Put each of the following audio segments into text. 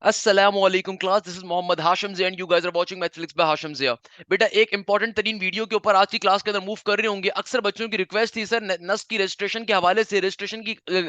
अस्सलामुअलैकुम class, this is Mohammad Hashim Zia and you guys are watching mathematics by Hashim Zia. बेटा, एक important तरीन वीडियो के ऊपर आज की क्लास के अंदर मूव कर रहे होंगे। अक्सर बच्चों की रिक्वेस्ट थी, सर नस्ट की रजिस्ट्रेशन के हवाले से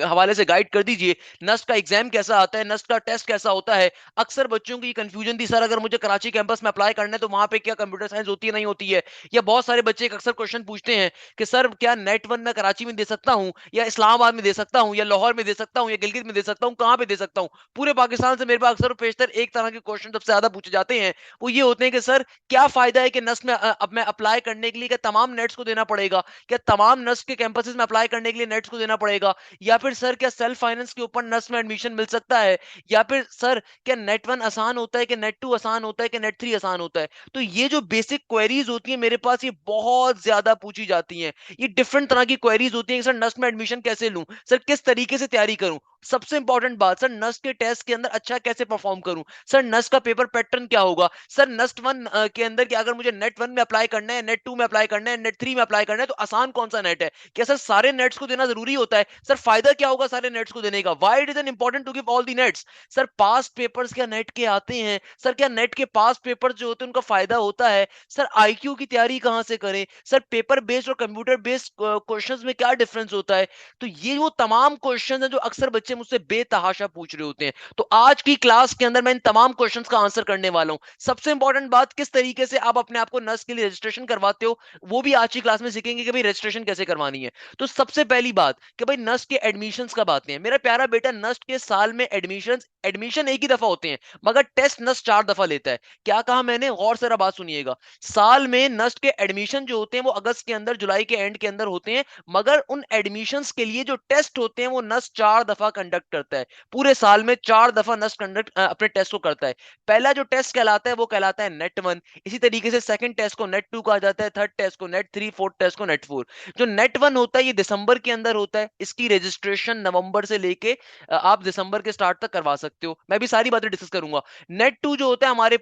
हवाले से गाइड कर दीजिए। नस्ट का एग्जाम कैसा आता है, नस्ट का टेस्ट कैसा होता है। अक्सर बच्चों की कंफ्यूजन थी, सर अगर मुझे कराची कैंपस में अप्लाई करना है तो वहां पे क्या कंप्यूटर साइंस होती है नहीं होती है। या बहुत सारे बच्चे एक अक्सर क्वेश्चन पूछते हैं कि सर क्या नेट वन मैं कराची में दे सकता हूँ, या इस्लामाबाद में दे सकता हूँ, या लाहौर में दे सकता हूँ, या गिलगित में दे सकता हूँ, कहाँ पे दे सकता हूँ। पूरे पाकिस्तान से मेरे पास अक्सर और पेशतर एक तरह के क्वेश्चन सबसे ज्यादा पूछे जाते हैं। वो ये होते हैं कि सर क्या फायदा है कि नस्ट में अब मैं अप्लाई करने के लिए क्या तमाम नेट्स को देना पड़ेगा, क्या तमाम नस्ट के कैंपसेस में अप्लाई करने के लिए नेट्स को देना पड़ेगा, या फिर सर क्या सेल्फ फाइनेंस के ऊपर नस्ट में एडमिशन मिल सकता है, या फिर सर क्या नेट वन आसान होता है कि नेट टू आसान होता है कि नेट थ्री आसान होता है। तो ये जो बेसिक क्वेरीज होती है मेरे पास, ये बहुत ज्यादा पूछी जाती हैं। ये डिफरेंट तरह की क्वेरीज होती हैं कि सर नस्ट में एडमिशन कैसे लूं, सर किस तरीके से तैयारी करूं, सबसे इंपॉर्टेंट बात, सर नस्ट के टेस्ट के अंदर अच्छा कैसे परफॉर्म करूं, सर नस्ट का पेपर पैटर्न क्या होगा, सर नस्ट वन के अंदर कि अगर मुझे नेट वन में अप्लाई करना है, नेट टू में अप्लाई करना है, नेट थ्री में अप्लाई करना है, तो आसान कौन सा नेट है, क्या सर सारे नेट्स को देना जरूरी होता है, सर फायदा क्या होगा सारे नेट्स को देने का, why it is an important to give all the NETs. Sir past papers क्या नेट के आते हैं, सर क्या नेट के पास्ट पेपर जो होते हैं उनका फायदा होता है, सर आईक्यू की तैयारी कहां से करें, सर पेपर बेस्ड और कंप्यूटर बेस्ड क्वेश्चंस में क्या डिफरेंस होता है। तो ये वो तमाम क्वेश्चंस हैं जो अक्सर बच्चे मुझसे बेतहाशा पूछ रहे होते हैं। तो आज की क्लास के अंदर मैं इन तमाम क्वेश्चंस का आंसर करने वाला हूं। सबसे इंपॉर्टेंट बात, किस तरीके से आप अपने आप को नर्स के लिए रजिस्ट्रेशन करवाते हो, वो भी आज की क्लास में सीखेंगे कि भाई रजिस्ट्रेशन कैसे करवानी है। तो सबसे पहली बात कि भाई नर्स के एडमिशंस कब आते हैं। मेरा प्यारा बेटा, नर्स के साल में एडमिशन एक ही दफा होते हैं, मगर टेस्ट नर्स 4 दफा लेता है। क्या कहा मैंने, गौर से बात सुनिएगा। साल में नर्स के एडमिशन जो होते हैं वो अगस्त के अंदर, जुलाई के एंड के अंदर होते हैं, मगर उन एडमिशंस के लिए जो टेस्ट होते हैं वो नस्ट 4 दफा कंडक्ट करता है। पूरे साल में 4 दफा नस्ट कंडक्ट अपने टेस्ट को करता है। पहला जो टेस्ट कहलाता है वो कहलाता है नेट वन। इसी तरीके से सेकंड टेस्ट को नेट टू कहा जाता है, थर्ड टेस्ट को नेट थ्री, फोर्थ टेस्ट को नेट फोर। जो नेट वन होता है ये दिसंबर के अंदर होता है। इसकी रजिस्ट्रेशन नवंबर से लेके आप दिसंबर के स्टार्ट तक करवा सकते हो। मैं भी सारी बातें डिस्कस करूंगा। नेट टू जो होता है हमारे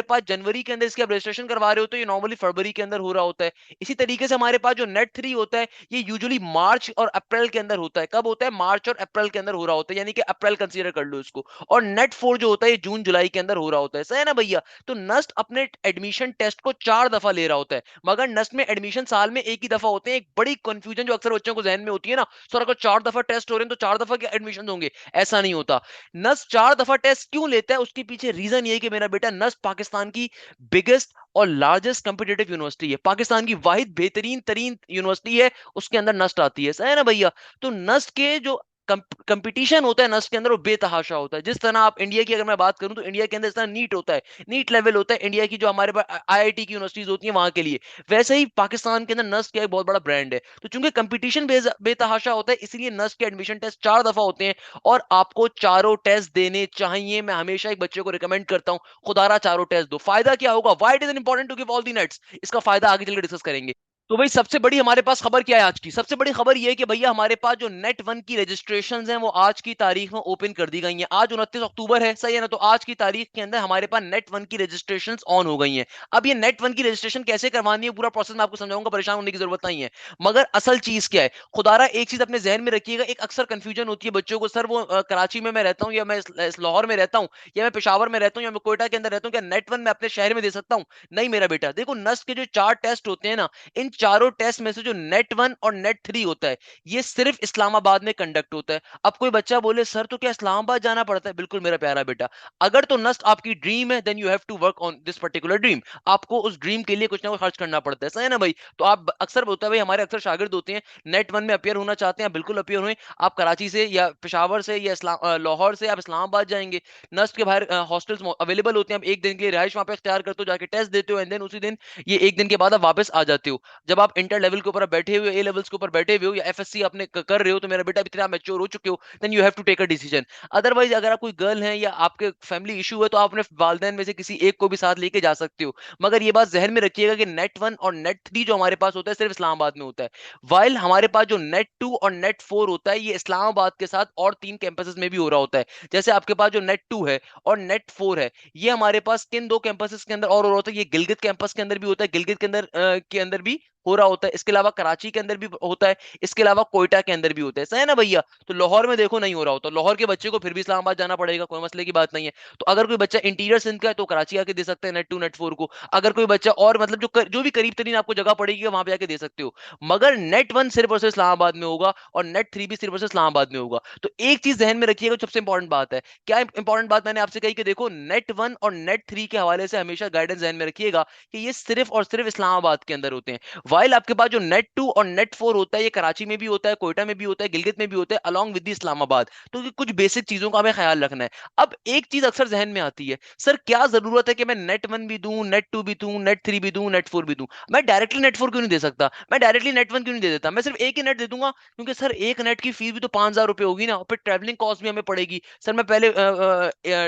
पास जनवरी के अंदर इसकी आप रजिस्ट्रेशन करवा रहे हो तो ये नॉर्मली फरवरी के अंदर हो रहा होता है। इसी तरीके से हमारे पास जो नेट थ्री होता है ये यूजुअली मार्च और अप्रैल के अंदर होता है। कब होता है, मार्च और अप्रैल के अंदर हो रहा होता है, यानी कि अप्रैल कंसीडर कर लो इसको। और नेट फोर जो होता है ये जून जुलाई के अंदर हो रहा होता है। सही है ना भैया। तो नस्ट अपने एडमिशन टेस्ट को 4 दफा ले रहा होता है, मगर नस्ट में एडमिशन साल में एक ही दफा होते हैं। एक बड़ी कंफ्यूजन जो अक्सर बच्चों को जहन में होती है ना, सर अगर 4 दफा टेस्ट हो रहे हैं तो 4 दफा के एडमिशन होंगे, ऐसा नहीं होता। नस्ट 4 दफा टेस्ट क्यों लेता है, उसके पीछे रीजन ये है कि मेरा बेटा, नस्ट पाकिस्तान की बिगेस्ट और लार्जेस्ट कंपिटेटिव यूनिवर्सिटी है, पाकिस्तान की वाहिद बेहतरीन तरीन यूनिवर्सिटी है, उसके अंदर नस्ट आती है। सही है ना भैया। तो नस्ट के जो कंपटीशन होता है नस्ट के अंदर वो बेतहाशा होता है। जिस तरह आप इंडिया की अगर मैं बात करूं तो इंडिया के अंदर इस तरह नीट होता है, नीट लेवल होता है इंडिया की, जो हमारे पास आईआईटी की यूनिवर्सिटीज होती है वहां के लिए, वैसे ही पाकिस्तान के अंदर नस्ट का एक बहुत बड़ा ब्रांड है। तो चूंकि कंपटीशन बेतहाशा होता है, इसलिए नस्ट के एडमिशन टेस्ट 4 दफा होते हैं, और आपको चारों टेस्ट देने चाहिए। मैं हमेशा एक बच्चे को रिकमेंड करता हूं, खुदारा चारों टेस्ट दो। फायदा क्या होगा, why it is important to give all the NETs, इसका फायदा आगे चलकर डिस्कस करेंगे। तो भाई सबसे बड़ी हमारे पास खबर क्या है आज की, सबसे बड़ी खबर यह है कि भैया हमारे पास जो नेट वन की रजिस्ट्रेशंस हैं वो आज की तारीख में ओपन कर दी गई हैं। आज 29 अक्टूबर है, सही है ना। तो आज की तारीख के अंदर हमारे पास नेट वन की रजिस्ट्रेशंस ऑन हो गई हैं। अब ये नेट वन की रजिस्ट्रेशन कैसे करवानी है, पूरा प्रोसेस मैं आपको समझाऊंगा, परेशान होने की जरूरत नहीं है। मगर असल चीज क्या है, खुदारा एक चीज अपने जहन में रखिएगा। एक अक्सर कंफ्यूजन होती है बच्चों को, सर वो कराची में मैं रहता हूँ, या मैं इस लाहौर में रहता हूँ, या मैं पेशावर में रहता हूँ, या मैं कोयटा के अंदर रहता हूँ, क्या नेट वन मैं अपने शहर में दे सकता हूँ। नहीं मेरा बेटा, देखो नस्ट के जो 4 टेस्ट होते हैं ना, इन चारों टेस्ट में से जो नेट वन और नेट थ्री होता है ये सिर्फ इस्लामाबाद में कंडक्ट होता है। अब कोई बच्चा बोले सर तो क्या इस्लामाबाद जाना पड़ता है, बिल्कुल मेरा प्यारा बेटा। अगर तो नस्ट आपकी ड्रीम है then you have to work on this particular dream. आपको उस ड्रीम के लिए कुछ ना कुछ खर्च करना पड़ता है, सही है ना भाई। तो आप अक्सर होता है भाई, हमारे अक्सर शागिर्द होते हैं नेट वन में अपियर होना चाहते हैं, बिल्कुल अपियर हुए। आप कराची से या पेशावर से या लाहौर से आप इस्लामाबाद जाएंगे, नस्ट के बाहर हॉस्टल्स अवेलेबल होते हैं। आप एक दिन के लिए रिहाइश वहां पे इख्तियार करते हो, जाके टेस्ट देते हो, एंड देन उसी दिन, ये एक दिन के बाद आप वापस आ जाते हो। जब आप इंटर लेवल के ऊपर बैठे हुए, ए लेवल्स के ऊपर बैठे हुए हो, या एफएससी आपने कर रहे हो, तो मेरा बेटा इतना मैच्योर हो चुके हो, then you have to take a decision. Otherwise अगर आप कोई गर्ल हैं या आपके फैमिली इशू है तो आप अपने वालिदैन में से किसी एक को भी साथ लेके जा सकते हो। मगर ये बात जहन में रखिएगा कि नेट वन और नेट थ्री जो हमारे पास होता है सिर्फ इस्लामाबाद में होता है, वाइल हमारे पास जो नेट टू और नेट फोर होता है ये इस्लामाबाद के साथ और 3 कैंपसेस में भी हो रहा होता है। जैसे आपके पास जो नेट टू है और नेट फोर है, ये हमारे पास किन 2 कैंपसेस के अंदर और हो रहा होता है, ये गिलगित कैंपस के अंदर भी होता है, गिलगित के अंदर भी हो रहा होता है, इसके अलावा कराची के अंदर भी होता है, इसके अलावा कोयटा के अंदर भी होता है, सही है ना भैया। तो लाहौर में देखो नहीं हो रहा होता, लाहौर के बच्चे को फिर भी इस्लामाबाद जाना पड़ेगा, कोई मसले की बात नहीं है। तो अगर कोई बच्चा इंटीरियर सिंध का है तो कराची आके दे सकते हैं नेट 2 नेट 4 को। अगर कोई बच्चा और मतलब जो भी करीब तरीन आपको जगह पड़ेगी वहां पे आके दे सकते हो। मगर नेट 1 सिर्फ और सिर्फ इस्लामाबाद में होगा और नेट 3 भी सिर्फ और सिर्फ इस्लामाबाद में होगा। तो एक चीज ध्यान में रखिएगा, सबसे इंपॉर्टेंट बात है। क्या इंपॉर्टेंट बात मैंने आपसे कही कि देखो नेट 1 और नेट 3 के हवाले से हमेशा गाइडेंस ध्यान में रखिएगा कि ये सिर्फ और सिर्फ इस्लामाबाद के अंदर होते हैं। वाइल आपके पास जो नेट 2 और नेट 4 होता है, ये कराची में भी होता है, कोयटा में भी होता है, गिलगित में भी होता है, अलॉन्ग विद इस्लामाबाद। तो ये कुछ बेसिक चीजों का हमें ख्याल रखना है। अब एक चीज अक्सर जहन में आती है, सर क्या जरूरत है कि मैं नेट 1 भी दूं, नेट 2 भी दूं, नेट 3 भी दूं, नेट 4 भी दूं? मैं डायरेक्टली नेट 4 क्यों नहीं दे सकता? मैं डायरेक्टली नेट 1 क्यों नहीं दे देता? मैं सिर्फ एक ही नेट दे दूंगा, क्योंकि सर एक नेट की फीस भी तो 5,000 रुपए होगी ना, और फिर ट्रैवलिंग कॉस्ट भी हमें पड़ेगी। सर मैं पहले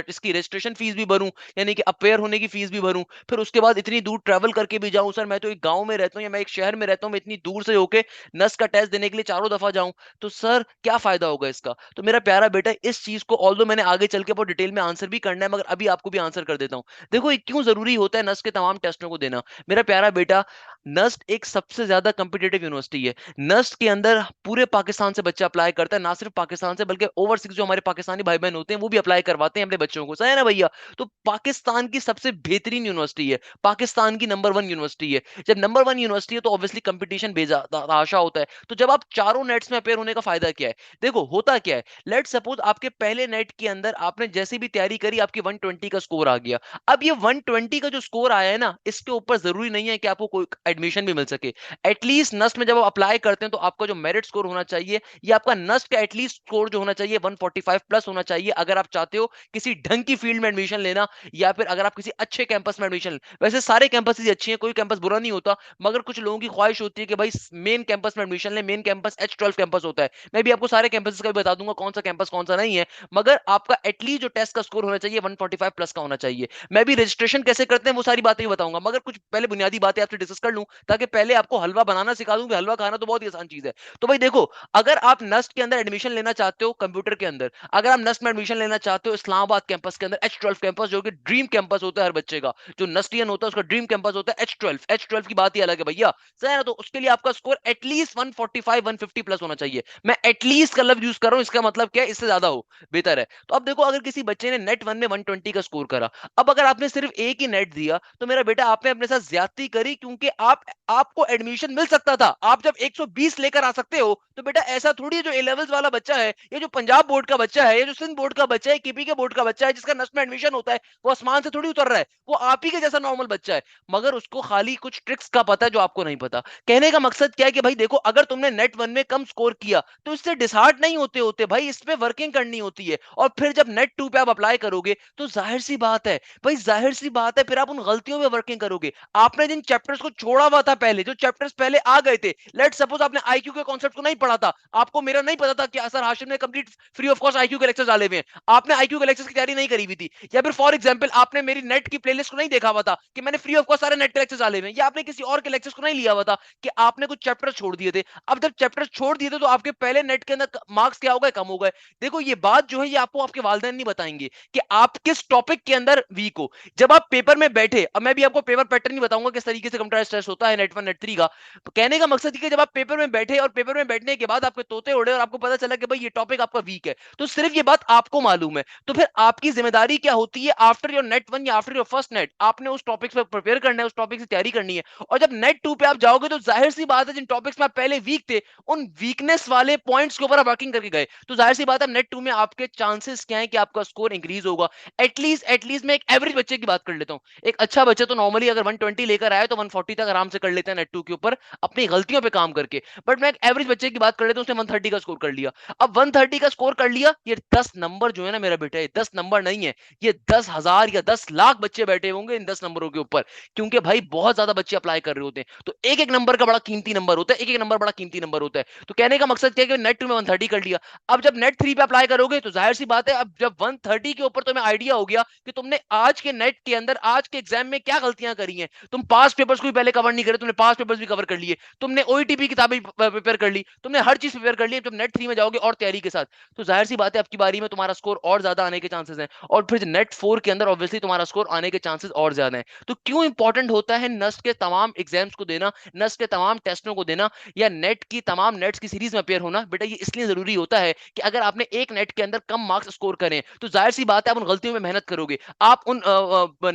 इसकी रजिस्ट्रेशन फीस भी भरूं, यानी कि अपेयर होने की फीस भी भरूं, फिर उसके बाद इतनी दूर ट्रैवल करके भी जाऊं। सर मैं तो एक गांव में रहता हूं या मैं एक शहर में रहता हूं, मैं इतनी दूर से होके नस का टेस्ट देने के लिए चारों दफा जाऊं, तो सर क्या फायदा होगा इसका? तो मेरा प्यारा बेटा, इस चीज को ऑल्दो मैंने आगे चल के बहुत डिटेल में आंसर भी करना है, मगर अभी आपको भी आंसर कर देता हूं। देखो ये क्यों जरूरी होता है नस के तमाम टेस्टों को देना। मेरा प्यारा बेटा, नस्ट एक सबसे ज्यादा कॉम्पिटिटिव यूनिवर्सिटी है। नस्ट के अंदर पूरे पाकिस्तान से बच्चा अप्लाई करता है, ना सिर्फ पाकिस्तान से बल्कि ओवरसीज जो हमारे पाकिस्तानी भाई बहन होते हैं वो भी अप्लाई करवाते हैं अपने बच्चों को, सही है ना भैया। तो पाकिस्तान की सबसे बेहतरीन यूनिवर्सिटी है, पाकिस्तान की नंबर 1 यूनिवर्सिटी है। जब नंबर 1 यूनिवर्सिटी है तो ऑब्वियसली कंपटीशन बेजाशा होता है। तो जब आप चारों नेट्स में अपेयर होने का फायदा क्या है? देखो होता क्या है, लेट सपोज आपके पहले नेट के अंदर आपने जैसी भी तैयारी करी, आपकी 120 का स्कोर आ गया। अब ये 120 का जो स्कोर आया है ना, इसके ऊपर जरूरी नहीं है कि आपको कोई एडमिशन भी मिल सके। एटलीस्ट नस्ट में जब आप अप्लाई करते हैं तो आपका जो मेरिट स्कोर होना चाहिए, या आपका नस्ट का एटलीस्ट स्कोर जो होना चाहिए 145 प्लस होना चाहिए, अगर आप चाहते हो किसी ढंग की फील्ड में एडमिशन लेना, या फिर अगर आप किसी अच्छे कैंपस में एडमिशन। वैसे सारे कैंपस ही अच्छे हैं, कोई कैंपस बुरा नहीं होता, मगर कुछ लोगों की ख्वाहिश होती है कि भाई मेन कैंपस में एडमिशन ले। मेन कैंपस H12 कैंपस होता है। मैं भी आपको सारे कैंपस का भी बता दूंगा कौन सा कैंपस कौन सा नहीं है, मगर आपका एटलीस्ट जो टेस्ट का स्कोर होना चाहिए 145 प्लस का होना चाहिए। मैं भी रजिस्ट्रेशन कैसे करते हैं वो सारी बातें भी बताऊंगा, मगर कुछ पहले बुनियादी बातें आपसे डिस्कस कर लूं, ताकि पहले आपको हलवा बनाना सिखा दूं कि हलवा खाना तो बहुत ही आसान चीज है। तो भाई देखो, अगर आप नस्ट के अंदर एडमिशन लेना चाहते हो कंप्यूटर के अंदर, अगर आप नस्ट में एडमिशन लेना चाहते हो इस्लामाबाद कैंपस के अंदर, H12 कैंपस जो कि ड्रीम कैंपस होता है हर बच्चे का, जो नस्टियन होता है उसका ड्रीम कैंपस होता है H12। H12 की बात ही अलग है भैया, सही है ना। तो उसके लिए आपका स्कोर एटलीस्ट 145 150 प्लस होना चाहिए। मैं एटलीस्ट का लफ्ज यूज कर रहा हूं, इसका मतलब क्या है, इससे ज्यादा हो बेहतर है। तो अब देखो, अगर किसी बच्चे ने नेट 1 में 120 का स्कोर करा, अब अगर आपने सिर्फ एक ही नेट दिया, तो मेरा बेटा आपने अपने साथ ज्यादती करी, क्योंकि आपको एडमिशन मिल सकता था। आप जब 120 लेकर आ सकते हो, तो बेटा ऐसा थोड़ी है जो ए लेवल्स वाला बच्चा है, ये जो पंजाब बोर्ड का बच्चा है, ये जो सिंध बोर्ड का बच्चा है, केपी के बोर्ड का बच्चा है, जिसका नस्ट में एडमिशन होता है, वो आसमान से थोड़ी उतर रहा है। वो आप ही के जैसा नॉर्मल बच्चा है, मगर उसको खाली कुछ ट्रिक्स का पता है जो आपको नहीं पता। कहने का मकसद क्या है कि भाई देखो, अगर तुमने नेट 1 में कम स्कोर किया तो इससे डिसहार्ट नहीं होते होते भाई, इस पे वर्किंग करनी होती है। और फिर जब नेट 2 पे आप अप्लाई करोगे, तो जाहिर सी बात है भाई, जाहिर सी बात है, फिर आप उन गलतियों पे वर्किंग करोगे। आपने जिन चैप्टर्स को छोड़ा हुआ था पहले, जो चैप्टर्स पहले आ गए थे, लेट सपोज आपने आईक्यू के कॉन्सेप्ट को नहीं पढ़ा था, आपको मेरा नहीं पता था कि सर हाशिम ने complete free of cost IQ के लेक्चर्स डाले हुए हैं, आपने आईक्यू के लेक्चर्स की तैयारी नहीं करी हुई थी, या फिर फॉर एग्जांपल आपने मेरी नेट की प्लेलिस्ट को नहीं देखा हुआ था कि मैंने फ्री ऑफ कॉस्ट सारे नेट के लेक्चर्स डाले हुए हैं, या आपने किसी और के लेक्चर्स को नहीं लिया हुआ था कि आपने कुछ चैप्टर्स छोड़ दिए थे। अब जब चैप्टर्स छोड़ दिए थे, तो आपके पहले नेट के अंदर मार्क्स क्या हो गए, कम हो गए। देखो ये बात जो है, ये आपको आपके वालिदैन नहीं बताएंगे कि आप किस टॉपिक के अंदर वीक हो। जब आप पेपर में बैठे, अब मैं भी आपको पेपर पैटर्न ही बताऊंगा किस तरीके से कंप्यूटर स्ट्रेस होता है नेट 1 नेट 3 का। तो कहने का मकसद है कि जब आप पेपर में बैठे और पेपर में बैठने के बाद आपके तोते उड़े और आपको पता चला कि भाई ये टॉपिक आपका वीक है, तो सिर्फ ये बात आपको मालूम है। तो फिर आपकी जिम्मेदारी क्या होती है, आफ्टर योर नेट 1 या आफ्टर योर फर्स्ट नेट, आपने उस टॉपिक पे प्रिपेयर करना है, उस टॉपिक से तैयारी करनी है। और जब नेट 2 पे आप जाओगे, तो जाहिर सी बात है जिन टॉपिक्स में आप पहले वीक थे, उन वीकनेस वाले पॉइंट्स के ऊपर आप वर्किंग करके गए, तो जाहिर सी बात है नेट 2 में आपके चांसेस क्या है कि आपका स्कोर इंक्रीज होगा। एटलीस्ट मैं एक एवरेज बच्चे की बात कर लेता हूं। एक अच्छा बच्चा तो नॉर्मली अगर 120 लेकर आया तो 140 तक आराम से कर लेता है नेट 2 के ऊपर, अपनी गलतियों पे काम करके। बट मैं एक एवरेज बच्चे की बात कर लेता हूं, उसने 130 का स्कोर कर लिया। अब 130 का स्कोर कर लिया, ये 10 नंबर जो है ना मेरा बेटा, ये 10 नंबर नहीं है, ये 10,000 या 10 लाख बच्चे बैठे होंगे इन 10 नंबरों के ऊपर, क्योंकि भाई बहुत ज्यादा बच्चे अप्लाई कर रहे होते हैं। तो एक एक नंबर का बड़ा कीमती नंबर होता है, एक एक नंबर बड़ा कीमती नंबर होता है। तो कहने का मकसद क्या है कि नेट 2 में 130 कर लिया। अब जब नेट 3 पे अप्लाई करोगे, तो जाहिर सी बात है, अब जब 130 के ऊपर तुम्हें आइडिया हो गया कि तुमने आज के नेट के अंदर, आज के एग्जाम में क्या गलतियां करी हैं। तुम पास पेपर्स को भी पहले कवर नहीं करे, तुमने पास पेपर्स भी कवर कर लिए, तुमने ओईटीपी किताबें प्रिपेयर कर ली, तुमने हर चीज प्रिपेयर कर ली। जब नेट 3 में जाओगे और तैयारी के साथ, तो जाहिर सी बात है आपकी बारी में तुम्हारा स्कोर और ज्यादा आने के चांसेस हैं, और फिर नेट 4 के अंदर ऑब्वियसली तुम्हारा स्कोर आने के चांसेस और ज्यादा हैं। तो क्यों इंपॉर्टेंट होता है नस्ट के तमाम एग्जाम्स को देना? देना, नस्ट के तमाम टेस्टों को देना, या नेट की तमाम नेट्स की सीरीज में अपेयर होना, बेटा ये इसलिए जरूरी होता है कि अगर आपने एक नेट के अंदर कम मार्क्स स्कोर करें तो जाहिर सी बात है आप उन गलतियों में मेहनत करोगे, आप उन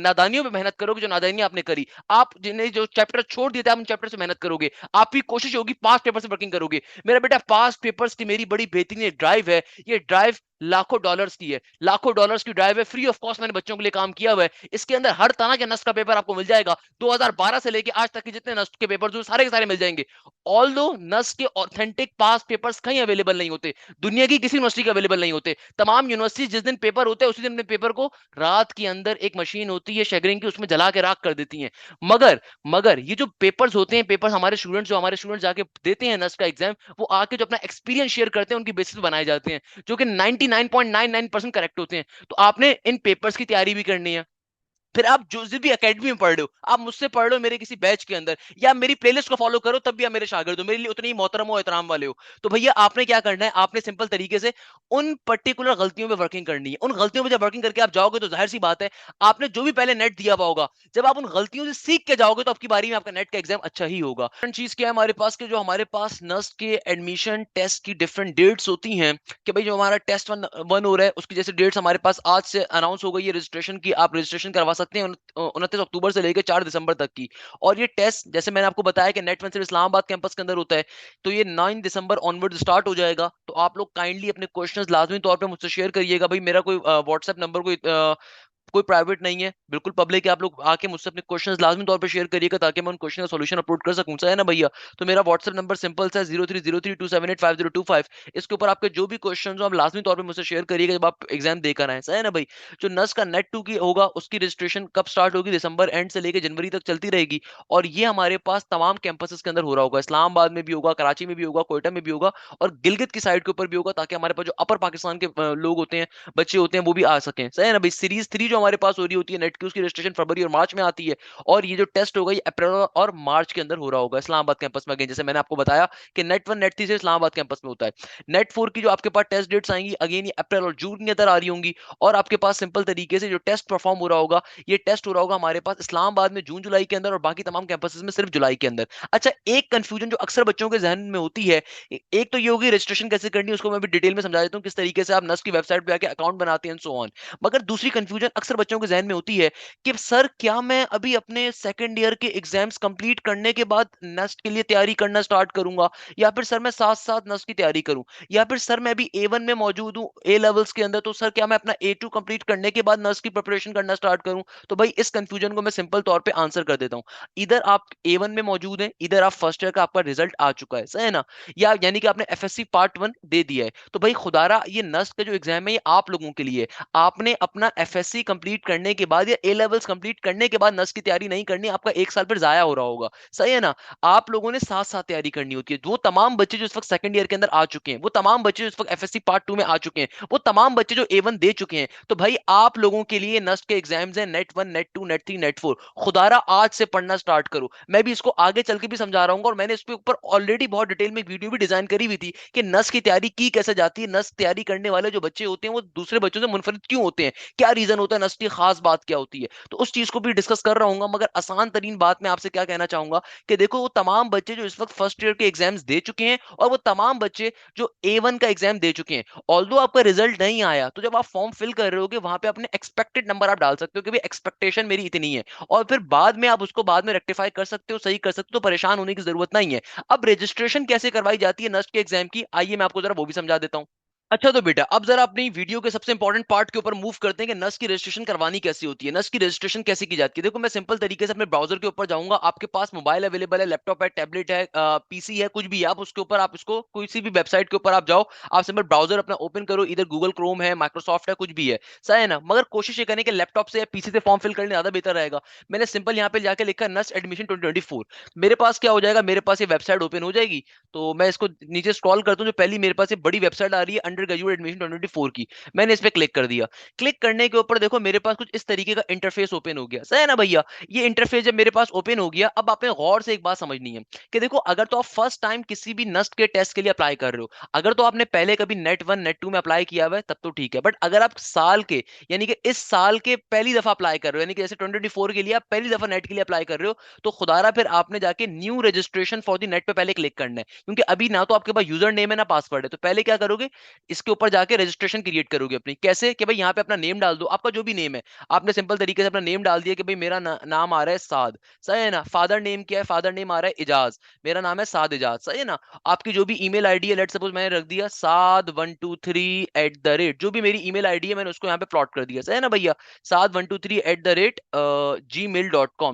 नादानियों में मेहनत करोगे जो नादानियां आपने करी, आप जिन्हें जो चैप्टर छोड़ दिए थे आप उन चैप्टर से मेहनत करोगे, आपकी कोशिश होगी पास पेपर से वर्किंग करोगे। मेरा बेटा पास पेपर्स की मेरी बड़ी बेहतरीन ड्राइव है, ये ड्राइव लाखों डॉलर्स की है, लाखों डॉलर्स की ड्राइव है, फ्री ऑफ कॉस्ट मैंने बच्चों के लिए काम किया हुआ है। इसके अंदर हर तरह के नस्ट का पेपर आपको मिल जाएगा, 2012 से लेके आज तक के जितने नस्ट के पेपर जो सारे के सारे मिल जाएंगे। ऑल दो नस्ट के ऑथेंटिक पास पेपर्स कहीं अवेलेबल नहीं होते, दुनिया की किसी यूनिवर्सिटी के अवेलेबल नहीं होते। तमाम यूनिवर्सिटी जिस दिन पेपर होते हैं उसी दिन अपने पेपर को रात के अंदर एक मशीन होती है शेगरिंग की, उसमें जला के राख कर देती हैं। मगर मगर ये जो पेपर्स होते हैं, पेपर हमारे स्टूडेंट्स जाके देते हैं नस्ट का एग्जाम, वो आके जो अपना एक्सपीरियंस शेयर करते हैं उनकी बेसिस पे बनाए जाते हैं, जो कि 99.99% करेक्ट होते हैं। तो आपने इन पेपर्स की तैयारी भी करनी है, फिर आप जो भी एकेडमी में पढ़ रहे हो, आप मुझसे पढ़ रहे हो मेरे किसी बैच के अंदर, या मेरी प्लेलिस्ट को फॉलो करो तब भी आप मेरे शागिर्द हो, मेरे लिए उतने ही मोहतरम हो एहतराम वाले हो। तो भैया आपने क्या करना है, आपने सिंपल तरीके से उन पर्टिकुलर गलतियों पे वर्किंग करनी है। उन गलतियों पे जब वर्किंग करके आप जाओगे तो जाहिर सी बात है आपने जो भी पहले नेट दिया हुआ होगा, जब आप उन गलतियों से सीख के जाओगे तो आपकी बारी में आपका नेट का एग्जाम अच्छा ही होगा। चीज क्या है हमारे पास के जो हमारे पास नस्ट के एडमिशन टेस्ट की डिफरेंट डेट्स होती हैं, कि भाई जो हमारा टेस्ट वन वन हो रहा है उसकी जैसे डेट्स हमारे पास आज से अनाउंस हो गई है रजिस्ट्रेशन की, आप रजिस्ट्रेशन करवा सकते हैं 29 अक्टूबर से लेकर 4 दिसंबर तक की। और ये टेस्ट जैसे मैंने आपको बताया कि नेट वन सिर्फ इस्लामाबाद कैंपस के अंदर होता है, तो ये 9 दिसंबर ऑनवर्ड स्टार्ट हो जाएगा। तो आप लोग काइंडली अपने क्वेश्चंस लाजमी तौर पे मुझसे शेयर करिएगा। भाई मेरा कोई व्हाट्सएप नंबर कोई प्राइवेट नहीं है, बिल्कुल पब्लिक है। आप लोग आके मुझसे अपने क्वेश्चंस लाजमी तौर पे शेयर करिएगा ताकि मैं उन क्वेश्चन का सॉल्यूशन अपलोड कर सकूं, सही है ना भैया। तो मेरा व्हाट्सएप नंबर सिंपल सा है 0303278505। इसके ऊपर आपके जो भी क्वेश्चन हो आप लाजमी तौर पे मुझसे शेयर करिएगा जब आप एग्जाम देकर आए, सही है ना भाई। जो नस का नेट 2 की होगा उसकी रजिस्ट्रेशन कब स्टार्ट होगी, दिसंबर एंड से लेकर जनवरी तक चलती रहेगी। और ये हमारे पास तमाम कैंपसेस के अंदर हो रहा होगा, इस्लामाबाद में भी होगा, कराची में भी होगा, कोयटा में भी होगा, और गिलगित की साइड के ऊपर भी होगा, ताकि हमारे पास जो अपर पाकिस्तान के लोग होते हैं, बच्चे होते हैं, वो भी आ सकें, सही है ना भाई। सीरीज 3 जो हमारे पास हो रही होती है नेट की, उसकी रजिस्ट्रेशन फरवरी और मार्च में आती है, और ये जो टेस्ट होगा ये अप्रैल और मार्च के अंदर हो रहा होगा इस्लामाबाद कैंपस में। अगेन जैसे मैंने आपको बताया कि नेट 1 नेट 3 से इस्लामाबाद कैंपस में होता है। नेट 4 की जो आपके पास टेस्ट डेट्स आएंगी अगेन ये अप्रैल और जून के अंदर आ रही होंगी। और आपके पास सिंपल तरीके से जो टेस्ट परफॉर्म हो रहा होगा, ये टेस्ट हो रहा होगा हमारे पास इस्लामाबाद में जून जुलाई के अंदर, और बाकी तमाम कैंपसेस में सिर्फ जुलाई के अंदर। अच्छा, एक कंफ्यूजन जो अक्सर बच्चों के जहन में होती है, एक तो ये होगी रजिस्ट्रेशन कैसे करनी है, उसको मैं भी डिटेल में समझा देता हूँ किस तरीके से आप नस की वेबसाइट पे आके अकाउंट बनाते हैं, सो ऑन। मगर दूसरी कंफ्यूजन अक्सर बच्चों के जहन में होती है कि सर क्या मैं अभी अपने सेकंड ईयर के एग्जाम्स कंप्लीट करने के बाद नेस्ट के लिए तैयारी करना स्टार्ट करूंगा, या फिर सर मैं साथ साथ नेस्ट की तैयारी करूं, या फिर सर मैं अभी A1 में मौजूद हूं ए लेवल्स के अंदर, तो सर क्या मैं अपना A2 कंप्लीट करने के बाद नेस्ट की प्रिपरेशन करना स्टार्ट करूं। तो भाई इस कंफ्यूजन को मैं सिंपल तौर पे आंसर कर देता हूं। इधर आप A1 में मौजूद हैं, इधर आप फर्स्ट ईयर का आपका रिजल्ट आ चुका है, सही है ना, या यानी कि आपने FSC पार्ट 1 दे दिया है, तो भाई खुदारा ये नेस्ट का जो एग्जाम है ये आप लोगों के लिए है। आपने अपना FSC कंप्लीट करने के बाद या ए लेवल्स कंप्लीट करने के बाद नस की तैयारी नहीं करनी, आपका एक साल फिर जाया हो रहा होगा, सही है ना। आप लोगों ने साथ साथ तैयारी करनी होती है। वो तमाम बच्चे जो इस वक्त सेकंड ईयर के अंदर आ चुके हैं, वो तमाम बच्चे जो इस वक्त FSC पार्ट 2 में आ चुके हैं, वो तमाम बच्चे जो A1 दे चुके हैं, तो भाई आप लोगों के लिए नस्ट के एग्जाम्स हैं नेट 1 नेट 2 नेट 3 नेट 4। खुदारा आज से पढ़ना स्टार्ट करो। मैं भी इसको आगे चल के भी समझा रहा हूँ, और मैंने इसके ऊपर ऑलरेडी बहुत डिटेल में वीडियो भी डिजाइन करी हुई थी कि नस की तैयारी की कैसे जाती है, नस तैयारी करने वाले जो बच्चे होते हैं वो दूसरे बच्चों से मुनफरिद क्यों होते हैं, क्या रीजन होता है, नस की खास बात क्या होती है। तो उस चीज को भी डिस्कस कर रहा हूँ। मगर आसान तरीन बात मैं आपसे क्या कहना चाहूंगा कि देखो वो तमाम बच्चे जो इस वक्त फर्स्ट ईयर के एग्जाम्स दे चुके हैं, और वो तमाम बच्चे जो A1 का एग्जाम दे चुके हैं, ऑल्दो आपका रिजल्ट नहीं आया, तो जब आप फॉर्म फिल कर रहे होगे वहां पे अपने एक्सपेक्टेड नंबर आप डाल सकते हो कि भाई एक्सपेक्टेशन मेरी इतनी है, और फिर बाद में आप उसको बाद में रेक्टिफाई कर सकते हो, सही कर सकते हो, तो परेशान होने की जरूरत नहीं है। अब रजिस्ट्रेशन कैसे करवाई जाती है नस्ट के एग्जाम की, आइए मैं आपको जरा वो भी समझा देता हूँ। अच्छा तो बेटा अब जरा अपनी वीडियो के सबसे इंपॉर्टेंट पार्ट के ऊपर मूव करते हैं कि नस की रजिस्ट्रेशन करवानी कैसी होती है, नस की रजिस्ट्रेशन कैसे की जाती है। देखो मैं सिंपल तरीके से अपने ब्राउजर के ऊपर जाऊंगा, आपके पास मोबाइल अवेलेबल है, लैपटॉप है, टैबलेट है, पीसी है, कुछ भी है, आप उसके ऊपर आप इसको किसी भी वेबसाइट के ऊपर आप जाओ, आप सिंपल ब्राउजर अपना ओपन करो, इधर गूगल क्रोम है, माइक्रोसॉफ्ट है, कुछ भी है, सही है ना। मगर कोशिश ये करें कि लैपटॉप से या पीसी से फॉर्म फिल करने ज्यादा बेहतर रहेगा। मैंने सिंपल यहाँ पे जाके लिखा नस एडमिशन 2024, मेरे पास क्या हो जाएगा, मेरे पास ये वेबसाइट ओपन हो जाएगी। तो मैं इसको नीचे स्क्रॉल करता हूँ, जो पहली मेरे पास ये बड़ी वेबसाइट आ रही है अंडर ग्रेजुएट एडमिशन 2024 की। मैंने इस पे क्लिक कर दिया। क्लिक करने के ऊपर देखो मेरे पास कुछ इस तरीके का इंटरफेस ओपन हो गया, सही है ना भैया? ये इंटरफेस जब मेरे पास ओपन हो गया, अब आपने गौर से एक बात समझनी है कि देखो, अगर तो आप फर्स्ट टाइम किसी भी नस्ट के टेस्ट के लिए अप्लाई कर रहे हो, अगर तो आपने पहले कभी नेट 1 नेट 2 में अप्लाई किया हुआ है तब तो ठीक है, बट अगर आप साल के, यानी कि इस साल के पहली दफा अप्लाई कर रहे हो, यानी कि जैसे 2024 के लिए आप पहली दफा नेट के लिए अप्लाई कर रहे हो, तो खुदारा फिर आपने जाके new registration for the net पे पहले क्लिक करना है, क्योंकि अभी ना तो आपके पास यूजर नेम है ना पासवर्ड है। तो पहले क्या करोगे, इसके ऊपर जाके रजिस्ट्रेशन क्रिएट करोगे अपनी। कैसे कि भाई यहाँ पे अपना नेम डाल दो, आपका जो भी नेम है, आपने सिंपल तरीके से अपना नेम डाल दिया कि भाई मेरा नाम आ रहा है साद, सही है ना? फादर नेम क्या है? फादर नेम आ रहा है इजाज, मेरा नाम है साद इजाज, सही है ना? आपकी जो भी ईमेल आईडी है, लेट सपोज मैंने रख दिया साद123 जो भी मेरी ईमेल आईडी है मैंने उसको यहाँ पे प्लॉट कर दिया, सही है ना भैया? साद123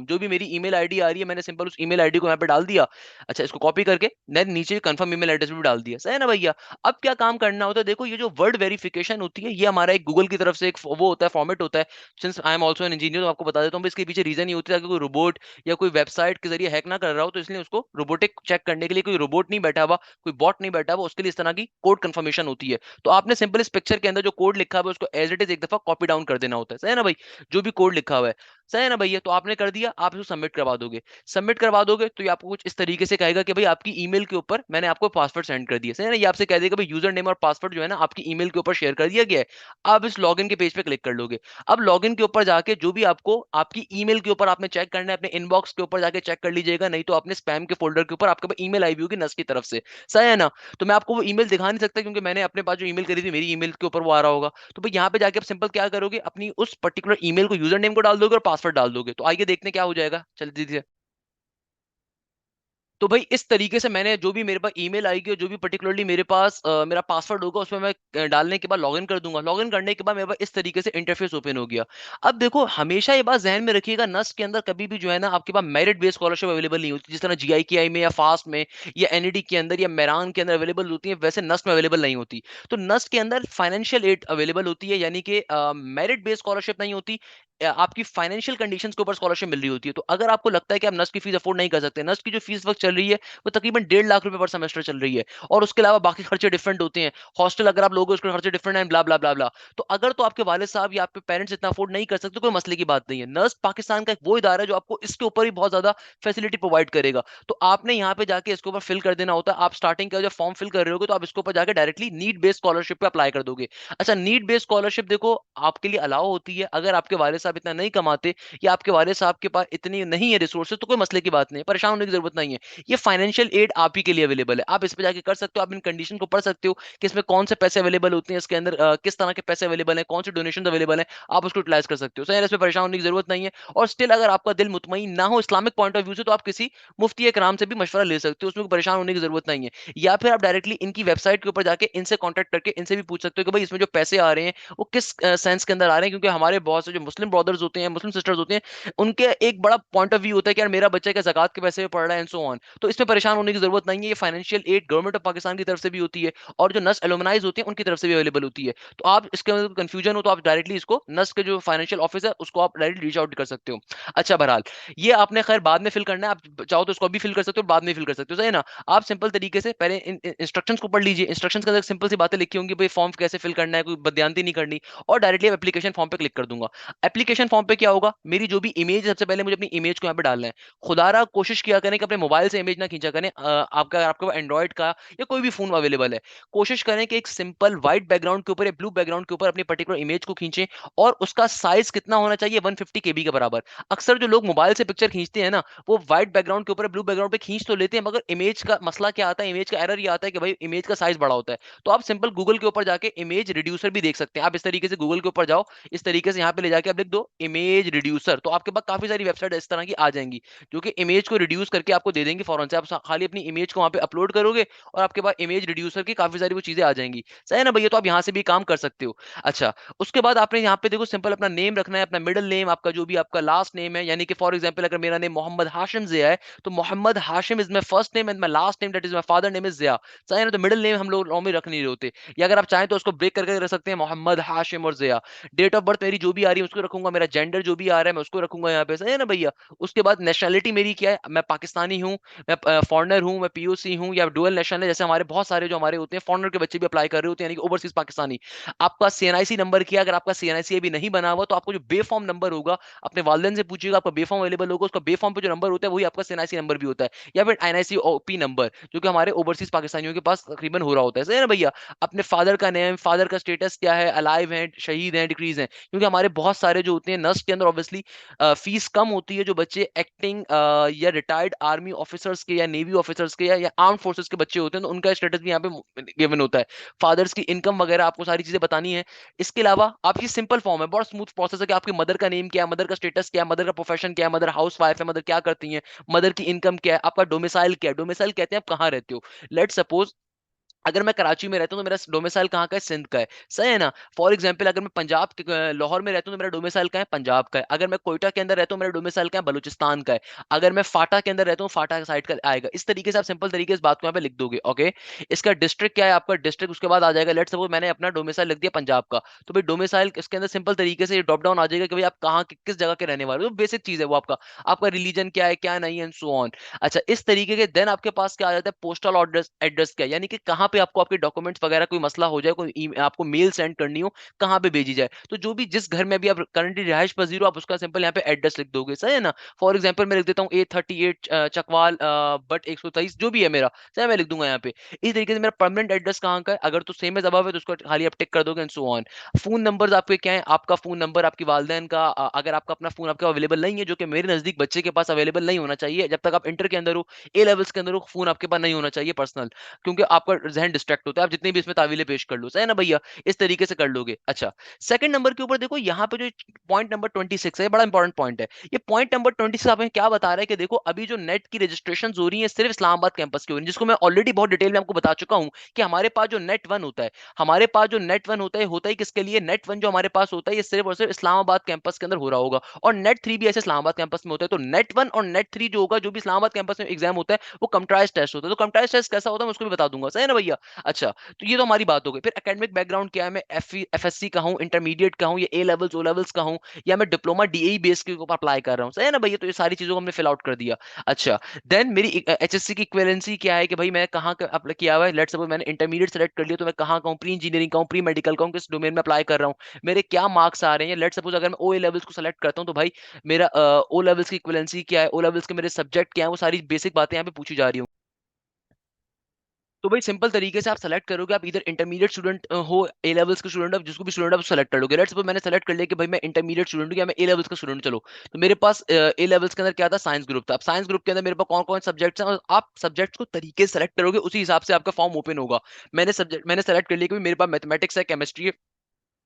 जो भी मेरी ईमेल आईडी आ रही है, मैंने सिंपल उस ईमेल आईडी को यहाँ पे डाल दिया। अच्छा, इसको कॉपी करके देन नीचे कंफर्म ईमेल एड्रेस भी डाल दिया, सही है ना भैया? अब क्या काम करना होता है, देखो ये जो वर्ड वेरिफिकेशन होती है, ये हमारा एक गूगल की तरफ से एक वो होता है, फॉर्मेट होता है। Since I am also an engineer, तो आपको बता देता हूँ इसके पीछे रीजन ये होता है कि कोई रोबोट या कोई वेबसाइट के जरिए हैक ना कर रहा हो, तो इसलिए उसको रोबोटिक चेक करने के लिए कोई रोबोट नहीं बैठा हुआ, कोई बॉट नहीं बैठा हुआ, उसके लिए इस तरह की कोड कंफर्मेशन होती है। तो आपने सिंपल इस पिक्चर के अंदर जो कोड लिखा हुआ है उसको एज इट इज एक दफा कॉपी डाउन कर देना होता है, सही है ना भाई? जो भी कोड लिखा हुआ है, सही है ना भैया? तो आपने कर दिया, आप इसको सबमिट करवा दोगे। सबमिट करवा दोगे तो ये आपको कुछ इस तरीके से कहेगा कि भाई आपकी ईमेल के ऊपर मैंने आपको पासवर्ड सेंड कर दिया, सही है ना? ये आपसे कह देगा भाई यूजर नेम और पासवर्ड जो है ना आपकी ईमेल के ऊपर शेयर कर दिया गया है। आप इस लॉगिन के पेज पे क्लिक कर लोगे। अब लॉगिन के ऊपर जाके जो भी आपको आपकी ईमेल के ऊपर आपने चेक करना है, अपने इनबॉक्स के ऊपर जाके चेक कर लीजिएगा, नहीं तो अपने स्पैम के फोल्डर के ऊपर आपके पास ईमेल आई हुई होगी नस की तरफ से, सही है ना? तो मैं आपको वो ईमेल दिखा नहीं सकता क्योंकि मैंने अपने पास जो ईमेल करी थी मेरी ईमेल के ऊपर वो आ रहा होगा। तो भाई यहाँ पे जाके आप सिंपल क्या करोगे, अपनी उस पर्टिकुलर ईमेल को, यूजर नेम को डाल दोगे और पासवर्ड डाल दोगे। तो आइए देखते हैं क्या हो जाएगा, चल दीजिए। तो भाई इस तरीके से मैंने जो भी मेरे पास ईमेल आएगी और जो भी पर्टिकुलरली मेरे पास मेरा पासवर्ड होगा उसमें मैं डालने के बाद लॉगिन कर दूंगा। लॉगिन करने के बाद मेरे पास इस तरीके से इंटरफेस ओपन हो गया। अब देखो हमेशा ये बात ध्यान में रखिएगा, नस्ट के अंदर कभी भी जो है ना आपके पास मेरिट बेस्ड स्कॉलरशिप अवेलेबल नहीं होती, जिस तरह जीआईकेआई में या फास्ट में या एनईडी के अंदर या मेरान के अंदर अवेलेबल होती है, वैसे नस्ट में अवेलेबल नहीं होती। तो नस्ट के अंदर फाइनेंशियल एड अवेलेबल होती है, यानी कि मेरिट बेस्ड स्कॉलरशिप नहीं होती, आपकी फाइनेंशियल कंडीशंस के ऊपर स्कॉलरशिप मिल रही होती है। तो अगर आपको लगता है कि आप नस्ट की फीस अफोर्ड नहीं कर सकते, नस्ट की जो फीस वक्त चल रही है वो तकरीबन 1.5 लाख रुपए पर सेमेस्टर चल रही है, और उसके अलावा बाकी खर्चे डिफरेंट होते हैं, हॉस्टल अगर आप लोगे उसके खर्चे डिफरेंट हैं, ब्ला ब्ला ब्ला ब्ला। तो अगर तो आपके वालिद साहब या आपके पेरेंट्स इतना अफोर्ड नहीं कर सकते, कोई मसले की बात नहीं है। नर्स पाकिस्तान का एक वो इदारा है जो आपको इसके ऊपर ही बहुत ज्यादा फैसिलिटी प्रोवाइड करेगा। तो आपने यहाँ पे जाके इसके ऊपर फिल कर देना होता है। आप स्टार्टिंग का जब फॉर्म फिल कर रहे होगे तो आप इसके ऊपर जाके डायरेक्टली नीड बेस्ड स्कॉलरशिप पे अप्लाई कर दोगे। अच्छा, नीड बेस्ड स्कॉलरशिप देखो आपके लिए अलाउ होती है अगर आपके वालिद साहब इतना नहीं कमाते या आपके वालिद साहब के पास इतनी नहीं है रिसोर्सेज, तो कोई मसले की बात नहीं है, परेशान होने की जरूरत नहीं है। ये फाइनेंशियल एड आप ही के लिए अवेलेबल है, आप इस पे जाके कर सकते हो। आप इन कंडीशन को पढ़ सकते हो कि इसमें कौन से पैसे अवेलेबल होते हैं, इसके अंदर किस तरह के पैसे अवेलेबल हैं, कौन से डोनेशन अवेलेबल हैं, आप उसको यूटिलाइज कर सकते हो। सही है, इसमें परेशान होने की जरूरत नहीं है। और स्टिल अगर आपका दिल मुतमईन ना हो इस्लामिक पॉइंट ऑफ व्यू से, तो आप किसी मुफ्ती कराम से भी मशवरा ले सकते हो, उसमें कोई परेशान होने की जरूरत नहीं है। या फिर आप डायरेक्टली इनकी वेबसाइट के ऊपर जाके इनसे कॉन्टैक्ट करके इनसे भी पूछ सकते हो कि भाई इसमें जो पैसे आ रहे हैं वो किस सेंस के अंदर आ रहे हैं, क्योंकि हमारे बहुत से जो मुस्लिम ब्रदर्स होते हैं, मुस्लिम सिस्टर्स होते हैं, उनके एक बड़ा पॉइंट ऑफ व्यू होता है कि यार मेरा बच्चा क्या ज़कात के पैसे में पढ़ रहा है एंड सो ऑन। तो इसमें परेशान होने की जरूरत नहीं है। ये financial aid government of Pakistan की तरफ से भी होती है और जो नस एलुमनाइज होती है उनकी तरफ से भी अवेलेबल होती है। तो आप इसके अंदर कंफ्यूजन हो तो आप डायरेक्टली इसको नस के जो फाइनेंशियल ऑफिस है उसको आप डायरेक्टली रीच आउट कर सकते हो। अच्छा, बहरहाल ये आपने खैर बाद में फिल करना है, आप चाहो तो इसको अभी फिल कर सकते हो, बाद में फिल कर सकते हो, सही है ना? आप सिंपल तरीके से पहले इंस्ट्रक्शंस को पढ़ लीजिए। इंस्ट्रक्शंस के अंदर सिंपल सी बातें लिखी होंगी, भाई फॉर्म कैसे फिल करना है, कोई बदयांती नहीं करनी, और डायरेक्टली एप्लीकेशन फॉर्म पे क्लिक कर दूंगा। एप्लीकेशन फॉर्म पे क्या होगा, मेरी जो भी इमेज है सबसे पहले मुझे अपनी इमेज को यहाँ पे डालना है। खुदारा कोशिश किया करें कि अपने मोबाइल से इमेज ना खींचा करें। आपका आपके पास एंड्रॉइड का या कोई भी फोन अवेलेबल है, कोशिश करें कि एक सिंपल व्हाइट बैकग्राउंड के ऊपर या ब्लू बैकग्राउंड के ऊपर अपनी पर्टिकुलर इमेज को खींचें, और उसका साइज कितना होना चाहिए, 150 केबी के बराबर। अक्सर जो लोग मोबाइल से पिक्चर खींचते हैं ना, वो व्हाइट बैकग्राउंड के ऊपर ब्लू बैकग्राउंड पे खींच तो लेते हैं, मगर इमेज का मसला क्या आता है, इमेज का एरर ये आता है कि भाई इमेज का साइज बड़ा होता है। तो आप सिंपल गूगल के ऊपर जाके इमेज रिड्यूसर भी देख सकते हैं। आप इस तरीके से गूगल के ऊपर जाओ, इस तरीके से यहाँ पे ले जाके आप लिख दो इमेज रिड्यूसर, तो आपके पास काफी सारी वेबसाइट इस तरह की आ जाएंगी जो कि इमेज को रिड्यूस करके आपको दे देंगे फौरन से। आप खाली अपनी इमेज को वहां पे अपलोड करोगे और आपके पास इमेज रिड्यूसर की काफी सारी वो चीजें आ जाएंगी, सही है ना भैया? तो आप यहाँ से भी काम कर सकते हो। अच्छा, उसके बाद आपने यहाँ पे देखो सिंपल अपना नेम रखना है, अपना मिडिल नेम, आपका जो भी आपका लास्ट नेम है, यानी कि फॉर एग्जांपल अगर मेरा नेम मोहम्मद हाशिम जिया है, तो Mohammad Hashim is my first name and my last name that is my father name is Zia, सही है ना? तो मिडिल नेम हम लोग नॉर्मली रख नहीं रहे होते, या अगर आप चाहें तो उसको ब्रेक करके रख सकते हैं मोहम्मद हाशिम और जिया। डेट ऑफ बर्थ मेरी जो भी आ रही है उसको रखूंगा, मेरा जेंडर जो भी आ रहा है मैं उसको रखूंगा यहाँ पे, सही है ना भैया? उसके बाद नेशनैलिटी मेरी क्या है, मैं पाकिस्तानी हूँ, मैं फॉरेनर हूँ, मैं पीओसी हूँ या डुअल नेशनल है, जैसे हमारे बहुत सारे जो हमारे होते हैं फॉरेनर के बच्चे भी अप्लाई कर रहे होते हैं, यानी कि ओवरसीज पाकिस्तानी। आपका सीएनआईसी नंबर किया, अगर आपका सीएनआईसी अभी नहीं बना हुआ तो आपको जो बे फॉर्म नंबर होगा, अपने वालिदैन से पूछिएगा, आपका बे फॉर्म अवेलेबल होगा, उसका बे फॉर्म पे जो नंबर होता है वही आपका सीएनआईसी नंबर भी होता है, या फिर एनआईसी ओपी नंबर, जो कि हमारे ओवरसीज पाकिस्तानियों के पास तकरीबन हो रहा होता है, सही है ना भैया। अपने फादर का नेम, फादर का स्टेटस क्या है, अलाइव है, शहीद है, डिक्रीज है, क्योंकि हमारे बहुत सारे जो होते हैं नर्स के अंदर ऑब्वियसली फीस कम होती है, जो बच्चे एक्टिंग या रिटायर्ड आर्मी ऑफिसर्स के या नेवी ऑफिसर्स के या आर्म फोर्सेस के बच्चे होते हैं, तो उनका स्टेटस भी यहाँ पे गिवन होता है। फादर्स की इनकम वगैरह आपको सारी चीजें बतानी है। इसके अलावा आपकी सिंपल फॉर्म है, बहुत स्मूथ प्रोसेस है कि आपकी मदर का नेम क्या है, मदर का स्टेटस क्या है, मदर का प्रोफेशन क्या है, मदर हाउस वाइफ है, मदर क्या करती है, मदर की इनकम क्या है, आपका डोमिसाइल क्या है, डोमिसाइल कहते हैं आप कहाँ रहते हो। लेट सपोज अगर मैं कराची में रहता हूँ तो मेरा डोमिसाइल कहाँ का है, सिंध का है, सही है ना। फॉर एग्जांपल अगर मैं पंजाब लाहौर में रहता हूँ तो मेरा डोमिसाइल कहाँ है, पंजाब का है। अगर मैं कोयटा के अंदर रहता हूँ मेरा डोमिसाइल कहाँ है, बलूचिस्तान का है। अगर मैं फाटा के अंदर रहता हूँ फाटा साइड का आएगा। इस तरीके से आप सिंपल तरीके से इस बात को यहाँ पे लिख दोगे, ओके। इसका डिस्ट्रिक्ट क्या है, आपका डिस्ट्रिक्ट उसके बाद आ जाएगा। लेट सपोज मैंने अपना डोमिसाइल लिख दिया पंजाब का, तो भाई डोमिसाइल इसके अंदर सिंपल तरीके से ड्रॉप डाउन आ जाएगा कि भाई आप कहाँ किस जगह के रहने वाले हो, बेसिक चीज है वो आपका, आपका रिलीजन क्या है क्या नहीं, एंड सो ऑन। अच्छा, इस तरीके के देन आपके पास क्या आ जाता है, पोस्टल एड्रेस, एड्रेस क्या है, यानी कि कहाँ पे आपको आपके डॉक्यूमेंट्स वगैरह कोई मसला हो जाए, कोई आपको मेल सेंड करनी हो, कहाँ पे भेजी जाए, तो जो भी जिस घर में भी आप करंटली रिहाइश पजीर हो, आप उसका सिंपल यहाँ पे एड्रेस लिख दोगे, सही है ना। फॉर एग्जाम्पल मैं लिख देता हूँ A38 चकवाल बट 123 जो भी है मेरा, सही, मैं लिख दूंगा यहाँ पे। इस तरीके से मेरा परमानेंट एड्रेस कहाँ का है, अगर तो सेम एज अबव है तो उसको खाली आप टिक कर दोगे, and so on. Phone number आपके क्या है, आपका फोन नंबर, आपकी वालदेन का, अगर आपका अपना फोन आपका अवेलेबल नहीं है, जो कि मेरे नजदीक बच्चे के पास अवेलेबल नहीं होना चाहिए, जब तक आप इंटर के अंदर हो, ए लेवल्स के अंदर हो, फोन आपके पास नहीं होना चाहिए पर्सनल, क्योंकि आपका जहन डिस्ट्रैक्ट होता है, आप जितनी भी इसमें तावीलें पेश कर लो, सही है ना भैया। इस तरीके से कर लोगे। अच्छा, सेकंड नंबर के ऊपर देखो, यहाँ पे जो पॉइंट नंबर 26 है, बड़ा इंपॉर्टेंट पॉइंट है। ये पॉइंट नंबर 26 आपको क्या बता रहा है कि देखो अभी जो नेट की रजिस्ट्रेशन हो रही है सिर्फ इस्लामाबाद कैंपस की हो रही है, जिसको मैं ऑलरेडी बहुत डिटेल में आपको बता चुका हूं कि हमारे पास जो नेट वन होता है, हमारे पास जो नेट वन होता है किसके लिए, नेट वन जो हमारे पास होता है ये सिर्फ और सिर्फ इस्लामाबाद कैंपस के अंदर हो रहा होगा, और नेट थ्री भी ऐसे इस्लामाबाद कैंपस में होता है। तो नेट वन और नेट थ्री जो होगा, जो भी इस्लामाबाद कैंपस में एग्जाम होता है, वो कंप्यूटराइज टेस्ट होता है। तो कंप्यूटराइज टेस्ट कैसा होता है मैं उसको भी बता दूंगा, सही है ना भैया। अच्छा, तो ये तो हमारी बात हो गई। फिर एकेडमिक बैकग्राउंड क्या है, मैं एफएससी का हूँ, इंटरमीडिएट का हूँ, या ए लेवल्स ओ लेवल्स का हूँ, या मैं डिप्लोमा डीएई बेस के ऊपर अप्लाई कर रहा हूँ, सही है ना भैया। तो ये सारी चीजों को हमने फिल आउट कर दिया। अच्छा, देन मेरी एचएससी की इक्विवेलेंसी क्या है कि भाई मैं कहाँ का अप्लाई किया हुआ है। लेट्स सपोज मैंने इंटरमीडिएट सेलेक्ट कर लिया, तो मैं कहाँ का हूँ, प्री इंजीनियरिंग का हूँ, प्री मेडिकल का हूँ, किस डोमेन में अप्लाई कर रहा हूँ, मेरे क्या मार्क्स आ रहे हैं। लेट्स सपोज अगर मैं ओ ए लेवल्स को सेलेक्ट करता हूँ, तो भाई मेरा ओ लेवल्स की इक्विवेलेंसी क्या है, ओ लेवल्स के मेरे सब्जेक्ट क्या है, वो सारी बेसिक बातें यहाँ पे पूछी जा रही हूँ। तो भाई सिंपल तरीके से आप सेलेक्ट करोगे, आप इधर इंटरमीडिएट स्टूडेंट हो, ए लेवल्स के स्टूडेंट हो, जिसको भी स्टूडेंट आप सेलेक्ट कर लोगे। लेट्स सपोज मैंने सेलेक्ट कर लिया कि भाई मैं इंटरमीडिएट स्टूडेंट हूँ या मैं ए लेवल्स का स्टूडेंट, चलो। तो मेरे पास ए लेवल्स के अंदर क्या था, साइंस ग्रुप था। अब साइंस ग्रुप के अंदर मेरे पास कौन कौन सब्जेक्ट्स हैं, और आप सब्जेक्ट्स को तरीके से सेलेक्ट करोगे, उसी हिसाब से आपका फॉर्म ओपन होगा। मैंने सेलेक्ट कर लिया कि मेरे पास मैथमेटिक्स है, केमिस्ट्री है,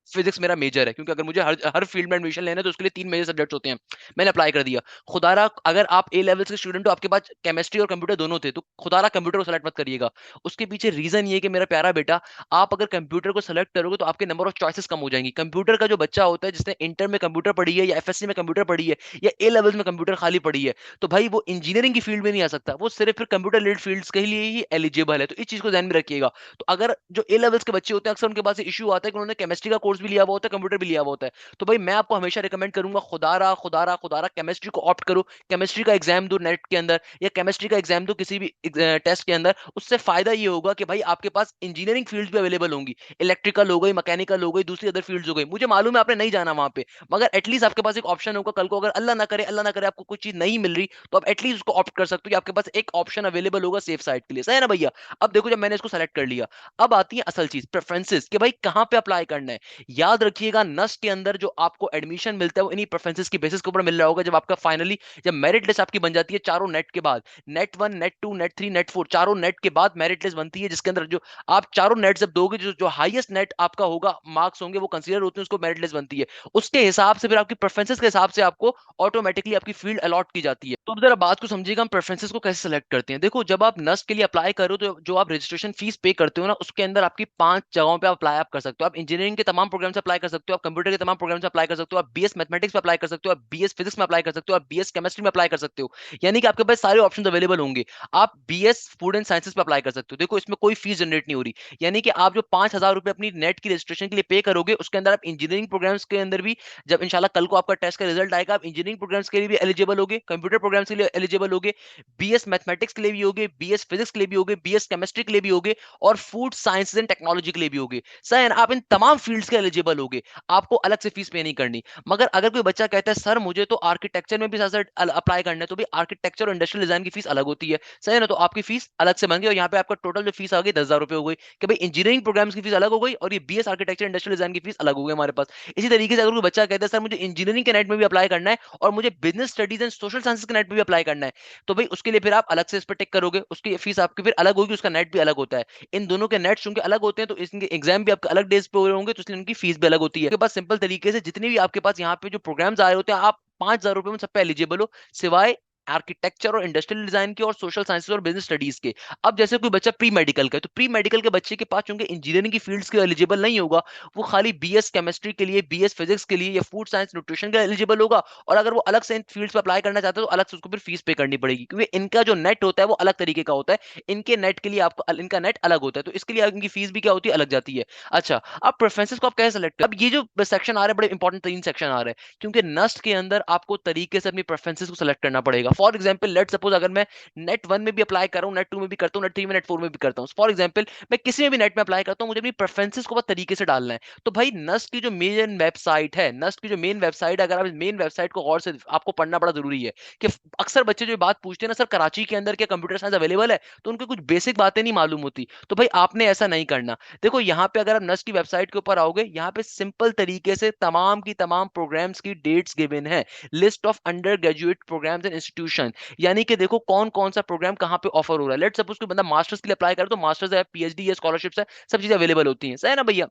फिजिक्स मेरा मेजर है, क्योंकि अगर मुझे हर हर फील्ड में एडमिशन लेना है तो उसके लिए 3 मेजर सब्जेक्ट्स होते हैं। मैंने अप्लाई कर दिया। खुदारा अगर आप ए लेवल्स के स्टूडेंट हो, आपके पास केमिस्ट्री और कंप्यूटर दोनों थे, तो खुदारा कंप्यूटर को सेलेक्ट मत करिएगा। उसके पीछे रीजन ये है कि मेरा प्यारा बेटा, आप अगर कंप्यूटर को सेलेक्ट करोगे तो आपके नंबर ऑफ चॉइसेस कम हो जाएंगी। कंप्यूटर का जो बच्चा होता है जिसने इंटर में कंप्यूटर पढ़ी है, या एफएससी में कंप्यूटर पढ़ी है, या ए लेवल्स में कंप्यूटर खाली पढ़ी है, तो भाई वो इंजीनियरिंग की फील्ड में नहीं आ सकता, वो सिर्फ फिर कंप्यूटर रिलेटेड फील्ड्स के लिए ही एलिजिबल है। तो इस चीज को ध्यान में रखिएगा। तो अगर जो ए लेवल्स के बच्चे होते हैं, अक्सर उनके पास इशू आता है कि उन्होंने केमिस्ट्री का कोर्स भी लिया हुआ होता है, कंप्यूटर भी लिया हुआ होता है, तो भाई मैं आपको हमेशा रिकमेंड करूंगा, खुदारा खुदारा खुदारा केमिस्ट्री को ऑप्ट करो। केमिस्ट्री का एग्जाम दो नेट के अंदर, या केमिस्ट्री का एग्जाम दो किसी भी टेस्ट के अंदर। उससे फायदा ये होगा कि भाई आपके पास इंजीनियरिंग फील्ड्स भी अवेलेबल होंगी, इलेक्ट्रिकल हो गई, मैकेनिकल हो गई, दूसरी अदर फील्ड्स हो गई। मुझे मालूम है आपने नहीं जाना वहां पे, मगर एटलीस्ट आपके पास एक ऑप्शन होगा, कल को अगर अल्लाह ना करे आपको कोई चीज नहीं मिल रही, तो आप एटलीस्ट उसको ऑप्ट कर सकते हो कि आपके पास एक ऑप्शन अवेलेबल होगा सेफ साइड के लिए, सही है ना भैया। अब देखो, जब मैंने इसको सेलेक्ट कर लिया, अब आती है असल चीज, प्रेफरेंसेस, कि भाई कहां पे अप्लाई करना है। याद रखिएगा, नस्ट के अंदर जो आपको एडमिशन मिलता है वो इन्हीं प्रेफरेंसेस की बेसिस के ऊपर मिल रहा होगा। जब आपका फाइनली जब मेरिट लिस्ट आपकी बन जाती है चारों नेट के बाद, NET one, NET two, NET three, NET four, चारों नेट के बाद मेरिट लिस्ट बनती है, जिसके अंदर जो आप चारों नेट जब दोगे, जो जो हाईएस्ट नेट आपका होगा, मार्क्स होंगे, वो कंसीडर होते हैं, उसको मेरिट लिस्ट बनती है। उसके हिसाब से फिर आपकी प्रेफरेंसेस के हिसाब से आपको ऑटोमेटिकली आपकी फील्ड अलॉट की जाती है। तो अब जरा बात को समझिएगा, हम प्रेफरेंसेस को कैसे सेलेक्ट करते हैं। देखो, जब आप नस्ट के लिए अप्लाई करो, तो जो आप रजिस्ट्रेशन फीस पे करते हो ना, उसके अंदर आपकी 5 जगहों पे अप्लाई आप कर सकते हो। आप इंजीनियरिंग के तमाम प्रोग्राम्स अप्लाई कर सकते हो, आप कंप्यूटर के तमाम प्रोग्राम्स अप्लाई कर सकते हो, आप बीएस मैथमेटिक्स में अप्लाई कर सकते हो, आप बीएस फिजिक्स में अप्लाई कर सकते हो, आप बीएस केमिस्ट्री में अप्लाई कर सकते हो। यानी कि आपके पास सारे ऑप्शन अवेलेबल होंगे। आप बीएस फूड एंड साइंसेस पे अप्लाई कर सकते हो। देखो इसमें कोई फीस जनरेट नहीं हो रही, यानी कि आप जो 5,000 रुपए अपनी नेट की रजिस्ट्रेशन के लिए पे करोगे, उसके अंदर आप इंजीनियरिंग प्रोग्राम्स के अंदर भी, जब इंशाल्लाह कल को आपका टेस्ट का रिजल्ट आएगा, आप इंजीनियरिंग प्रोग्राम्स के लिए भी एलिजिबल होगे, कंप्यूटर प्रोग्राम्स के लिए एलिजिबल होगे, बीएस मैथमेटिक्स के लिए भी होगे, बीएस फिजिक्स के लिए भी होगे, बीएस केमिस्ट्री के लिए भी होगे, और फूड साइंसेज एंड टेक्नोलॉजी के लिए भी होगे। सर आप इन तमाम फील्ड्स के एलिजिबल होगे, आपको अलग से फीस पे नहीं करनी। मगर अगर कोई बच्चा कहता है सर मुझे तो आर्किटेक्चर में भी अप्लाई करना है, तो भी आर्किटेक्चर और इंडस्ट्रियल डिजाइन की फीस अलग होती है, सही है ना? तो आपकी फीस अलग से बन गई, और यहाँ पे आपका टोटल जो फीस आ गई 10,000 रुपए हो गई, कि भाई इंजीनियरिंग प्रोग्राम्स की फीस अलग हो गई और ये बीएस आर्किटेक्चर इंडस्ट्रियल डिजाइन की फीस अलग हो गई हमारे पास। इसी तरीके से अगर कोई बच्चा कहता है सर मुझे इंजीनियरिंग के नेट में भी अप्लाई करना है और मुझे business studies and social sciences के नेट में भी अप्लाई करना है, तो भाई उसके लिए फिर आप अलग से इस पर टिक करोगे, उसकी फीस आपकी फिर अलग होगी, उसका नेट भी अलग होता है। इन दोनों के नेट चूंकि अलग होते हैं, तो इनके एग्जाम भी आपके अलग डेज पे हो रहे होंगे, तो इसलिए उनकी फीस भी अलग होती है। आपके पास सिंपल तरीके से जितने भी आपके पास यहाँ पे जो प्रोग्राम्स आ रहे होते हैं, आप 5,000 रुपए में सब पे एलिजिबल हो, सिवाय आर्किटेक्चर और इंडस्ट्रियल डिजाइन के और सोशल साइंसेज और बिजनेस स्टडीज के। अब जैसे कोई बच्चा प्री मेडिकल का है, तो प्री मेडिकल के बच्चे के पास चूंकि इंजीनियरिंग की फील्ड्स के एलिजिबल नहीं होगा, वो खाली बीएस केमिस्ट्री के लिए, बीएस फिजिक्स के लिए या फूड साइंस न्यूट्रिशन के लिए एलिजिबल होगा। और अगर वो अलग से इन फील्ड्स पर अप्लाई करना चाहता है, तो अलग से उसको फिर फीस पे करनी पड़ेगी, क्योंकि इनका जो नेट होता है वो अलग तरीके का होता है, इनके नेट के लिए आपको इनका नेट अलग होता है, तो इसके लिए इनकी फीस भी क्या होती है, अलग जाती है। अच्छा, अब प्रेफरेंसेस को आप कैसे सेलेक्ट, अब ये जो सेक्शन आ रहा है बड़े इंपॉर्टेंट 3 सेक्शन आ रहे हैं, क्योंकि नस्ट के अंदर आपको तरीके से अपनी प्रेफरेंसेस को सेलेक्ट करना पड़ेगा। फॉर एग्जांपल लेट सपोज अगर मैं नेट 1 में भी अप्लाई कर रहा हूं, नेट 2 में भी करता हूं, नेट 3 में, नेट 4 में भी करता हूं, फॉर एग्जांपल मैं किसी में भी नेट में अप्लाई करता हूं, मुझे अपनी प्रेफरेंसेस को बहुत तरीके से डालना है। तो भाई नस्ट की जो मेन वेबसाइट है, नस्ट की जो मेन वेबसाइट, अगर आप इस मेन वेबसाइट को गौर से आपको पढ़ना बड़ा जरूरी है, कि अक्सर बच्चे जो बात पूछते हैं ना, सर कराची के अंदर क्या कंप्यूटर साइंस अवेलेबल है, तो उनको कुछ बेसिक बातें नहीं मालूम होती। तो भाई आपने ऐसा नहीं करना। देखो यहाँ पे अगर आप नस्ट की वेबसाइट के ऊपर आओगे, यहाँ पे सिंपल तरीके से तमाम की तमाम प्रोग्राम्स की डेट्स गिवन है, list of undergraduate programmes and institution, यानी कि देखो कौन कौन सा प्रोग्राम कहाँ पे ऑफर हो रहा है। लेट सपोज कोई बंदा मास्टर्स के लिए अप्लाई करे, तो मास्टर्स है, पीएचडी है, स्कॉलरशिप्स है, सब चीजें अवेलेबल होती हैं, सही है ना भैया?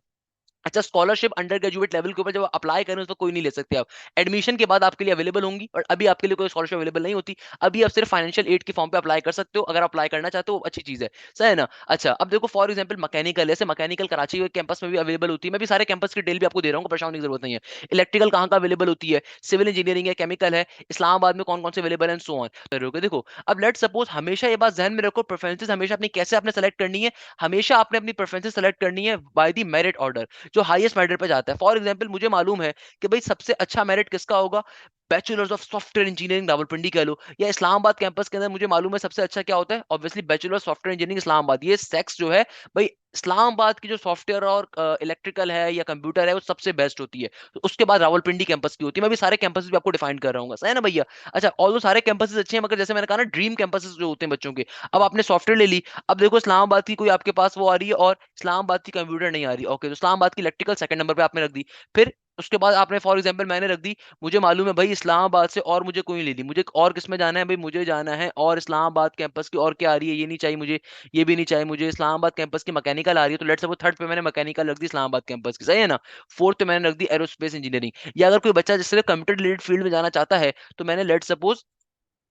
अच्छा, स्कॉलरशिप अंडर ग्रेजुएट लेवल के ऊपर जब अप्लाई करें, तो कोई नहीं ले सकते आप, एडमिशन के बाद आपके लिए अवेलेबल होंगी, और अभी आपके लिए कोई स्कॉलरशिप अवेलेबल नहीं होती। अभी आप सिर्फ फाइनेंशियल एड के फॉर्म पे अप्लाई कर सकते हो, अगर अप्लाई करना चाहते हो, अच्छी चीज है, सही है ना? अच्छा, अब देखो फॉर एग्जांपल मैकेनिकल, ऐसे मैकेनिकल कराची के कैंपस में भी अवेलेबल होती है, मैं भी सारे कैंपस की डिटेल भी आपको दे रहा हूँ, परेशान होने की जरूरत नहीं है। इलेक्ट्रिकल कहाँ का अवेलेबल होती है, सिविल इंजीनियरिंग है, केमिकल है, इस्लामाबाद में कौन कौन से अवेलेबल है, सो ऑन। देखो अब लेट सपोज, हमेशा ये बात ध्यान में रखो, प्रेफरेंसेस हमेशा अपनी कैसे आपने सेलेक्ट करनी है, हमेशा आपने अपनी प्रेफरेंसेस सेलेक्ट करनी है बाय द मेरिट ऑर्डर, जो हाईएस्ट मेरिट पे जाता है। फॉर एग्जांपल मुझे मालूम है कि भाई सबसे अच्छा मेरिट किसका होगा, bachelors of software engineering Rawalpindi कह लो, या इस्लामाबाद कैंपस के अंदर मुझे मालूम है सबसे अच्छा क्या होता है, obviously bachelor of software engineering Islamabad. ये सेक्स जो है भाई, इस्लामाबाद की जो सॉफ्टवेयर और इलेक्ट्रिकल है या कंप्यूटर है, वो सबसे बेस्ट होती है। तो उसके बाद रावलपिंडी कैंपस की होती है। मैं भी सारे कैंपस भी आपको डिफाइन कर रहा हूँ, सही है ना भैया? अच्छा, ऑल दो सारे कैंपसेस अच्छे हैं, मगर जैसे मैंने कहा ना, ड्रीम कैंपसेस जो होते हैं बच्चों के। अब आपने सॉफ्टवेयर ले ली, अब देखो इस्लामाबाद की कोई आपके पास वो आ रही है, और इस्लामाबाद की कंप्यूटर नहीं आ रही, ओके, तो इस्लामाबाद की इलेक्ट्रिकल सेकंड नंबर पे आपने रख दी। फिर उसके बाद आपने फॉर एग्जांपल मैंने रख दी, मुझे मालूम है भाई इस्लामाबाद से और मुझे कोई नहीं लेनी, मुझे और किस में जाना है भाई, मुझे जाना है और इस्लामाबाद कैंपस की, और क्या आ रही है, ये नहीं चाहिए मुझे, ये भी नहीं चाहिए मुझे, इस्लामाबाद कैंपस की मैकेनिकल आ रही है, तो लेट्स सपोज थर्ड पे मैंने मैकेनिकल रख दी इस्लामाबाद कैंपस की, सही है ना? फोर्थ पे मैंने रख दी एरोस्पेस इंजीनियरिंग। या अगर कोई बच्चा जिससे कंप्यूटर रिलेटेड फील्ड में जाना चाहता है, तो मैंने लेट सपोज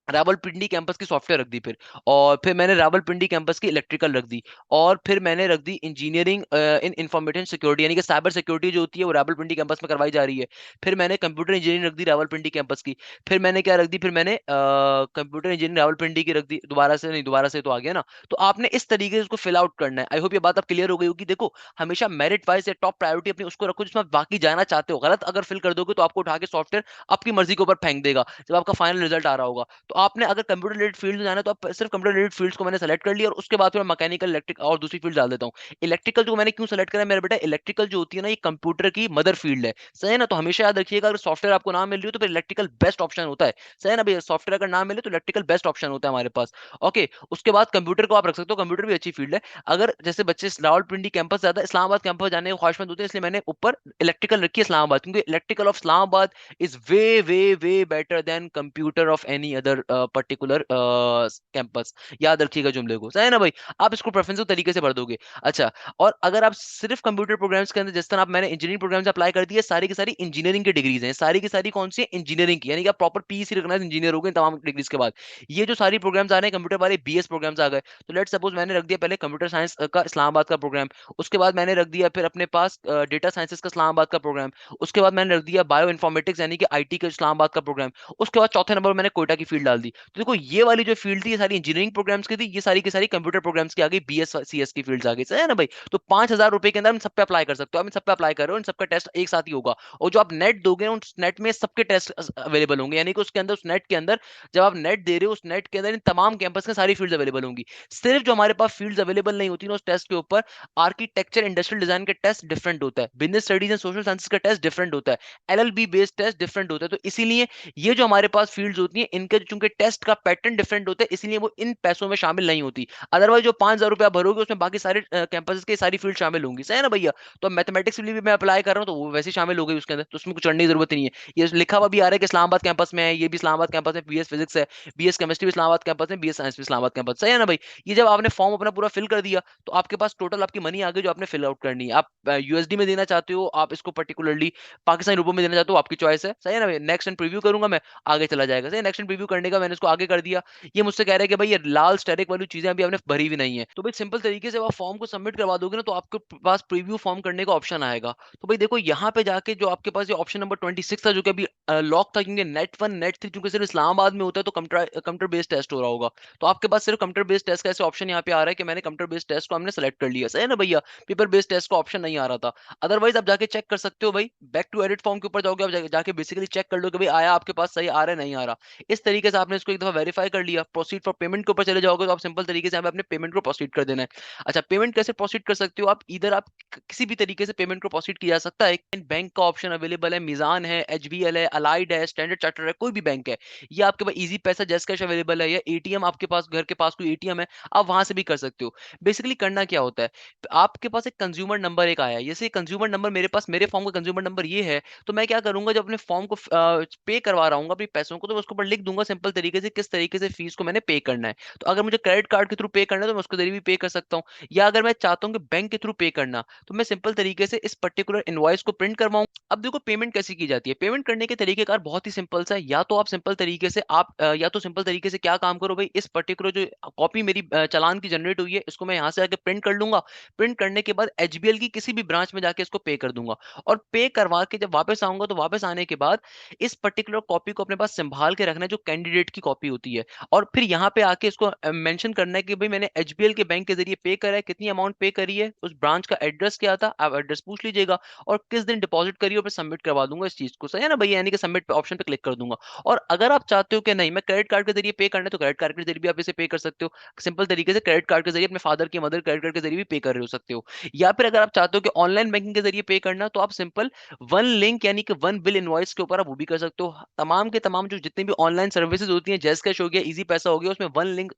रावलपिंडी कैंपस की सॉफ्टवेयर रख दी, फिर और फिर मैंने रावलपिंडी कैंपस की इलेक्ट्रिकल रख दी, और फिर मैंने रख दी इंजीनियरिंग इन इंफॉर्मेशन सिक्योरिटी, यानी कि साइबर सिक्योरिटी जो होती है वो रावलपिंडी कैंपस में करवाई जा रही है। फिर मैंने कंप्यूटर इंजीनियरिंग रख दी रावलपिंडी कैंपस की। फिर मैंने क्या रख दी, फिर मैंने कंप्यूटर इंजीनियरिंग रावलपिंडी की रख दी, दोबारा से नहीं, दोबारा से तो आ गया ना। तो आपने इस तरीके से उसको फिल आउट करना है। आई होप ये बात अब क्लियर हो गई होगी। देखो हमेशा मेरिट वाइज या टॉप प्रायोरिटी अपनी उसको रखो जिसमें आप बाकी जाना चाहते हो। गलत अगर फिल कर दोगे, तो आपको उठा के सॉफ्टवेयर आपकी मर्जी के ऊपर फेंक देगा जब आपका फाइनल रिजल्ट आ रहा होगा। तो आपने अगर कंप्यूटर रिलेटेड फील्ड में जाना है, तो आप सिर्फ कंप्यूटर रिलेटेड फील्ड्स को मैंने सेलेक्ट कर लिया, और उसके बाद फिर मैकेनिकल, इलेक्ट्रिक और दूसरी फील्ड डाल देता हूँ। इलेक्ट्रिकल जो मैंने क्यों सेलेक्ट करा है मेरा बेटा, इलेक्ट्रिकल जो होती है ना, ये कंप्यूटर की मदर फील्ड है, सही है ना? तो हमेशा याद रखिएगा, अगर सॉफ्टवेयर आपको ना मिल रही हो, तो फिर इलेक्ट्रिकल बेस्ट ऑप्शन होता है, सही है ना भैया? सॉफ्टवेयर अगर ना मिले, तो इलेक्ट्रिकल बेस्ट ऑप्शन होता है हमारे पास। ओके, उसके बाद कंप्यूटर को आप रख सकते हो, कंप्यूटर भी अच्छी फील्ड है। अगर जैसे बच्चे रावलपिंडी कैंपस ज्यादा इस्लामाबाद कैंपस जाने के ख्वाहिशमंद होते हैं, इसलिए मैंने ऊपर इलेक्ट्रिकल रखी है इस्लामाबाद, क्योंकि electrical of Islamabad is way way way better than computer of any other particular campus. याद रखिएगा जुमले को, सही है ना भाई। आप इसको प्रेफरेंस तरीके से भर दोगे। अच्छा, और अगर आप सिर्फ कंप्यूटर प्रोग्राम्स के अंदर, जिस तरह आप मैंने इंजीनियरिंग प्रोग्राम्स अप्लाई कर दिए, सारी की सारी इंजीनियरिंग की डिग्रीज हैं, सारी की सारी कौन सी है, इंजीनियरिंग की, यानी कि आप प्रॉपर पीईसी रिकॉग्नाइज्ड इंजीनियर हो गए तमाम डिग्रीज के बाद। ये जो सारी प्रोग्राम्स आ रहे हैं कंप्यूटर वाले, बीएस प्रोग्राम्स आ गए। तो लेट सपोज मैंने रख दिया पहले कंप्यूटर साइंस का इस्लामाबाद का प्रोग्राम, उसके बाद मैंने रख दिया फिर अपने पास डेटा साइंसेस का इस्लामाबाद का प्रोग्राम, उसके बाद मैंने रख दिया बायो इन्फॉर्मेटिक्स यानी कि आईटी का इस्लामाबाद का प्रोग्राम, उसके बाद चौथे नंबर पर मैंने कोयटा की फील्ड डाल दी। तो देखो ये वाली जो फील्ड थी ये सारी इंजीनियरिंग प्रोग्राम्स की थी, ये सारी की सारी कंप्यूटर प्रोग्राम्स की आ गई, बीएस सीएस की फील्ड्स आ गई, सही है ना भाई। तो 5,000 रुपए के अंदर इन सब पे अप्लाई कर सकते हो, आप इन सब पे अप्लाई कर रहे हो, इन सबका टेस्ट एक साथ ही होगा। और जो आप नेट दोगे ना, उस नेट में सबके टेस्ट अवेलेबल होंगे, यानी कि उसके अंदर, उस नेट के अंदर जब आप नेट दे रहे हो, उस नेट के अंदर इन तमाम कैंपस के सारी फील्ड्स अवेलेबल होंगी। सिर्फ जो हमारे पास फील्ड्स अवेलेबल नहीं होती ना उस टेस्ट के ऊपर, आर्किटेक्चर इंडस्ट्रियल डिजाइन का टेस्ट डिफरेंट होता है, business studies and social sciences का टेस्ट डिफरेंट होता है, एलएलबी बेस्ड टेस्ट डिफरेंट होता है। तो इसीलिए ये जो हमारे पास फील्ड्स होती हैं, इनके चूंकि टेस्ट का पैटर्न डिफरेंट होता है, इसलिए वो इन पैसों में शामिल नहीं होती। अदरवाइज जो 5,000 रुपया भरोगे उसमें बाकी सारे कैंपस की सारी फील्ड शामिल होंगी, सही है ना भैया। तो मैथमेटिक्स के लिए भी मैं अप्लाई कर रहा हूँ तो वो वैसे ही शामिल हो गई उसके अंदर, तो उसमें कुछ चढ़ने की जरूरत नहीं है। ये लिखा हुआ भी आ रहा है कि इस्लामाबाद कैंपस में है, ये भी इस्लामाबाद कैंपस में बीएस फिजिक्स है, बीएस केमिस्ट्री भी इस्लामाबाद कैंपस में, बीएस साइंस भी इस्लामाबाद कैंपस, सही है ना भाई। ये जब आपने फॉर्म अपना पूरा फिल कर दिया तो आपके पास टोटल आपकी मनी आ गई जो आपने फिल आउट करनी है। आप यूएसडी में देना चाहते हो, आप इसको पर्टिकुलरली पाकिस्तानी रुपए में देना चाहते हो, आपकी चॉइस है, सही है ना भाई। नेक्स्ट एंड प्रीव्यू करूंगा मैं, आगे चला जाएगा, सही। नेक्स्ट एंड प्रीव्यू करने का मैंने इसको आगे कर दिया। ये मुझसे कह रहा है कि भाई ये लाल स्टेरिक वाली चीजें अभी आपने भरी हुई नहीं है, तो भाई सिंपल तरीके से आप फॉर्म को सबमिट करवा दोगे ना तो आपके पास प्रीव्यू फॉर्म करने का ऑप्शन आएगा। तो भाई देखो यहाँ पे जाके जो आपके पास ये ऑप्शन नंबर 26 था जो कि अभी लॉक था, क्योंकि नेट 1 नेट 3 क्योंकि सिर्फ इस्लामाबाद में होता है तो कंप्यूटर बेस्ड टेस्ट हो रहा होगा। तो आपके पास सिर्फ कंप्यूटर बेस्ड टेस्ट का ऐसे ऑप्शन यहाँ पे आ रहा है कि मैंने कंप्यूटर बेस्ड टेस्ट को हमने सेलेक्ट कर लिया, सही है ना भैया। पेपर बेस्ड टेस्ट का ऑप्शन नहीं आ रहा था। अदरवाइज आप जाके चेक कर सकते हो भाई, बैक टू एडिट फॉर्म के ऊपर जाओगे, आप जाके बेसिकली चेक कर लो कि भाई आया आपके पास सही आ रहा है नहीं आ रहा। इस तरीके से आपने इसको एक दफा वेरीफाई कर लिया। प्रोसीड फॉर पेमेंट के ऊपर चले जाओगे तो आप सिंपल तरीके से यहाँ पे अपने पेमेंट को प्रोसीड कर देना है। अच्छा, पेमेंट कैसे प्रोसीड कर सकते हो आप, इधर आप किसी भी तरीके से पेमेंट को प्रोसीड किया जा सकता है। बैंक का ऑप्शन अवेलेबल है, मिजान है, एचबीएल है, अलाइड है, स्टैंडर्ड चार्टर है, कोई भी बैंक है। ये आपके पास इजी पैसा, जस्ट कैश अवेलेबल है, या एटीएम आपके पास घर के पास कोई एटीएम है, आप वहां से भी कर सकते हो। बेसिकली करना क्या होता है, आपके पास एक कंज्यूमर नंबर एक आया है, जैसे कंज्यूमर नंबर मेरे पास, मेरे फॉर्म का कंज्यूमर नंबर ये है, तो मैं क्या करूंगा जब अपने फॉर्म को पे करवा रहा हूँ अपने पैसों को, तो मैं उसके ऊपर लिख दूंगा सिंपल तरीके से किस तरीके से फीस को मैंने पे करना है। तो अगर मुझे क्रेडिट कार्ड के थ्रू पे करना है तो मैं उसके जरिए भी पे कर सकता हूँ, या अगर मैं चाहता हूँ कि बैंक के थ्रू पे करना, तो मैं सिंपल तरीके से इस पर्टिकुलर इनवॉइस को प्रिंट करवाऊं। अब देखो पेमेंट कैसे की जाती है, पेमेंट करने के तरीके कार बहुत ही सिंपल सा है। या तो आप सिंपल तरीके से या तो सिंपल तरीके से क्या काम करो भाई, इस पर्टिकुलर जो कॉपी मेरी चालान की जनरेट हुई है इसको मैं यहाँ से आके प्रिंट कर लूंगा। प्रिंट करने के बाद एचबीएल की किसी भी ब्रांच में जाके इसको पे कर दूंगा, और पे करवा के जब वापस आऊंगा तो वापस आने के बाद इस पर्टिकुलर कॉपी को अपने पास संभाल के रखना है जो कैंडिडेट की कॉपी होती है। और फिर यहाँ पे आके इसको मेंशन करना है कि भाई मैंने एचबीएल के बैंक के जरिए पे करा है, कितनी अमाउंट पे करी है, उस ब्रांच का एड्रेस क्या था, आप एड्रेस पूछ लीजिएगा, और किस दिन डिपॉजिट करिए, और फिर सबमिट करवा दूंगा इस चीज को, सही है ना भैया, यानी कि सबमिट ऑप्शन पे क्लिक कर दूंगा। और अगर आप चाहते हो कि नहीं मैं क्रेडिट कार्ड के जरिए पे करना है तो क्रेडिट कार्ड के जरिए भी आप इसे पे कर सकते हो। सिंपल तरीके से क्रेडिट कार्ड के जरिए अपने फादर की मदर क्रेडिट कार्ड के जरिए भी पे कर रहे हो सकते हो। या फिर अगर आप चाहते हो कि ऑनलाइन बैंकिंग के जरिए पे करना, तो आप सिंपल वन लिंक यानी कि वन बिल इनवॉइस के ऊपर आप वो भी कर सकते हो। तमाम के तमाम जो जितनी भी ऑनलाइन सर्विसेज होती हैं, जैस कैश हो गया, इजी पैसा हो गया, उसमें वन लिंक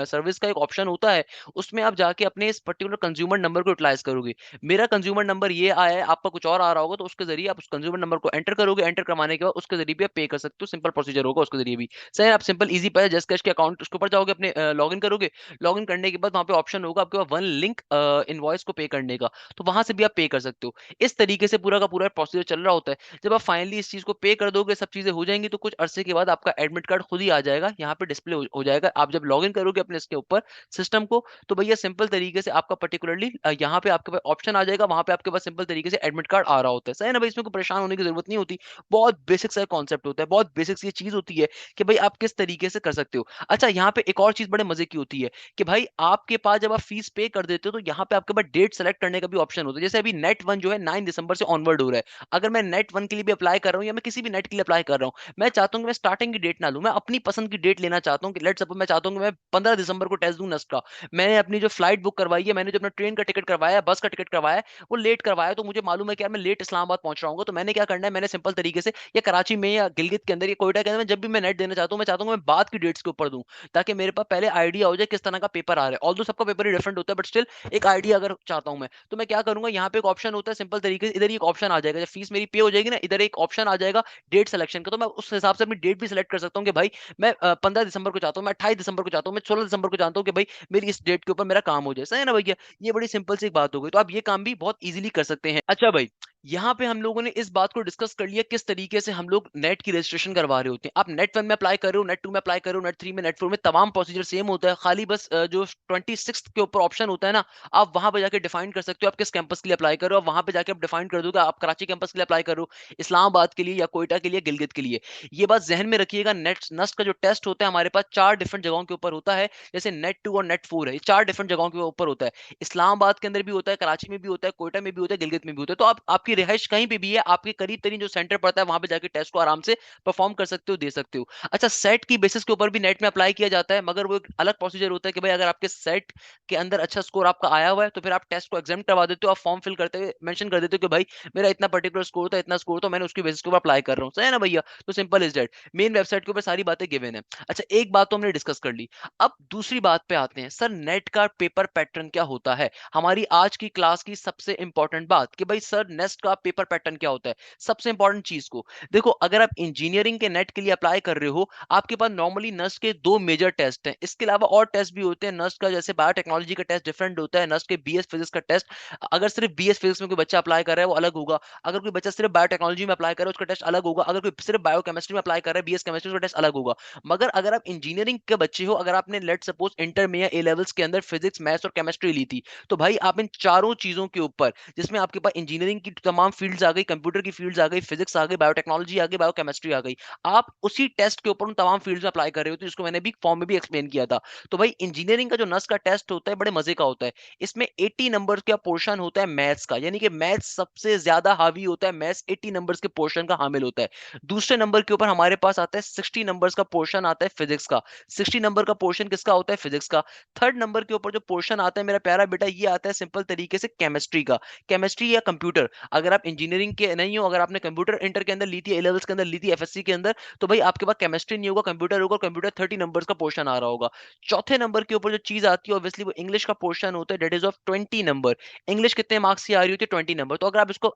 सर्विस का एक ऑप्शन होता है। उसमें आप जाके अपने इस पर्टिकुलर कंज्यूमर नंबर को यूटिलाइज करोगे। मेरा कंज्यूमर नंबर ये आया है, आपका कुछ और आ रहा होगा, तो उसके जरिए आप उस कंज्यूमर नंबर को एंटर करोगे, एंटर करवाने के बाद उसके जरिए भी आप पे कर सकते हो, सिंपल प्रोसीजर होगा उसके जरिए भी, सही है। आप सिंपल इजी पैसा जस्ट कैश के अकाउंट उसके ऊपर जाओगे, अपने लॉग इन करोगे, लॉग इन करने के बाद वहां पे ऑप्शन होगा आपके पास वन लिंक इनवॉइस को पे करने का, तो वहां से भी आप पे कर सकते हो। इस तरीके से पूरा का पूरा प्रोसीजर चल रहा होता है। जब आप फाइनली इस चीज को पे कर दोगे, सब चीजें हो जाएंगी, तो कुछ अरसे के बाद आपका एडमिट कार्ड खुद ही आ जाएगा, यहाँ पे डिस्प्ले हो जाएगा। आप जब लॉग इन करोगे अपने इसके ऊपर सिस्टम को, तो भैया सिंपल तरीके से आपका पर्टिकुलरली यहाँ पे आपके पास ऑप्शन आ जाएगा, वहां पे आपके पास सिंपल तरीके से एडमिट कार्ड आ रहा होता है, सही है ना भाई। इसमें कोई परेशान होने की जरूरत नहीं होती, बहुत बेसिक सा कॉन्सेप्ट होता है, बहुत बेसिक सी चीज होती है कि भाई आप किस तरीके से कर सकते हो। अच्छा, यहाँ पे एक और चीज बड़े मजे की होती है कि भाई आपके पास जब आप फीस पे कर देते हो तो यहाँ पे आपके पास डेट सेलेक्ट करने का भी ऑप्शन होता है। जैसे अभी नेट 1 जो है 9 दिसंबर से ऑनवर्ड हो रहा है, अगर मैं नेट 1 के लिए भी अप्लाई कर रहा हूँ या मैं किसी भी नेट के लिए अप्लाई कर रहा हूँ, मैं चाहता हूँ कि मैं स्टार्टिंग की डेट ना लूँ, मैं अपनी पसंद की डेट लेना चाहता हूँ। कि लेट सपोज मैं चाहता हूँ कि मैं 15 दिसंबर को टेस्ट दूं नस्ट का, मैंने अपनी जो फ्लाइट बुक करवाई है, मैंने जो अपना ट्रेन का टिकट करवाया है, बस का टिकट करवाया है, वो लेट करवाया है, तो मुझे मालूम है कि यार मैं लेट इस्लामाबाद पहुंच रहा हूँ, तो मैंने क्या करना है, मैंने सिंपल तरीके से या कराची में या गिलगित के अंदर या कोयटा के अंदर जब भी मैं नेट देना चाहता हूँ, मैं चाहता हूँ मैं बाद की डेट्स के ऊपर दूं, ताकि मेरे पास पहले आइडिया हो जाए किस तरह का पेपर आ रहा है। ऑल्दो सबका पेपर ही डिफरेंट होता है, बट स्टिल एक आइडिया अगर चाहता हूं मैं, तो मैं क्या करूंगा, यहाँ पे एक ऑप्शन होता है सिंपल तरीके से, इधर ही एक ऑप्शन आ जाएगा, जब फीस मेरी पे हो जाएगी ना, इधर एक ऑप्शन आ जाएगा डेट सिलेक्शन का, तो मैं उस हिसाब से अपनी डेट भी सिलेक्ट कर सकता हूँ कि भाई मैं 15 दिसंबर को चाहता हूँ, मैं 28 दिसंबर को चाहता हूँ, मैं 16 दिसंबर को जानता हूँ कि भाई मेरी इस डेट के ऊपर मेरा काम हो जाए, सही है ना भैया? ये बड़ी सिंपल सी एक बात हो गई। तो आप ये काम भी बहुत ईज़िली कर सकते हैं। अच्छा भाई, यहाँ पे हम लोगों ने इस बात को डिस्कस कर लिया किस तरीके से हम लोग नेट की रजिस्ट्रेशन करवा रहे होते हैं। आप नेट 1 में अप्लाई कर रहे हो, नेट 2 में अप्लाई कर रहे हो, नेट 3 में, नेट 4 में तमाम प्रोसीजर सेम होता है। खाली बस जो 26th के ऊपर ऑप्शन होता है ना, आप वहाँ पे जाके डिफाइन कर सकते हो आप किस कैंपस के लिए अप्लाई कर रहे हो। आप वहाँ पे जाके आप डिफाइन कर दो कि आप कराची कैंपस के लिए अप्लाई कर रहे हो, इस्लामाबाद के लिए या कोयटा के लिए, गिलगित के लिए। ये बात ज़हन में रखिएगा, नेट नस्ट का जो टेस्ट होता है हमारे पास 4 डिफरेंट जगहों के ऊपर होता है। जैसे नेट 2 और नेट 4 है, ये 4 डिफरेंट जगहों के ऊपर होता है। इस्लामाबाद के अंदर भी होता है, कराची में भी होता है, कोयटा में भी होता है, गिलगित में भी होता है। तो आप आपकी रिहाइश कहीं पे भी है, आपके करीब तरीन जो सेंटर पड़ता है वहां पे जाके टेस्ट को आराम से परफॉर्म कर सकते हो, दे सकते हो। अच्छा, सेट की बेसिस के ऊपर भी नेट में अप्लाई किया जाता है, मगर वो एक अलग प्रोसीजर होता है कि भाई अगर आपके सेट के अंदर अच्छा स्कोर आपका आया हुआ है तो फिर आप टेस्ट को एग्जाम करवा देते हो, आप फॉर्म फिल करते हुए मेंशन कर देते हो कि भाई मेरा इतना पर्टिकुलर स्कोर था, इतना स्कोर, तो मैंने उसकी बेसिस के ऊपर अप्लाई कर रहा हूँ, सही है ना भैया? तो simple is that, main website के ऊपर सारी बातें गिवन है। अच्छा, एक बात तो हमने डिस्कस कर ली। अब दूसरी बात पे आते हैं, सर नेट का पेपर पैटर्न क्या होता है? हमारी आज की क्लास की सबसे इंपॉर्टेंट बात कि भाई सर नेस्ट का पेपर पैटर्न क्या होता है? सबसे इंपॉर्टेंट चीज को देखो, अगर आप इंजीनियरिंग के नेट के लिए अप्लाई कर रहे हो, आपके पास नॉर्मली नस्ट के 2 मेजर टेस्ट हैं। इसके अलावा और टेस्ट भी होते हैं नस्ट का, जैसे बायोटेक्नोलॉजी का टेस्ट डिफरेंट होता है, नस्ट के बीएस फिजिक्स का टेस्ट। अगर सिर्फ बीएस फिजिक्स में कोई बच्चा अप्लाई कर रहा है वो अलग होगा। अगर कोई बच्चा सिर्फ बायोटेक्नोलॉजी में अप्लाई कर रहा है उसका टेस्ट अलग होगा। अगर कोई सिर्फ बायोकेमिस्ट्री में अप्लाई कर रहा है, बीएस केमिस्ट्री, उसका टेस्ट अलग होगा। मगर अगर आप इंजीनियरिंग के बच्चे हो, अगर आपने लेट सपोज इंटर में या ए लेवल्स के अंदर फिजिक्स, मैथ्स और केमिस्ट्री ली थी, तो भाई आप इन चारों चीजों के ऊपर, जिसमें आपके पास इंजीनियरिंग की तमाम फील्ड्स आ गई, कंप्यूटर की फील्ड्स आ गई, फिजिक्स आ गई, बायोटेक्नोलॉजी आ गई, बायोकेमिस्ट्री आ गई, आप उसी टेस्ट के ऊपर उन तमाम फील्ड्स में अप्लाई कर रहे हो, तो जिसको मैंने भी फॉर्म में भी एक्सप्लेन किया था। तो भाई इंजीनियरिंग का जो नस का टेस्ट होता है बड़े मजे का होता है। इसमें 80 नंबर का पोर्शन होता है मैथ्स का, यानी कि मैथ्स सबसे ज्यादा हावी होता है, मैथ्स 80 नंबर के पोर्शन का हामिल होता है। दूसरे नंबर के ऊपर हमारे पास आता है 60 नंबर्स का पोर्शन आता है फिजिक्स का। 60 नंबर का पोर्शन किसका होता है? फिजिक्स का। थर्ड नंबर के ऊपर जो पोर्शन आता है मेरा प्यारा बेटा, ये आता है सिंपल तरीके से केमिस्ट्री का। केमिस्ट्री या कंप्यूटर, अगर आप इंजीनियरिंग के नहीं हो, अगर आपने कंप्यूटर इंटर के अंदर ली थी, ए लेवल्स के अंदर ली थी, एफएससी के अंदर, तो भाई आपके पास केमिस्ट्री नहीं होगा, कंप्यूटर होगा। कंप्यूटर 30 नंबर्स का पोर्शन आ रहा होगा। चौथे नंबर के ऊपर जो चीज आती है ऑब्वियसली वो इंग्लिश का पोर्शन होता है, date is of 20 number. English कितने मार्क्स की आ रही होती है? 20 नंबर। तो अगर आप इसको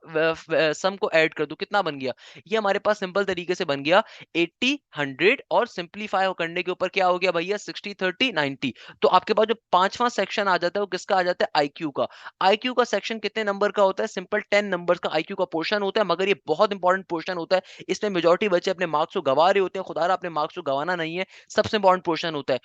सम को ऐड कर दो, कितना बन गया? ये हमारे पास सिंपल तरीके से बन गया 80, 100, और सिंपलीफाई करने के ऊपर क्या हो गया भैया? 60, 30, 90। तो आपके पास जो पांचवा सेक्शन आ जाता है वो किसका आ जाता है? आईक्यू का। आईक्यू का सेक्शन कितने नंबर का होता है? सिंपल 10 नंबर का आईक्यू का पोर्शन होता है, मगर ये बहुत इंपॉर्टेंट पोर्शन होता है। इसमें मेजॉरिटी बच्चे अपने मार्क्स को गवा रहे होते हैं, खुदा अपने मार्क्स को गवाना नहीं है, सबसे इंपॉर्टेंट पोर्शन होता है।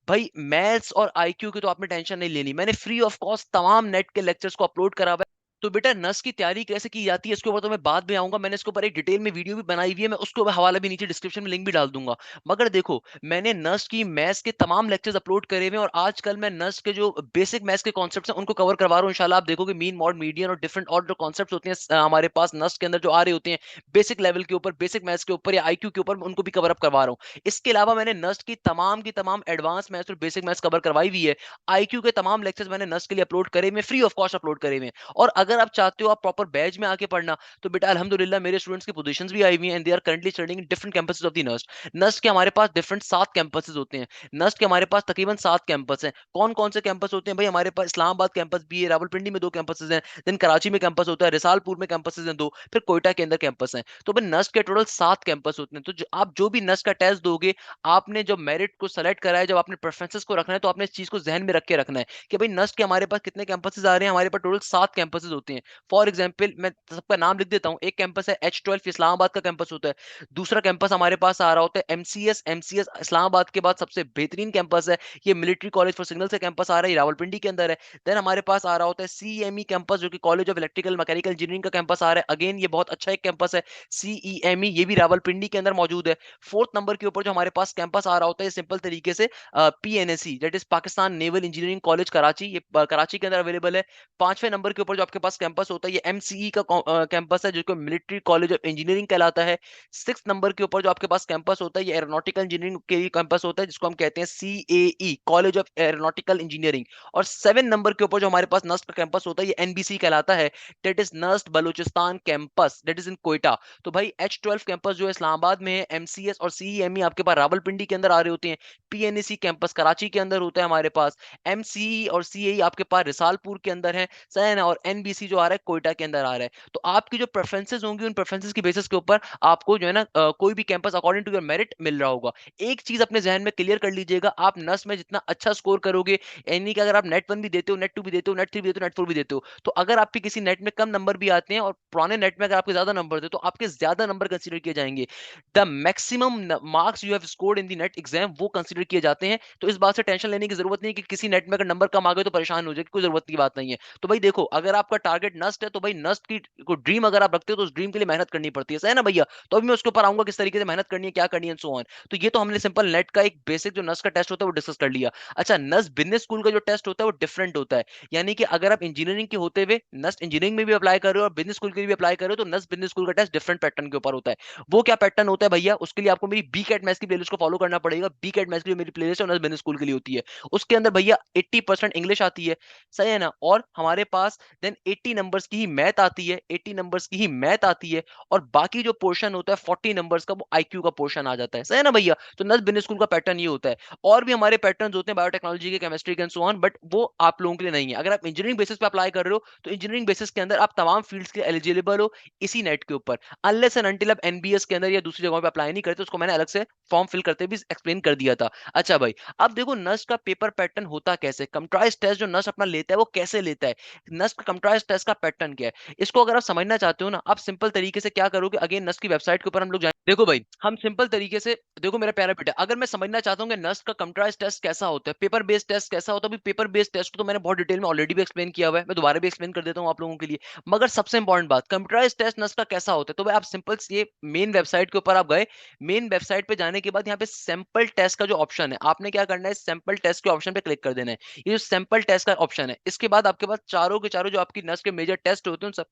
भाई मैथ्स और आईक्यू की तो आपने टेंशन नहीं लेनी, मैंने फ्री ऑफ कॉस्ट तमाम नेट के लेक्चर्स को अपलोड करा हुआ है। तो बेटा नस की तैयारी कैसे की जाती है इसके ऊपर तो मैं बाद में आऊंगा, मैंने इसके ऊपर एक डिटेल में वीडियो भी बनाई हुई है, मैं उसको हवाला भी नीचे डिस्क्रिप्शन में लिंक भी डाल दूंगा। मगर देखो, मैंने नस की मैथ्स के तमाम लेक्चर्स अपलोड करे हुए हैं, और आजकल मैं नस के जो बेसिक मैथ्स के कॉन्सेप्ट्स हैं उनको कवर करवा रहा हूँ। इंशाल्लाह आप देखोगे मीन, मॉड, मीडियन और डिफरेंट और जो कॉन्सेप्ट्स होते हैं हमारे पास नस के अंदर जो आ रहे होते हैं बेसिक लेवल के ऊपर, बेसिक मैथ्स के ऊपर या आईक्यू के ऊपर, उनको भी कवर अप करवा रहा हूँ। इसके अलावा मैंने नस्ट की तमाम एडवांस मैथ्स और बेसिक मैथ्स कवर करवाई हुई है। आईक्यू के तमाम लेक्चर्स मैंने नस्ट के लिए अपलोड करे हुए, फ्री ऑफ कॉस्ट अपलोड करे हुए। और अगर आप चाहते हो आप प्रॉपर बैच में आके पढ़ना, तो बेटा अल्हम्दुलिल्लाह मेरे स्टूडेंट्स की पोजीशंस भी आई हुई हैं, and they are currently studying in different campuses of the NUST. NUST के हमारे पास डिफरेंट 7 कैंपसेस होते हैं। नस्ट के हमारे पास तकरीबन 7 कैंपस हैं। कौन कौन से कैंपस होते हैं भाई? हमारे पास इस्लामाबाद कैंपस भी है, रावलपिंडी में 2 कैंपसेस हैं, देन कराची में कैंपस होता है, रिसालपुर में कैंपसेस हैं 2, फिर कोयटा के अंदर कैंपस हैं। तो भाई नस्ट के टोटल 7 कैंपस होते हैं। तो आप जो भी नस्ट का टेस्ट दोगे, आपने जब मेरिट को सेलेक्ट करा है, जब आपने प्रेफरेंसेस को रखना है, तो आपने इस चीज को जहन में रख के रखना है कि भाई नस्ट के हमारे पास कितने कैंपसेस आ रहे हैं। हमारे पास टोटल 7 कैंपसेस होते हैं। फॉर एग्जाम्पल मैं सबका नाम लिख देता हूँ। एक कैंपस है H12 इस्लामाबाद का कैंपस होता है। दूसरा कैंपस हमारे पास आ रहा होता है एमसीएस। एमसीएस इस्लामाबाद के बाद सबसे बेहतरीन कैंपस है, ये मिलिट्री कॉलेज फॉर सिग्नल से कैंपस आ रहा है, ये रावलपिंडी के अंदर है। देन हमारे पास आ रहा होता है सीएमई कैंपस, जो कि college of electrical mechanical engineering का कैंपस आ रहा है। अगेन ये बहुत अच्छा एक कैंपस है, सीईएमई, ये भी रावलपिंडी के अंदर मौजूद है। फोर्थ नंबर के ऊपर जो हमारे पास कैंपस आ रहा होता है सिंपल तरीके से PNAC, that is Pakistan naval engineering college Karachi, ये कराची के अंदर अवेलेबल है। पांचवें नंबर के ऊपर जो आपके पास कैंपस होता है ये एमसीई का कैंपस है, जो मिलिट्री कॉलेज ऑफ इंजीनियरिंग कहलाता है। सिक्स नंबर के ऊपर जो आपके पास कैंपस होता है ये एरोनॉटिकल इंजीनियरिंग के लिए कैंपस होता है, जिसको हम कहते हैं CAE, college of aeronautical engineering. और 7 नंबर के ऊपर जो हमारे पास नस्ट का कैंपस होता है ये एनबीसी कहलाता है, that is NUST Balochistan campus, that is in Quetta. तो भाई H12 कैंपस जो है इस्लामाबाद में है, एमसीएस और सीईएमई आपके पास रावलपिंडी के अंदर आ रहे होते हैं, पीएनईसी कैंपस कराची के अंदर होता है हमारे पास, एमसीई और सीएई आपके पास रिसालपुर के अंदर है, सही है ना, और एनबीसी यूजीसी जो आ रहा है कोयटा के अंदर आ रहा है। तो आपकी जो प्रेफरेंसेस होंगी उन प्रेफरेंसेस की बेसिस के ऊपर आपको जो है ना कोई भी campus according to your merit मिल रहा होगा। एक चीज अपने जहन में क्लियर कर लीजिएगा, आप नस में जितना अच्छा स्कोर करोगे, यानी कि अगर आप नेट 1 भी देते हो, नेट 2 भी देते हो, नेट 3 भी देते हो, नेट 4 भी देते हो, तो अगर आपके किसी नेट में कम नंबर भी आते हैं और पुराने नेट में अगर आपके ज्यादा नंबर थे तो आपके ज्यादा नंबर कंसीडर किए जाएंगे। The maximum marks you have scored in the net exam वो कंसीडर किए जाते हैं। तो इस बात से टेंशन लेने की जरूरत नहीं कि किसी नेट में अगर नंबर कम आ गए तो परेशान हो जाए, कोई जरूरत की बात नहीं है। तो भाई देखो, अगर आपका टारगेट नस्ट है तो भाई नस्ट की को ड्रीम अगर आप रखते हो तो उस ड्रीम के लिए मेहनत करनी पड़ती है, सही है ना भैया? तो अभी मैं उसके ऊपर आऊंगा किस तरीके से मेहनत करनी है, क्या करनी है, सो ऑन। तो ये तो हमने सिंपल नेट का एक बेसिक जो नस्ट का टेस्ट होता है वो डिस्कस कर लिया। अच्छा, नस्ट बिजनेस स्कूल का जो टेस्ट होता है वो डिफरेंट होता है। यानी कि अगर आप इंजीनियरिंग के होते हुए नस्ट इंजीनियरिंग में भी अप्लाई कर रहे हो और बिजनेस स्कूल के लिए भी अप्लाई कर रहे हो तो नस्ट बिजनेस स्कूल का टेस्ट डिफरेंट पैटर्न के ऊपर होता है। वो क्या पैटर्न होता है भैया, उसके लिए आपको मेरी बी कैट मैथ्स की प्लेलिस्ट को फॉलो करना पड़ेगा। बी कैट मैथ्स की जो मेरी प्लेलिस्ट है नस्ट बिजनेस स्कूल के लिए होती है। उसके अंदर भैया 80% इंग्लिश आती है, सही है ना? और हमारे पास देन 80 नंबर्स की ही मैथ आती है, 80 नंबर्स की ही मैथ आती है। और बाकी जो पोर्शन होता है 40 नंबर्स का वो आईक्यू का पोर्शन आ जाता है, सही है ना भैया? तो नस्ट बिजनेस स्कूल का पैटर्न ये होता है। और भी हमारे पैटर्न्स होते हैं बायोटेक्नोलॉजी के, केमिस्ट्री के एंड सो ऑन, बट वो आप लोगों के लिए नहीं है। अगर आप इंजीनियरिंग बेसिस पे अप्लाई कर रहे हो तो इंजीनियरिंग बेसिस के अंदर आप तमाम फील्ड्स के एलिजिबल हो इसी नेट के ऊपर, अनलेस एंड अनटिल आप एनबीएस के अंदर या दूसरी जगहों पे अप्लाई नहीं करते। उसको मैंने अलग से फॉर्म फिल करते भी एक्सप्लेन कर दिया था। अच्छा भाई, अब देखो नस्ट का पेपर पैटर्न होता कैसे, कंप्यूटराइज्ड टेस्ट जो नस्ट अपना लेता है वो कैसे लेता है, नस्ट का कंप्यूटराइज्ड टेस्ट का पैटर्न क्या है, इसको अगर आप समझना चाहते हो ना, आप सिंपल तरीके से क्या करोगे, अगेन नस्ट की वेबसाइट के ऊपर हम लोग जाएंगे। देखो भाई, हम सिंपल तरीके से, देखो मेरा प्यारा बेटा, अगर मैं समझना चाहता हूँ कि नस्ट का कंप्यूटराइज्ड टेस्ट कैसा होता है, पेपर बेस्ड टेस्ट कैसा होता है, अभी पेपर बेस्ड टेस्ट को तो मैंने बहुत डिटेल में ऑलरेडी भी एक्सप्लेन किया हुआ है, मैं दोबारा भी एक्सप्लेन कर देता हूँ आप लोगों के लिए। मगर सबसे इंपॉर्टेंट बात, कंप्यूटराइज्ड टेस्ट नस्ट का कैसा होता है, तो भाई आप सिंपल ये मेन वेबसाइट के ऊपर आप गए, मेन वेबसाइट पे जाने के बाद यहाँ पे सैंपल टेस्ट का जो ऑप्शन है, आपने क्या करना है, सैंपल टेस्ट के ऑप्शन पे क्लिक कर देना है। ये जो सैंपल टेस्ट का ऑप्शन है, इसके बाद आपके पास चारों के चारों जो आपकी नस्ट के मेजर टेस्ट होते हैं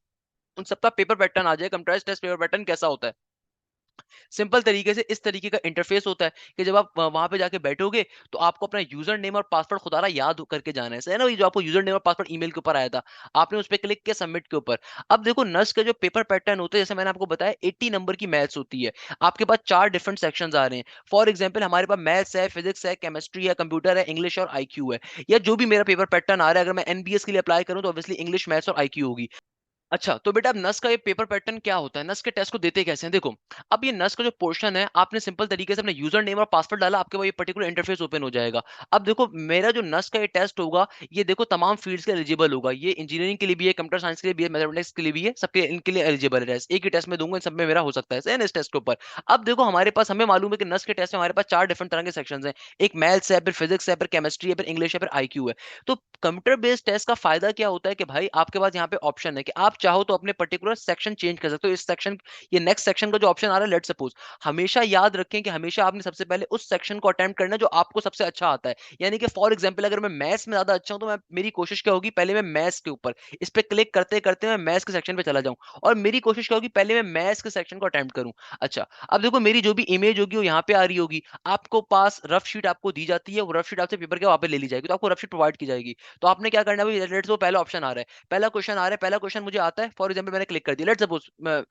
उन सबका पेपर पैटर्न आ जाए, कंप्यूटराइज्ड टेस्ट पेपर पैटर्न कैसा होता है। सिंपल तरीके से इस तरीके का इंटरफेस होता है कि जब आप वहां पे जाके बैठोगे तो आपको अपना यूजर नेम और पासवर्ड खुदारा याद करके जाना है, सही है ना? ये जो आपको यूजर नेम और पासवर्ड ईमेल के ऊपर आया था, आपने उस पर क्लिक किया सबमिट के ऊपर। अब देखो नर्स का जो पेपर पैटर्न होता है, जैसे मैंने आपको बताया 80 नंबर की मैथ्स होती है, आपके पास 4 डिफरेंट सेक्शंस आ रहे हैं। फॉर एग्जांपल हमारे पास मैथ्स है, फिजिक्स है, केमिस्ट्री है, कंप्यूटर है, इंग्लिश और आईक्यू है, या जो भी मेरा पेपर पैटर्न आ रहा है। अगर मैं एनबीएस के लिए अप्लाई करूं तो ऑब्वियसली इंग्लिश, मैथ्स और आईक्यू होगी। अच्छा, तो बेटा अब नस का ये पेपर पैटर्न क्या होता है, नस के टेस्ट को देते कैसे हैं, देखो। अब ये नस का जो पोर्शन है, आपने सिंपल तरीके से अपना यूजर नेम और पासवर्ड डाला, आपके पास ये पर्टिकुलर इंटरफेस ओपन हो जाएगा। अब देखो मेरा जो नस का ये टेस्ट होगा, ये देखो तमाम फील्ड्स के एलिजिबल होगा, ये इंजीनियरिंग के लिए भी है, कंप्यूटर साइंस के लिए भी है, मैथमेटिक्स के लिए भी है, सबके इनके लिए एलिजिबल है। एक ही टेस्ट में दूंगा, इन सब में मेरा हो सकता है, सही है ना? इस टेस्ट के ऊपर अब देखो हमारे पास, हमें मालूम है कि नस के टेस्ट में हमारे पास 4 डिफरेंट तरह के सेक्शंस हैं। एक मैथ्स है, फिर फिजिक्स है, फिर केमिस्ट्री है, फिर इंग्लिश है, फिर आईक्यू है। तो कंप्यूटर बेस्ड टेस्ट का फायदा क्या होता है कि भाई आपके पास यहाँ पे ऑप्शन है कि आप चाहो तो अपने पर्टिकुलर सेक्शन चेंज कर सकते हो। इस सेक्शन, ये नेक्स्ट सेक्शन का जो ऑप्शन आ रहा है, लेट सपोज, हमेशा याद रखें कि हमेशा आपने सबसे पहले उस सेक्शन को अटेम्प्ट करना है जो आपको सबसे अच्छा आता है। यानी कि फॉर एग्जांपल अगर मैं मैथ्स में ज्यादा अच्छा हूं तो मैं, मेरी कोशिश क्या होगी, पहले मैं मैथ्स के ऊपर इस पे क्लिक करते करते मैं मैथ्स के सेक्शन पे चला जाऊं, और मेरी कोशिश क्या होगी, पहले मैं मैथ्स के सेक्शन को अटेम्प्ट करूं। अच्छा, अब देखो मेरी जो भी इमेज होगी वो यहाँ पे आ रही होगी, आपको पास रफ शीट आपको दी जाती है, वो रफ शीट आपसे पेपर के वहां पे ले ली जाएगी, तो आपको रफ शीट प्रोवाइड की जाएगी। तो आपने क्या करना है भाई, लेट्स सपोज पहला ऑप्शन आ रहा है, पहला क्वेश्चन आ रहा है, पहला क्वेश्चन मुझे आता है, फॉर एग्जांपल मैंने क्लिक कर दिया, लेट्स सपोज,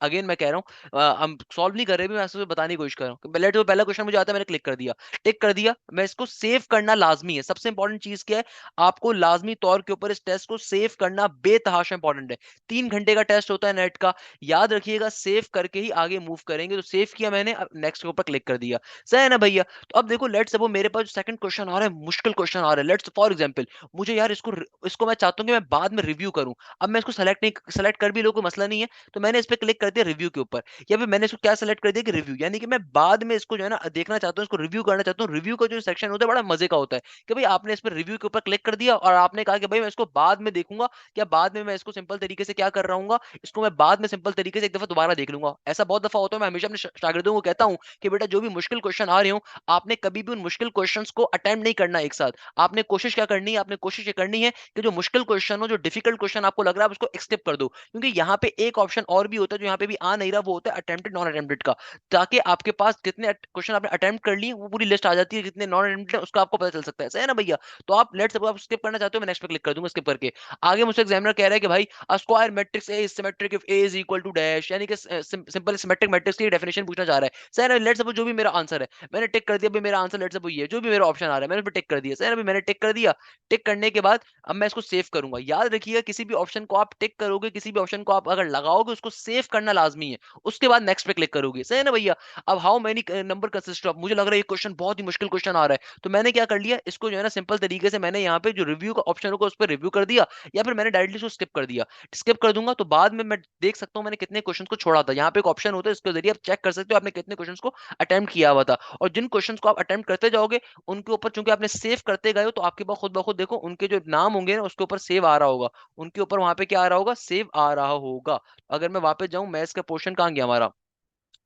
अगेन मैं कह रहा हूँ, हम सॉल्व नहीं कर रहे भी, मैं आपसे बताने की कोशिश कर रहा हूँ। लेट्स सपोज पहला क्वेश्चन मुझे आता है, मैंने क्लिक कर दिया, टिक कर दिया, मैं इसको सेव करना लाजमी है। सबसे इंपॉर्टेंट चीज क्या है, आपको लाजमी तौर के ऊपर इस टेस्ट को सेव करना बेतहाशा इंपॉर्टेंट है। 3 घंटे का टेस्ट होता है नेट का, याद रखिएगा, सेव करके ही आगे मूव करेंगे। तो सेव किया मैंने, अब नेक्स्ट के ऊपर क्लिक कर दिया, सही है ना भैया? तो अब देखो लेट्स सपोज मेरे पास सेकंड क्वेश्चन आ रहा है, मुश्किल क्वेश्चन आ रहा है, लेट्स फॉर एग्जांपल मुझे यार इसको इसको मैं चाहता हूं कि मैं बाद में रिव्यू करूं। अब मैं इसको सेलेक्ट नहीं, सेलेक्ट कर भी लो कोई मसला नहीं है, तो मैंने इस पे क्लिक कर दिया रिव्यू के ऊपर, या फिर मैंने इसको क्या सेलेक्ट कर दिया कि रिव्यू, यानी कि मैं बाद में इसको जो है ना देखना चाहता हूं, इसको रिव्यू करना चाहता हूं। रिव्यू का जो सेक्शन होता है बड़ा मजे का होता है कि भाई आपने इस पर रिव्यू के ऊपर क्लिक कर दिया और आपने कहा कि भाई मैं इसको बाद में देखूंगा, या बाद में मैं इसको सिंपल तरीके से क्या कर रहा हूँ, इसको मैं बाद में सिंपल तरीके से एक दफा दोबारा देख लूंगा। ऐसा बहुत दफा होता है, मैं हमेशा अपने शागिर्दों को कहता हूँ कि बेटा जो भी मुश्किल क्वेश्चन आ रहे हो, आपने कभी भी उन मुश्किल क्वेश्चंस को अटेम्प्ट नहीं करना एक साथ। आपने कोशिश क्या करनी है, आपने कोशिश ये करनी है कि जो मुश्किल क्वेश्चन हो, जो डिफिकल्ट क्वेश्चन आपको लग रहा है, आप उसको स्किप कर दो। क्योंकि यहाँ पे एक ऑप्शन और भी होता है जो यहाँ पे भी आ नहीं रहा, वो होता है अटेम्प्टेड नॉन अटेम्प्टेड का, ताकि आपके पास कितने क्वेश्चन आपने अटेम्प्ट कर लिए वो पूरी लिस्ट आ जाती है, कितने नॉन अटेम्प्टेड है उसका आपको पता चल सकता है, सही है ना भैया। तो आप लेट्स सपोज आप स्किप करना चाहते हो, मैं नेक्स्ट पे क्लिक कर दूंगा स्किप करके। आगे मुझसे एग्जामिनर कह रहा है कि भाई a square matrix A is symmetric if A is equal to dash, यानी कि सिंपल सिमेट्रिक मैट्रिक्स की डेफिनेशन पूछना चाह रहा है, सही है ना। लेट्स सपोज जो भी मेरा आंसर है मैंने टिक कर दिया, भाई मेरा आंसर लेट्स सपोज ये जो भी मेरा ऑप्शन आ रहा है मैंने उस पर टिक कर दिया, सही है ना, मैंने टिक कर दिया। टिक करने के बाद अब मैं इसको सेव करूंगा। याद रखिएगा किसी भी ऑप्शन को आप टिक करोगे, किसी भी ऑप्शन को आप अगर लगाओगे उसको सेव करना लाजमी है, उसके बाद नेक्स्ट पे क्लिक करोगे, सही है ना भैया। अब how many number consist of, मुझे लग रहा है ये क्वेश्चन बहुत ही मुश्किल क्वेश्चन आ रहा है, तो मैंने क्या कर लिया, इसको जो है ना सिंपल तरीके से मैंने यहाँ पे जो रिव्यू का ऑप्शन होगा उस पर रिव्यू कर दिया, या फिर मैंने डायरेक्टली उसको स्किप कर दिया। स्किप कर दूंगा तो बाद में मैं देख सकता हूँ मैंने कितने क्वेश्चन को छोड़ा था। यहाँ पे एक ऑप्शन होता है इसके जरिए आप चेक कर सकते हो आपने कितने क्वेश्चन को अटेम्प्ट किया हुआ था, और जिन क्वेश्चन को आप अटेम्प्ट करते जाओगे उनके ऊपर चूंकि आपने सेव करते गए हो तो आपके पास खुद ब खुद देखो उनके जो नाम होंगे ना उसके ऊपर सेव आ रहा होगा, उनके ऊपर वहां पे क्या आ रहा होगा, सेव आ रहा होगा। अगर मैं वापस जाऊं, मैथ्स का पोर्शन कहाँ गया हमारा,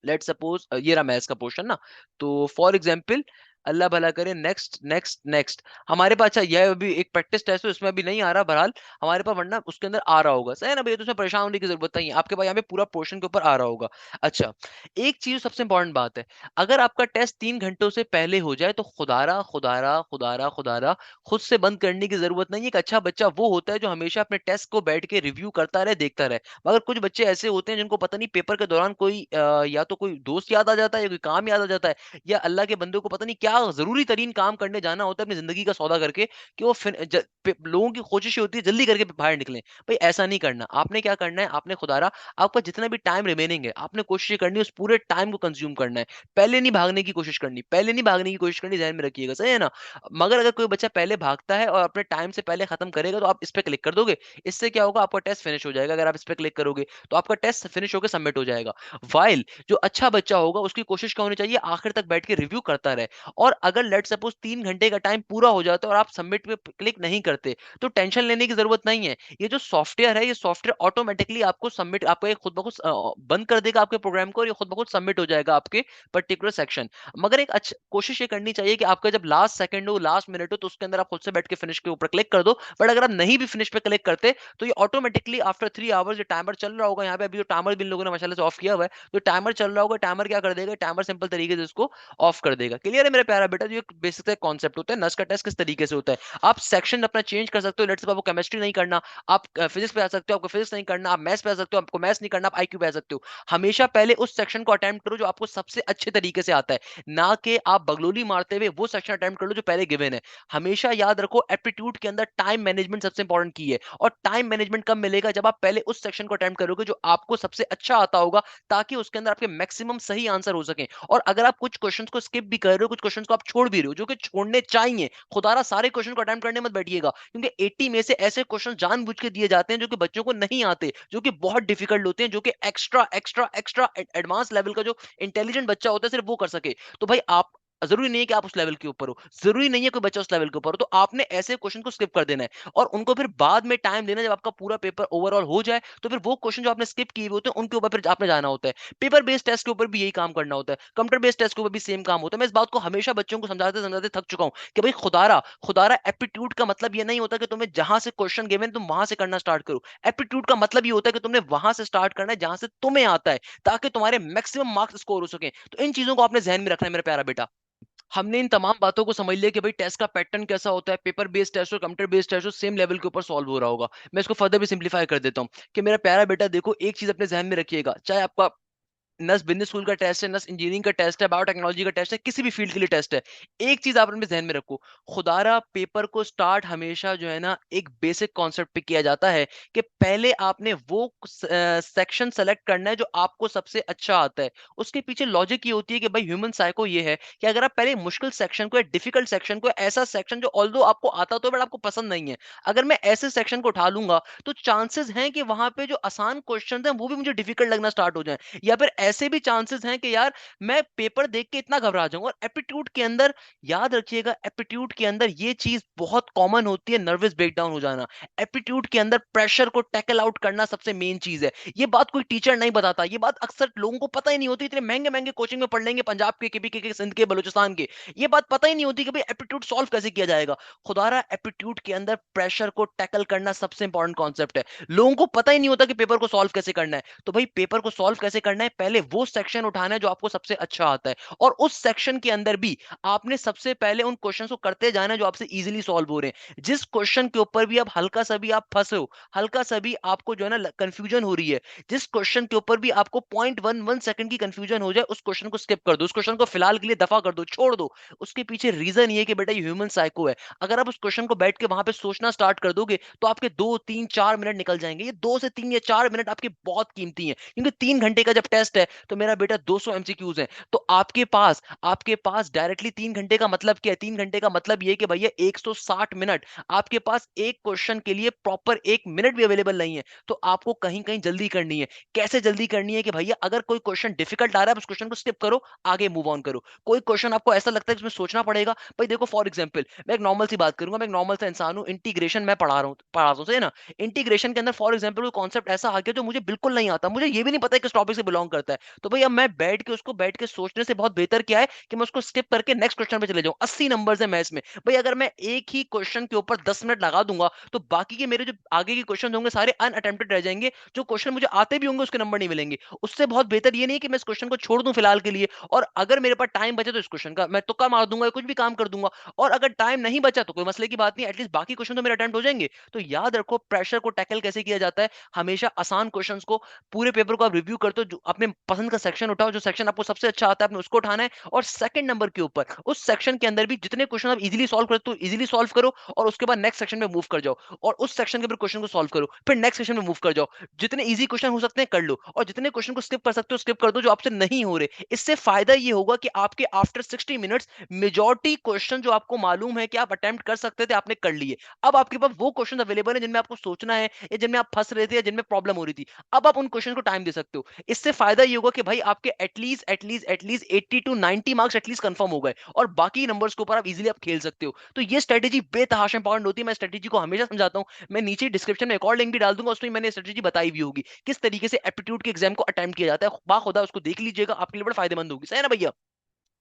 लेट सपोज ये रहा मैथ्स का पोर्शन ना, तो फॉर एग्जांपल अल्लाह भला करे, नेक्स्ट नेक्स्ट नेक्स्ट हमारे पास, अच्छा यह अभी एक प्रैक्टिस टेस्ट है उसमें अभी नहीं आ रहा बहरहाल हमारे पास, वरना उसके अंदर आ रहा होगा, सही है ना भैया, तो उसमें परेशान होने की जरूरत नहीं है, आपके पास यहाँ पे पूरा पोर्शन के ऊपर आ रहा होगा। अच्छा, एक चीज सबसे इंपॉर्टेंट बात है, अगर आपका टेस्ट 3 घंटों से पहले हो जाए तो खुदारा खुदारा खुदारा खुदारा खुद से बंद करने की जरूरत नहीं है। एक अच्छा बच्चा वो होता है जो हमेशा अपने टेस्ट को बैठ के रिव्यू करता रहे, देखता रहे। मगर कुछ बच्चे ऐसे होते हैं जिनको पता नहीं पेपर के दौरान कोई या तो कोई दोस्त याद आ जाता है या कोई काम याद आ जाता है, या अल्लाह के बंदे को पता नहीं क्या जरूरी तरीन काम करने जाना होता है अपनी जिंदगी का सौदा करके, कि वो लोगों की कोशिश ये होती है जल्दी करके बाहर निकलें। भाई ऐसा नहीं करना, आपने क्या करना है, आपने खुदारा आपका जितना भी टाइम रिमेनिंग है आपने कोशिश करनी है उस पूरे टाइम को कंज्यूम करना है, पहले नहीं भागने की कोशिश करनी, पहले नहीं भागने की कोशिश करनी, ध्यान में रखिएगा, सही है ना। मगर अगर कोई बच्चा पहले भागता है और अपने टाइम से पहले खत्म करेगा तो आप इस पे क्लिक कर दोगे, इससे क्या होगा, आपका टेस्ट फिनिश हो जाएगा। अगर आप इस पे क्लिक करोगे तो आपका टेस्ट फिनिश होकर सबमिट हो जाएगा। वाइल जो अच्छा बच्चा होगा उसकी कोशिश क्या होनी चाहिए, आखिर तक बैठ के रिव्यू करता रहे। और अगर लेट सपोज 3 घंटे का टाइम पूरा हो जाता है और आप सबमिट पे क्लिक नहीं करते तो टेंशन लेने की जरूरत नहीं है, ये जो सॉफ्टवेयर है ये सॉफ्टवेयर ऑटोमेटिकली आपको सबमिट, आपको एक खुद ब खुद बंद कर देगा आपके प्रोग्राम को, और ये खुद ब खुद सबमिट हो जाएगा आपके पर्टिकुलर सेक्शन। मगर एक अच्छा कोशिश ये करनी चाहिए कि आपका जब लास्ट सेकंड हो, लास्ट मिनट हो, तो उसके अंदर आप खुद से बैठ के फिनिश के ऊपर क्लिक कर दो। बट अगर आप नहीं भी फिनिश पे क्लिक करते तो ये ऑटोमेटिकली आफ्टर 3 आवर्स जो टाइमर चल रहा होगा, यहाँ पे अभी जो टाइमर भी इन लोगों ने माशाल्लाह से ऑफ किया हुआ है, जो टाइमर चल रहा होगा टाइमर क्या कर देगा, टाइमर सिंपल तरीके से इसको ऑफ कर देगा। क्लियर है मेरे प्यारा बेटा, जो एक बेसिक कॉन्सेप्ट होता है नस का टेस्ट किस तरीके से होता है। आप सेक्शन अपना चेंज कर सकते हो, लेट्स से आपको केमिस्ट्री नहीं करना, आप फिजिक्स पे आ सकते हो, आपको फिजिक्स नहीं करना, आप मैथ्स पे आ सकते हो, आपको मैथ्स नहीं करना, आप आईक्यू पे आ सकते हो। हमेशा पहले उस सेक्शन को अटेम्प्ट करो जो आपको सबसे अच्छे तरीके से आता है, ना कि आप बगलोली मारते हुए वो सेक्शन अटेम्प्ट कर लो जो पहले गिवन है। हमेशा याद रखो एप्टीट्यूड के अंदर टाइम मैनेजमेंट सबसे इंपॉर्टेंट की है, और टाइम मैनेजमेंट कब मिलेगा, जब आप पहले उस सेक्शन को अटेम्प्ट करोगे जो आपको सबसे अच्छा आता होगा, ताकि उसके अंदर आपके मैक्सिमम सही आंसर हो सके। और अगर आप कुछ क्वेश्चंस को स्किप भी कर रहे हो, कुछ क्वेश्चंस को आप छोड़ भी रहे हो जो कि छोड़ने चाहिए, खुदारा सारे क्वेश्चन को अटेम्प्ट करने मत बैठिएगा, क्योंकि 80 में से ऐसे क्वेश्चन जानबूझ के दिए जाते हैं जो कि बच्चों को नहीं आते, जो कि बहुत डिफिकल्ट होते हैं, जो कि extra extra extra advance level का जो इंटेलिजेंट बच्चा होता है सिर्फ वो कर सके। तो भाई आप जरूरी नहीं है कि आप उस लेवल के ऊपर हो, जरूरी नहीं है कोई बच्चा उस लेवल के ऊपर हो, तो आपने ऐसे क्वेश्चन को स्किप कर देना है और उनको फिर बाद में टाइम देना, जब आपका पूरा पेपर ओवरऑल हो जाए तो फिर वो क्वेश्चन जो आपने स्किप किए हुए होते हैं उनके ऊपर फिर आपने जाना होता है। पेपर बेस्ड टेस्ट के ऊपर भी यही काम करना होता है, कंप्यूटर बेस्ड टेस्ट के ऊपर भी सेम काम होता है। मैं इस बात को हमेशा बच्चों को समझाते समझाते थक चुका हूं कि भाई खुदारा खुदारा एप्टीट्यूड का मतलब ये नहीं होता कि तुम्हें जहां से क्वेश्चन गिवन तुम वहां से करना स्टार्ट करो। एप्टीट्यूड का मतलब ये होता है कि तुमने वहां से स्टार्ट करना है जहां से तुम्हें आता है, ताकि तुम्हारे मैक्सिमम मार्क्स स्कोर हो सके। तो इन चीजों को आपने ध्यान में रखना है मेरा प्यारा बेटा। हमने इन तमाम बातों को समझ लिया कि भाई टेस्ट का पैटर्न कैसा होता है, पेपर बेस्ड टेस्ट और computer based test same level के ऊपर सॉल्व हो रहा होगा। मैं इसको फर्दर भी सिंपलीफाई कर देता हूं कि मेरा प्यारा बेटा देखो, एक चीज अपने ध्यान में रखिएगा, चाहे आपका नस बिजनेस स्कूल का टेस्ट है, नस इंजीनियरिंग का टेस्ट है, बायोटेक्नोलॉजी का टेस्ट है, किसी भी फील्ड के लिए टेस्ट है, एक चीज आप अपने ध्यान में रखो, खुदारा पेपर को स्टार्ट हमेशा जो है ना एक बेसिक कॉन्सेप्ट पे किया जाता है कि पहले आपने वो सेक्शन सेलेक्ट करना है जो आपको सबसे अच्छा आता है। उसके पीछे लॉजिक ये होती है कि भाई ह्यूमन साइको ये है कि अगर आप पहले मुश्किल सेक्शन को या डिफिकल्ट सेक्शन को, ऐसा सेक्शन जो ऑल्दो आपको आता तो बट आपको पसंद नहीं है, अगर मैं ऐसे सेक्शन को उठा लूंगा तो चांसेस हैं कि वहां पे जो आसान क्वेश्चन है वो भी मुझे डिफिकल्ट लगना स्टार्ट हो जाए, या फिर ऐसे भी चांसेस हैं कि यार मैं पेपर देख के इतना घबरा जाऊंगा। और एप्टीट्यूड के अंदर याद रखिएगा, एप्टीट्यूड के अंदर ये चीज बहुत कॉमन होती है, नर्वस ब्रेकडाउन हो जाना। एप्टीट्यूड के अंदर प्रेशर को टैकल आउट करना सबसे मेन चीज है। ये बात कोई टीचर नहीं बताता, ये बात अक्सर लोगों को पता ही नहीं होती। इतने महंगे महंगे कोचिंग में पढ़ लेंगे, पंजाब के, केबी के, सिंध के, बलूचिस्तान के, ये बात पता ही नहीं होती कि भाई एप्टीट्यूड सॉल्व कैसे किया जाएगा। खुदारा एप्टीट्यूड के अंदर प्रेशर को टैकल करना सबसे इंपॉर्टेंट कॉन्सेप्ट है। लोगों को पता ही नहीं होता कि पेपर को सॉल्व कैसे करना है। तो भाई पेपर को सॉल्व कैसे करना है, पहले वो सेक्शन उठाना है जो आपको सबसे अच्छा आता है, और उस सेक्शन के अंदर भी आपने सबसे पहले उन क्वेश्चन को करते जाना है जो आपसे इजीली सॉल्व हो रहे हैं। जिस क्वेश्चन के ऊपर भी आप हल्का सा भी आप फंसे हो, हल्का सा भी आपको जो है ना कंफ्यूजन हो रही है, जिस क्वेश्चन के ऊपर भी आपको 0.11 सेकंड की कंफ्यूजन हो जाए, उस क्वेश्चन को स्किप कर दो, उस क्वेश्चन को फिलहाल के लिए दफा कर दो, छोड़ दो। उसके पीछे रीजन ये है कि बेटा ये ह्यूमन साइको है। अगर आप उस क्वेश्चन को बैठ के वहां पे सोचना स्टार्ट कर दोगे तो आपके 2 3 4 मिनट निकल जाएंगे। ये 2 से 3 या 4 मिनट आपके बहुत कीमती हैं, क्योंकि 3 घंटे का जब टेस्ट है तो मेरा बेटा 200 एमसीक्यूज हैं। तो आपके पास डायरेक्टली 3 घंटे का मतलब क्या है? 3 घंटे का मतलब ये कि भैया 160 मिनट आपके पास एक क्वेश्चन के लिए प्रॉपर 1 मिनट भी अवेलेबल नहीं है। तो आपको कहीं कहीं जल्दी करनी है। कैसे जल्दी करनी है कि भैया अगर कोई क्वेश्चन डिफिकल्ट आ रहा है, उस क्वेश्चन को स्किप करो, आगे मूव ऑन करो। कोई क्वेश्चन आपको ऐसा लगता है कि इसमें सोचना पड़ेगा, भाई देखो फॉर एग्जांपल मैं एक नॉर्मल सी बात करूंगा, मैं एक नॉर्मल सा इंसान हूं, इंटीग्रेशन मैं पढ़ा रहा हूं, सही है ना। इंटीग्रेशन के अंदर फॉर एग्जांपल कोई कॉन्सेप्ट ऐसा आ गया जो मुझे बिल्कुल नहीं आता, मुझे ये भी नहीं पता है किस टॉपिक से बिलोंग करता है, तो भाई अब मैं बैठ के सोचने से बहुत बेहतर क्या है कि मैं उसको स्किप करके नेक्स्ट क्वेश्चन पे चले जाऊं। 80 नंबर है मैथ्स में, भाई अगर मैं एक ही क्वेश्चन के ऊपर 10 मिनट लगा दूंगा तो बाकी के मेरे जो आगे के क्वेश्चन होंगे सारे अनअटेम्प्टेड रह जाएंगे। जो क्वेश्चन मुझे आते भी होंगे उसके नंबर नहीं मिलेंगे। उससे बहुत बेहतर ये नहीं कि मैं इस क्वेश्चन को छोड़ दूं फिलहाल के लिए, और अगर मेरे पास टाइम बचे तो इस क्वेश्चन का मैं तुक्का मार दूंगा, कुछ भी काम कर दूंगा। और अगर टाइम नहीं बचा तो कोई मसले की बात नहीं, एटलीस्ट बाकी क्वेश्चन तो मेरे अटेम्प्ट हो जाएंगे। तो याद रखो प्रेशर को टैकल कैसे किया जाता है, हमेशा आसान क्वेश्चंस को, पूरे पेपर को आप रिव्यू करते हो, जो अपने पसंद का सेक्शन उठाओ, जो सेक्शन आपको सबसे अच्छा आता है आपने उसको उठाना है, और सेकंड नंबर के ऊपर उस सेक्शन के अंदर भी जितने क्वेश्चन आप इजीली सॉल्व करते हो इजीली सॉल्व करो, और उसके बाद नेक्स्ट सेक्शन में मूव कर जाओ, और उस सेक्शन के ऊपर क्वेश्चन को सॉल्व करो, फिर नेक्स्ट सेक्शन में मूव कर जाओ। जितने इजी क्वेश्चन हो सकते हैं कर लो, और जितने क्वेश्चन को स्किप कर सकते हो स्किप कर दो जो आपसे नहीं हो रहे। इससे फायदा ये होगा कि आपके आफ्टर 60 मिनट्स मेजॉरिटी क्वेश्चन जो आपको मालूम है कि आप अटेम्प्ट कर सकते थे आपने कर लिए। अब आपके पास वो क्वेश्चन अवेलेबल है जिनमें आपको सोचना है, या जिनमें आप फंस रहे थे, या जिनमें प्रॉब्लम हो रही थी, अब आप उन क्वेश्चन को टाइम दे सकते हो। इससे फायदा ये होगा कि भाई आपके at least 80 to 90 marks at least confirm हो गए, और बाकी नंबर्स के ऊपर आप इजीली आप खेल सकते हो। तो ये स्ट्रेटेजी बेतहाशा इंपॉर्टेंट होती है, मैं स्ट्रेटेजी को हमेशा समझाता हूं। मैं नीचे डिस्क्रिप्शन में एक और लिंक भी डाल दूंगा, उसमें मैंने स्ट्रेटेजी बताई भी होगी किस तरीके से एप्टीट्यूड के एग्जाम को अटेम्प्ट किया जाता है। बाखुदा उसको देख लीजिएगा, आपके लिए बड़ा फायदेमंद होगी, सही है ना भैया।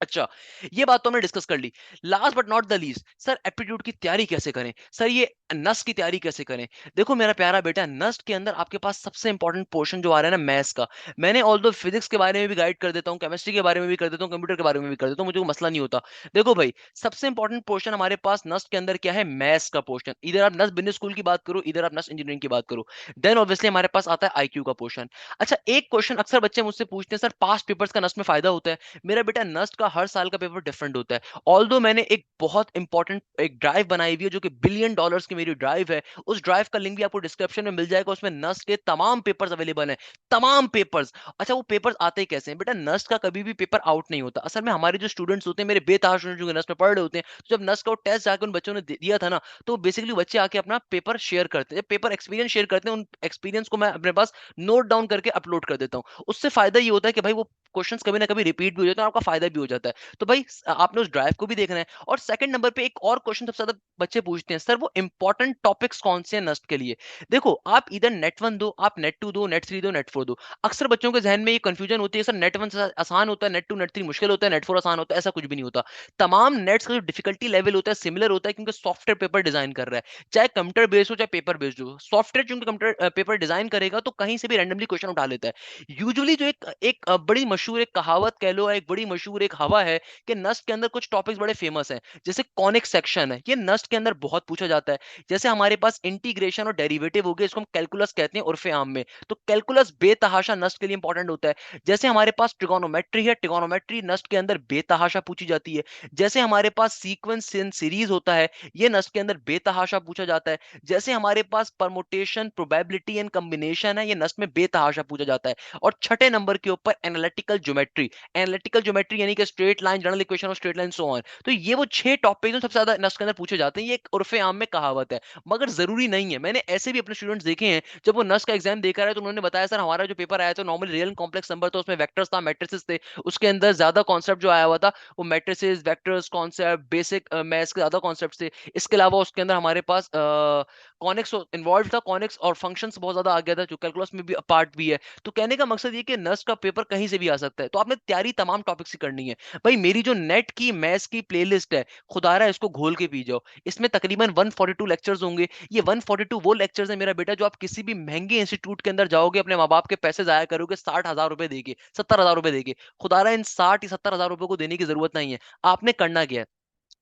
अच्छा, ये बात तो हमने डिस्कस कर ली। Last but not the least, sir aptitude की तैयारी कैसे करें? सर ये नस्ट की तैयारी कैसे करें? देखो मेरा प्यारा बेटा, नस्ट के अंदर आपके पास सबसे इंपॉर्टेंट पोर्शन जो आ रहा है ना मैथ्स का, मैंने ऑल्दो फिजिक्स के बारे में भी गाइड कर देता हूँ, केमिस्ट्री के बारे में भी कर देता हूँ, कंप्यूटर के बारे में भी कर देता हूँ, मुझे कोई मसला नहीं होता। देखो भाई, सबसे इंपॉर्टेंट पोर्शन हमारे पास नस्ट के अंदर क्या है? मैथ्स का पोर्शन। इधर आप नस्ट बिजनेस स्कूल की बात करो, इधर आप नस्ट इंजीनियरिंग की बात करो। देन ऑब्वियसली हमारे पास आता है आईक्यू का पोर्शन। अच्छा, एक क्वेश्चन अक्सर बच्चे मुझसे पूछते हैं, सर पास्ट पेपर्स का नस्ट में फायदा होता है? मेरा बेटा नस्ट का हर साल का पेपर डिफरेंट होता है। ऑल्दो मैंने एक बहुत इंपॉर्टेंट एक ड्राइव बनाई हुई है जो कि $1 बिलियन की मेरी ड्राइव है, उस ड्राइव का लिंक भी आपको डिस्क्रिप्शन में मिल जाएगा। उसमें नस्ट के तमाम पेपर्स अवेलेबल हैं, तमाम पेपर्स। अच्छा, वो पेपर्स आते ही कैसे हैं बेटा? नस्ट का कभी भी पेपर आउट नहीं होता। असल में हमारे जो स्टूडेंट्स होते हैं, मेरे बेताज स्टूडेंट जो नस्ट में पढ़ रहे होते हैं, तो जब नस्ट का टेस्ट जाकर उन बच्चों ने दिया था ना, तो बेसिकली बच्चे आके अपना पेपर शेयर करते हैं, पेपर एक्सपीरियंस शेयर करते हैं। उन एक्सपीरियंस को मैं अपने पास नोट डाउन करके अपलोड कर देता हूँ। उससे फायदा ये होता है कि भाई वो क्वेश्चंस कभी ना कभी रिपीट भी हो जाते हैं और आपका फायदा भी हो जाता है। तो भाई आपने उस ड्राइव को भी देखना है। और सेकंड नंबर पे एक और क्वेश्चन सबसे ज्यादा बच्चे पूछते हैं, सर वो इंपॉर्टेंट टॉपिक्स कौन से हैं नस्ट के लिए? देखो, आप इधर नेट 1 दो, आप नेट 2 दो, नेट 3 दो, नेट 4 दो। अक्सर बच्चों के जहन में ये कंफ्यूजन होती है, सर नेट 1 आसान होता है, नेट 2 नेट 3 मुश्किल होता है, नेट 4 आसान होता है। ऐसा कुछ भी नहीं होता। तमाम नेट्स का जो डिफिकल्टी लेवल होता है सिमिलर होता है, क्योंकि सॉफ्टवेयर पेपर डिजाइन कर रहा है, चाहे कंप्यूटर बेस्ड हो चाहे पेपर बेस्ड हो। सॉफ्टवेयर चूंकि कंप्यूटर पेपर डिजाइन करेगा तो कहीं से भी रैंडमली क्वेश्चन उठा लेता है। यूजुअली जो एक एक बड़ी मशहूर एक कहावत कह लो, एक बड़ी मशहूर एक हवा है कि नस्ट के अंदर कुछ टॉपिक्स बड़े फेमस हैं। जैसे कॉनिक सेक्शन है, ये नस्ट के अंदर बहुत पूछा जाता है। जैसे हमारे पास इंटीग्रेशन और डेरिवेटिव हो गए, इसको हम कैलकुलस कहते हैं उर्फे आम में, तो कैलकुलस बेतहाशा नस्ट के लिए इंपॉर्टेंट होता है। जैसे हमारे पास ट्रिगोनोमेट्री है, ट्रिगोनोमेट्री नस्ट के अंदर बेतहाशा पूछी जाती है। जैसे हमारे पास सीक्वेंस इन सीरीज होता है, ये नस्ट के अंदर बेतहाशा पूछा जाता है। जैसे हमारे पास परमुटेशन, प्रोबेबिलिटी एंड कॉम्बिनेशन है, ये नस्ट में बेतहाशा पूछा जाता है। और छठे नंबर के ऊपर एनालिटिकल ज्योमेट्री, एनालिटिकल ज्योमेट्री यानी कि straight line, general equation of straight line, so on. तो ये वो 6 टॉपिक जो सबसे ज्यादा नस्ट के अंदर पूछे जाते हैं, ये एक उर्फे आम में कहावत है, मगर जरूरी नहीं है। मैंने ऐसे भी अपने स्टूडेंट्स देखे हैं, जब वो नस्ट का एग्जाम देकर आए तो उन्होंने बताया सर हमारा जो पेपर आया था नॉर्मली रियल कॉम्प्लेक्स नंबर था, उसमें वेक्टर्स था, मैट्रिसेस थे, उसके अंदर ज्यादा कॉन्सेप्ट जो आया हुआ था वो matrices, vectors, concept, basic maths के ज्यादा कॉन्सेप्ट थे। इसके अलावा उसके अंदर हमारे पास कॉनिक्स इन्वॉल्व था, कॉनिक्स और फंक्शंस बहुत ज्यादा आ गया था, जो कैलकुलस में भी पार्ट भी है। तो कहने का मकसद ये कि नस्ट का पेपर कहीं से भी आ सकता है, तो आपने तैयारी तमाम टॉपिक्स की करनी है। भाई मेरी जो नेट की मैथ्स की प्लेलिस्ट है, खुदारा इसको घोल के पी जाओ, इसमें तकरीबन 142 लेक्चर्स होंगे। ये 142 वो लेक्चर्स है मेरा बेटा जो आप किसी भी महंगे इंस्टीट्यूट के अंदर जाओगे, अपने माँ बाप के पैसे जाया करोगे, 60,000 रुपए देके, 70,000 रुपए देके। खुदारा इन 60 या 70,000 रुपए को देने की जरूरत नहीं है। आपने करना क्या है,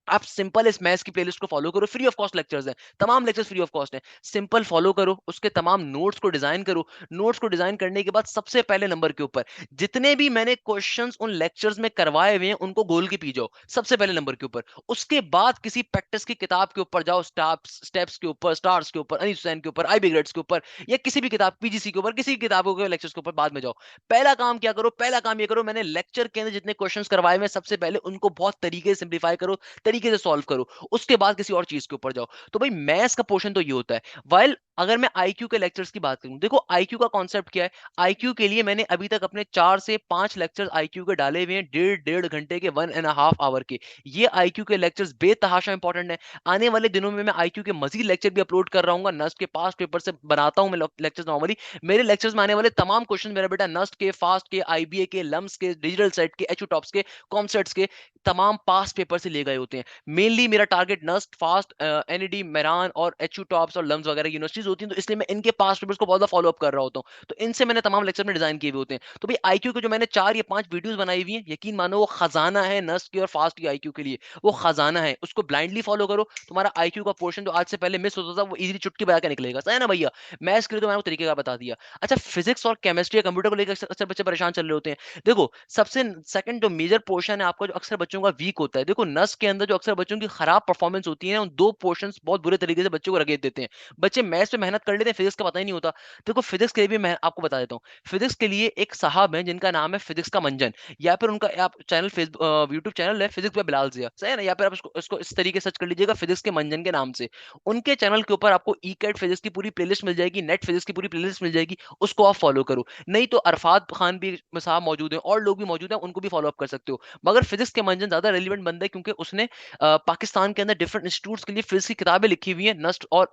आप सिंपल इस मैथ्स की प्लेलिस्ट को फॉलो करो, फ्री ऑफ कॉस्ट लेक्चर्स हैं, तमाम लेक्चर्स फ्री ऑफ कॉस्ट हैं। सिंपल फॉलो करो, उसके तमाम नोट्स को डिजाइन करो। नोट्स को डिजाइन करने के बाद सबसे पहले नंबर के ऊपर जितने भी मैंने क्वेश्चंस उन लेक्चर्स में करवाए हुए हैं उनको गोल के पी जाओ, सबसे पहले नंबर के ऊपर। उसके बाद किसी प्रैक्टिस की किताब के ऊपर जाओ, स्टेप्स स्टेप्स के ऊपर, स्टार्स के ऊपर, अनिल हुसैन के ऊपर, आईबी ग्रेड्स के ऊपर, या किसी भी किताब पीजीसी के ऊपर, किसी किताबों के लेक्चर्स के ऊपर बाद में जाओ। पहला काम क्या करो, पहला काम ये करो, मैंने लेक्चर के अंदर जितने क्वेश्चंस करवाए हुए हैं सबसे पहले उनको बहुत तरीके से सिंप्लीफाई करो, तरीके से सॉल्व करो। उसके बाद किसी और चीज के ऊपर जाओ। तो भाई मैथ्स का पोर्शन तो ये होता है। वाइल अगर मैं आईक्यू के लेक्चर्स की बात करूं, देखो आईक्यू का कॉन्सेप्ट क्या है। आईक्यू के लिए मैंने अभी तक अपने 4 से 5 लेक्चर्स आईक्यू के डाले हुए हैं, डेढ़ डेढ़ घंटे के, 1.5 आवर के। ये आईक्यू के लेक्चर्स बेतहाशा इंपॉर्टेंट है। आने वाले दिनों में मैं आईक्यू के मजीद लेक्चर भी अपलोड कर रहा हूँ, नस्ट के पास्ट पेपर से बनाता हूँ मैं लेक्चर्स नॉर्मली। मेरे लेक्चर्स में आने वाले तमाम क्वेश्चन मेरा बेटा नस्ट के, फास्ट के, आईबीए के, लम्स के, डिजिटल सेट के, एचयू टॉप्स के, कॉमसेट्स के, तमाम पास्ट पेपर से ले गए होते हैं। मेनली मेरा टारगेट नस्ट, फास्ट, एनईडी, मेरान और एचयू टॉप्स और लम्स वगैरह यूनिवर्सिटीज होती हैं, तो इसलिए मैं इनके पास्ट पेपर्स को बहुत फॉलो अप कर रहा होता हूँ। तो इनसे मैंने तमाम लेक्चर में डिजाइन किए हुए होते हैं। तो भाई आईक्यू के जो मैंने 4 या 5 वीडियोस बनाई हुई हैं, यकीन मानो वो खजाना है नस्ट की और फास्ट की आईक्यू के लिए। वो खजाना है, उसको ब्लाइंडली फॉलो करो, तुम्हारा आईक्यू का पोर्शन जो आज से पहले मिस होता था वो इजीली चुटकी बजा के निकलेगा। सही है ना भैया। मैथ्स के लिए तो मैंने वो तरीके का बता दिया। अच्छा फिजिक्स और केमिस्ट्री या कंप्यूटर को लेकर अक्सर अक्सर बच्चे परेशान चल रहे होते हैं। देखो सबसे सेकंड जो मेजर पोर्शन है आपका, जो अक्सर बच्चों का वीक होता है, देखो नस के अंदर जो अक्सर बच्चों की खराब परफॉर्मेंस होती है, उन 2 पोर्शंस बहुत बुरे तरीके से बच्चों को रगेद देते हैं। बच्चे मैथ्स पे मेहनत कर लेते हैं, फिजिक्स का पता ही नहीं होता। देखो फिजिक्स के लिए भी मैं आपको बता देता हूँ। फिजिक्स के लिए एक साहब है जिनका नाम है फिजिक्स का मंजन, या फिर उनका आप चैनल फेसबुक यूट्यूब चैनल है फिजिक्स बाय बिलाल जिया, सही है ना, या फिर आप इसको इस तरीके सर्च कर लीजिएगा फिजिक्स के मंजन के नाम से। उनके चैनल के ऊपर आपको ई कैट फिजिक्स की पूरी प्लेलिस्ट मिल जाएगी, नेट फिजिक्स की पूरी प्लेलिस्ट मिल जाएगी, उसको आप फॉलो करो। नहीं तो अरफात खान भी साहब मौजूद हैं और लोग भी मौजूद हैं, उनको भी फॉलो अप कर सकते हो। मगर फिजिक्स के मंजन ज्यादा रेलिवेंट बंदा है क्योंकि उसने पाकिस्तान के अंदर डिफरेंट इंस्टीट्यूट्स के लिए फिजिक्स की किताबें लिखी हुई हैं, नस्ट और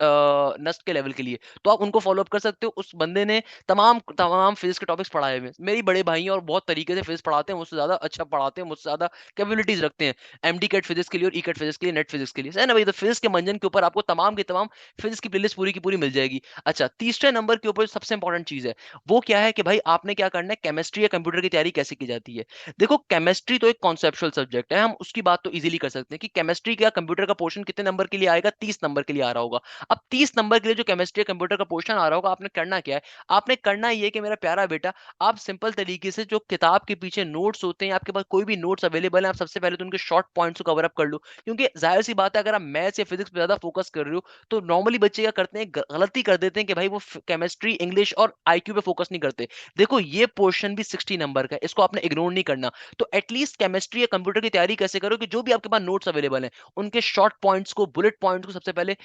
नस्ट के लेवल के लिए। तो आप उनको फॉलो अप कर सकते हो। उस बंदे ने तमाम तमाम फिजिक्स के टॉपिक्स पढ़ाए हुए हैं। मेरी बड़े भाई हैं और बहुत तरीके से फिजिक्स पढ़ाते हैं, मुझसे ज्यादा अच्छा पढ़ाते हैं, मुझसे ज्यादा कैपेबिलिटीज रखते हैं। एमडी कैट फिजिक्स के लिए और ई कैट फिजिक्स के लिए, नेट फिजिक्स के लिए, है ना भाई। तो फिजिक्स के मंजन के ऊपर आपको तमाम की तमाम फिजिक्स की प्लेलिस्ट पूरी की पूरी मिल जाएगी। अच्छा तीसरे नंबर के ऊपर सबसे इंपॉर्टेंट चीज है, वो क्या है कि भाई आपने क्या करना है, केमिस्ट्री या कंप्यूटर की तैयारी कैसे की जाती है। देखो केमिस्ट्री तो एक कॉन्सेप्चुअल सब्जेक्ट है, हम उसकी बात तो इजीली कर सकते हैं कि केमिस्ट्री का कंप्यूटर का पोर्शन कितने नंबर के लिए आएगा, 30 नंबर के लिए आ रहा होगा। अब 30 नंबर के लिए जो केमिस्ट्री कंप्यूटर का पोर्शन आ रहा होगा, आपने करना क्या है, आपने करना ये कि मेरा प्यारा बेटा, आप सिंपल तरीके से जो किताब के पीछे नोट्स होते हैं, आपके पास कोई भी नोट्स अवेलेबल है, आप सबसे पहले तो उनके शॉर्ट पॉइंट्स को कवर अप कर लो। क्योंकि जाहिर सी बात है, अगर आप मैथ्स या फिजिक्स पे ज्यादा फोकस कर रहे हो तो नॉर्मली बच्चे क्या करते हैं, गलती कर देते हैं कि भाई वो केमिस्ट्री, इंग्लिश और आईक्यू पे फोकस नहीं करते। देखो ये पोर्शन भी 60 नंबर का है, इसको आपने इग्नोर नहीं करना। तो एटलीस्ट केमिस्ट्री या कंप्यूटर की तैयारी कैसे करो कि जो भी आपके पास नोट्स अवेलेबल हैं उनके शॉर्ट पॉइंट्स को, बुलेट पॉइंट्स को सबसे पहले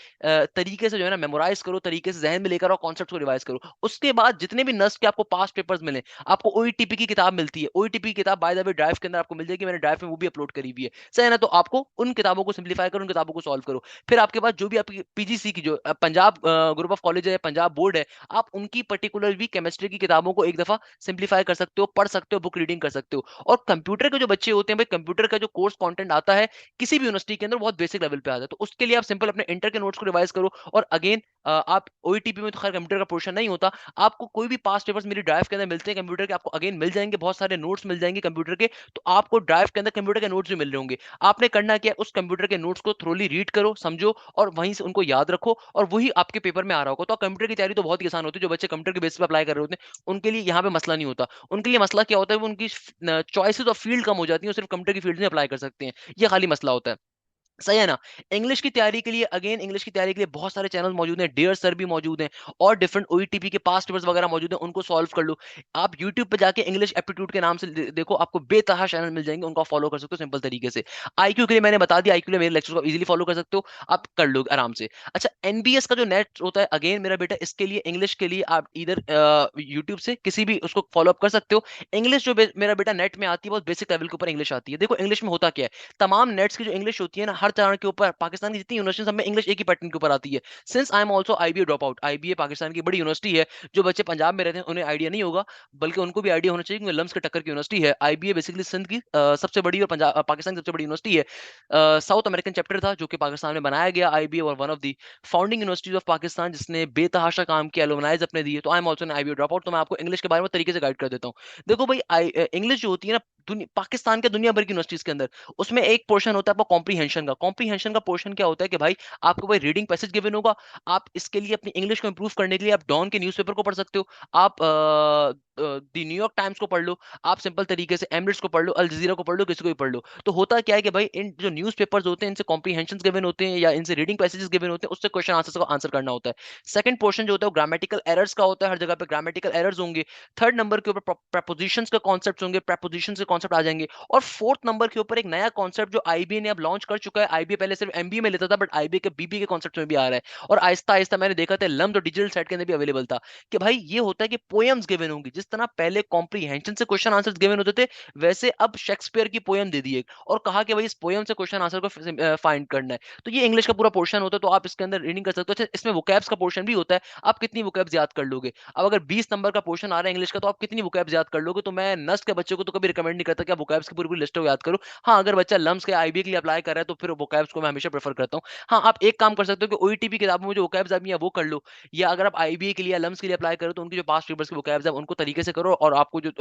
तरीके से जो है ना मेमोराइज करो, तरीके से जहन में लेकर और कॉन्सेप्ट को रिवाइज करो। उसके बाद जितने भी नस्ट के आपको पास्ट पेपर्स मिले, आपको ओईटीपी की किताब मिलती है, ओईटीपी की किताब बाय द वे ड्राइव के अंदर आपको मिल जाएगी, मैंने ड्राइव में वो भी अपलोड करी हुई है, सही है ना। तो आपको उन किताबों को सिंप्लीफाई करो, उन किताबों को सॉल्व करो। फिर आपके पास जो भी आपकी पीजीसी की जो पंजाब ग्रुप ऑफ कॉलेज है, पंजाब बोर्ड है, आप उनकी पर्टिकुलर भी केमिस्ट्री की किताबों को एक दफा सिंप्लीफाई कर सकते हो, पढ़ सकते हो, बुक रीडिंग कर सकते हो। और कंप्यूटर के जो बच्चे होते हैं भाई, कंप्यूटर का जो कोर्स कंटेंट आता है किसी भी यूनिवर्सिटी के अंदर बहुत बेसिक लेवल पे आता है, तो उसके लिए आप सिंपल अपने इंटर के नोट्स को रिवाइज करो। और अगेन आप ओईटीपी में तो खैर कंप्यूटर का पोर्शन नहीं होता, आपको कोई भी पास्ट पेपर्स मेरी ड्राइव के अंदर मिलते हैं कंप्यूटर के, आपको अगेन मिल जाएंगे, बहुत सारे नोट्स मिल जाएंगे कंप्यूटर के। तो आपको ड्राइव के अंदर कंप्यूटर के नोट्स भी मिल रहे होंगे। आपने करना क्या है, उस कंप्यूटर के नोट्स को थ्रोली रीड करो, समझो और वहीं से उनको याद रखो, और वही आपके पेपर में आ रहा होगा। तो कंप्यूटर की तैयारी तो बहुत ही आसान होती है। जो बच्चे कंप्यूटर के बेसिस पे अप्लाई कर रहे होते हैं उनके लिए यहाँ पे मसला नहीं होता। उनके लिए मसला क्या होता है, वो उनकी चॉइसेस ऑफ फील्ड कम हो जाती है, सिर्फ कंप्यूटर की फील्ड में अप्लाई कर सकते हैं, ये खाली मसला होता है। सही है ना? इंग्लिश की तैयारी के लिए अगेन इंग्लिश की तैयारी के लिए बहुत सारे चैनल मौजूद हैं, डियर सर भी मौजूद हैं और डिफरेंट ओईटीपी के पास्ट पेपर्स वगैरह मौजूद हैं, उनको सॉल्व कर लो। आप यूट्यूब पे जाके इंग्लिश एप्टीट्यूड के नाम से देखो, आपको बेतहा चैनल मिल जाएंगे, उनको आप फॉलो कर सकते हो सिंपल तरीके से। आईक्यू के लिए मैंने बता दिया, आईक्यू के लिए मेरे लेक्चर को इजीली फॉलो कर सकते हो, आप कर लो आराम से। अच्छा, एनबीएस का जो नेट होता है, अगेन मेरा बेटा इसके लिए इंग्लिश के लिए आप इधर यूट्यूब से किसी भी उसको फॉलो अप कर सकते हो। इंग्लिश जो मेरा बेटा नेट में आती है बहुत बेसिक लेवल के ऊपर इंग्लिश आती है। देखो इंग्लिश में होता क्या है, तमाम नेट्स की जो इंग्लिश होती है ना, हर चरण के ऊपर पाकिस्तान की जितनी यूनिवर्सिटी सब में इंग्लिश एक ही पैटर्न के ऊपर आती है। Since I am also IBA drop out, IBA Pakistan की बड़ी यूनिवर्सिटी है, जो बच्चे पंजाब में रहते हैं उन्हें आइडिया नहीं होगा, बल्कि उनको भी आइडिया होना चाहिए, क्योंकि लम्स के टक्कर की यूनिवर्सिटी है आईबीए। बेसिकली सिंध की सबसे बड़ी और पंजाब पाकिस्तान की सबसे बड़ी यूनिवर्सिटी है। साउथ अमेरिकन चैप्टर था जो कि पाकिस्तान में बनाया गया, आईबीए और one of the founding universities of Pakistan, जिसने बेतहाशा काम किया, एलुमनाइज अपने दिए। तो I am also an IBA drop out, तो मैं आपको इंग्लिश के बारे में तरीके से गाइड कर देता हूँ। देखो भाई, इंग्लिश जो होती है ना, पाकिस्तान के दुनिया भर की यूनिवर्सिटीज के अंदर, उसमें एक पोर्शन होता है आपका कॉम्प्रीहेंशन का। कॉम्प्रीहेंशन का पोर्शन क्या होता है कि भाई, आपको भाई रीडिंग पैसेज गिवन होगा, आप इसके लिए अपनी इंग्लिश को इंप्रूव करने के लिए आप डॉन के न्यूज़पेपर को पढ़ सकते हो, आप द न्यूयॉर्क टाइम्स को पढ़ लो, आप सिंपल तरीके से एमिरेट्स को पढ़ लो, अल जजीरा को पढ़ लो, किसी को भी पढ़ लो। तो होता क्या है कि भाई, इन जो न्यूज़पेपर्स होते हैं इनसे कॉम्प्रीहेंशंस गिवन होते हैं या इनसे रीडिंग पैसेजेस गिवन होते हैं, उससे क्वेश्चन आंसर्स को आंसर करना होता है। सेकंड पोर्शन जो होता है वो ग्रामेटिकल एरर्स का होता है, हर जगह पे ग्रामेटिकल एरर्स होंगे। थर्ड नंबर के ऊपर प्रपोजिशंस का कॉन्सेप्ट्स होंगे, प्रपोजिशंस के कॉन्सेप्ट आ जाएंगे। और फोर्थ नंबर के ऊपर एक नया कॉन्सेप्ट जो आईबीए ने अब लॉन्च कर चुका है, आईबीए पहले सिर्फ एमबीए में लेता था, बट आईबीए के बीबीए के कॉन्सेप्ट में भी आ रहा है, और आहिस्ता आहिस्ता मैंने देखा था लम्स और डिजिटल सेट के अंदर भी अवेलेबल था, कि भाई ये होता है कि पोएम्स गिवन होंगी। जिस तरह पहले कॉम्प्रीहेंशन से क्वेश्चन आंसर्स गिवन होते थे, वैसे अब शेक्सपियर की पोएम दे दी एक, और कहा कि भाई इस पोएम से क्वेश्चन आंसर को फाइंड करना है। तो ये इंग्लिश का पूरा पोर्शन होता है, तो आप इसके अंदर रीडिंग कर सकते हो। अच्छा, इसमें वोकैब्स का पोर्शन भी होता है, आप कितनी वोकैब्स याद कर लोगे। अब अगर 20 नंबर का पोर्शन आ रहा है इंग्लिश का, तो आप कितनी वोकैब्स याद कर लोगे। तो मैं नस्ट के बच्चे को तो कभी रिकमेंड नहीं करता कि आप वोकैब्स की पूरी पूरी लिस्ट को याद करो। हाँ, अगर बच्चा लम्स के आईबीए के लिए अप्लाई कर रहा है, तो फिर वोकैब्स को मैं हमेशा प्रेफर करता हूँ। हाँ, आप एक काम कर सकते हो कि ओईटीपी किताबों में जो वोकैब्स आई है वो कर लो, या अगर आप आईबीए के लिए या लम्स के लिए अप्लाई करो, तो उनकी जो पास्ट पेपर्स के वोकैब्स है उनको तरीके से करो, और आपको जो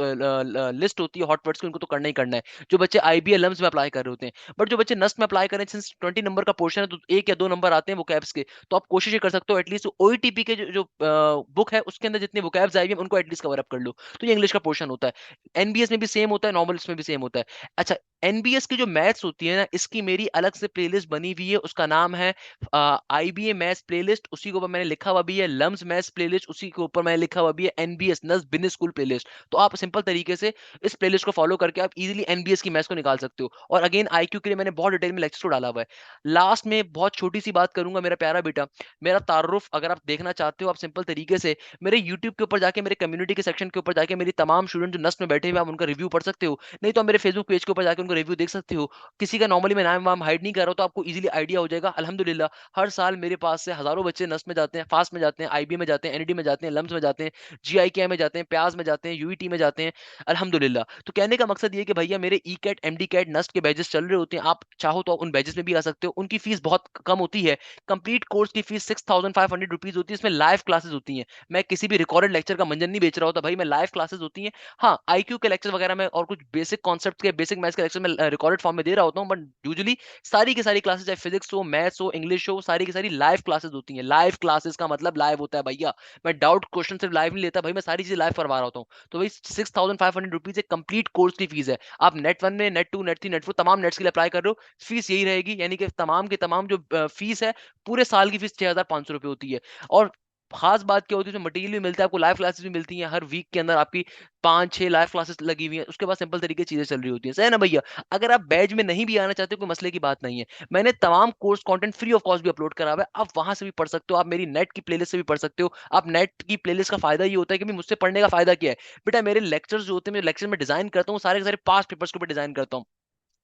लिस्ट होती है हॉट वर्ड्स की, उनको तो करना ही करना है, जो बच्चे आईबीए लम्स में अप्लाई कर रहे होते हैं। बट जो बच्चे नस्ट में अप्लाई करें, सिंस 20 नंबर का पोर्शन है, तो 1 या 2 नंबर आते हैं वोकैब्स के, तो आप कोशिश ये कर सकते हो एटलीस्ट ओईटीपी के जो बुक है उसके अंदर जितने वोकैब्स आई हैं उनको एटलीस्ट कवर अप कर लो। तो ये इंग्लिश का पोर्शन होता है। एनबीएस में भी सेम होता है, नॉर्मल में भी सेम होता है। अच्छा, एनबीएस की जो मैथ्स होती है ना, इसकी मेरी अलग से प्लेलिस्ट बनी हुई है, उसका नाम है आईबीए मैथ्स प्लेलिस्ट, उसी के ऊपर मैंने लिखा हुआ भी है लम्स मैथ्स प्लेलिस्ट, उसी के ऊपर मैंने लिखा हुआ भी है एनबीएस नस बिजनेस स्कूल प्लेलिस्ट। तो आप सिंपल तरीके से इस प्लेलिस्ट को फॉलो करके आप इजीली एनबीएस की मैथ्स को निकाल सकते हो। और अगेन आईक्यू के लिए मैंने बहुत डिटेल में लेक्चर को डाला हुआ है। लास्ट में बहुत छोटी सी बात करूंगा, मेरा प्यारा बेटा, मेरा तारुफ अगर आप देखना चाहते हो, आप सिंपल तरीके से मेरे यूट्यूब के ऊपर जाके, मेरे कम्युनिटी के सेक्शन के ऊपर जाके, मेरी तमाम स्टूडेंट जो नस्ट में बैठे हुए आप उनका रिव्यू पढ़ सकते हो। नहीं तो आप मेरे फेसबुक पेज के ऊपर जाके उनको रिव्यू देख सकते हो। किसी का नॉर्मली मैं नाम वाम हाइड नहीं कर रहा हूं, तो आपको इजीली आइडिया हो जाएगा। अल्हम्दुलिल्लाह, हर साल मेरे पास से हजारों बच्चे नस्ट में जाते हैं, फास्ट में जाते हैं, आईबी में जाते हैं, एनडी में जाते हैं, लम्स में जाते हैं, जीआईके में जाते हैं, प्याज में जाते हैं, यूईटी में जाते हैं। अल्हम्दुलिल्लाह। तो कहने का मकसद ये है कि भैया मेरे ECAT, MDCAT, NUST के बैचेस चल रहे होते हैं, आप चाहो तो उन बैचेस में भी आ सकते हो। उनकी फीस बहुत कम होती है, कंप्लीट कोर्स की फीस 6500 रुपीज होती है। इसमें लाइव क्लासेस होती हैं, मैं किसी भी रिकॉर्डेड लेक्चर का मंजन नहीं बेच रहा होता भाई, मैं लाइव क्लासेस होती हैं। हाँ, आईक्यू के लेक्चर वगैरह में और कुछ बेसिक कॉन्सेप्ट के, बेसिक मैथ्स के लेक्चर में रिकॉर्डेड फॉर्म में दे रहा होता हूँ, बट यूजुअली सारी की सारी क्लासेस, चाहे फिजिक्स हो, मैथ्स हो, इंग्लिश हो, सारी की सारी लाइव क्लासेस होती हैं। लाइव क्लासेस का मतलब लाइव होता है भैया, मैं डाउट क्वेश्चन सिर्फ लाइव नहीं लेता भाई, मैं सारी चीजें लाइव करवा रहा होता हूँ। तो भाई 6500 रुपीज एक कंप्लीट कोर्स की फीस है। आप नेट वन में, NET two, NET three, NET four तमाम नेट्स के लिए अप्लाई कर रहे हो, फीस यही रहेगी, यानी कि तमाम के तमाम जो फीस है, पूरे साल की फीस 6500 रुपये होती है। और खास बात क्या होती है, उसमें मटेरियल भी मिलता है आपको, लाइव क्लासेस भी मिलती हैं, हर वीक के अंदर आपकी 5-6 लाइव क्लासेस लगी हुई हैं, उसके बाद सिंपल तरीके की चीजें चल रही होती हैं। सही है ना भैया? अगर आप बैच में नहीं भी आना चाहते, कोई मसले की बात नहीं है, मैंने तमाम course content free of cost भी अपलोड करा हुआ है, आप वहां से भी पढ़ सकते हो, आप मेरी नेट की प्लेलिस्ट से भी पढ़ सकते हो। आप नेट की प्लेलिस्ट का फायदा ये होता है कि भाई मुझसे पढ़ने का फायदा क्या है बेटा, मेरे लेक्चर्स जो होते हैं, मैं लेक्चर में डिजाइन करता हूँ, सारे के सारे पास्ट पेपर्स के ऊपर डिजाइन करता हूँ,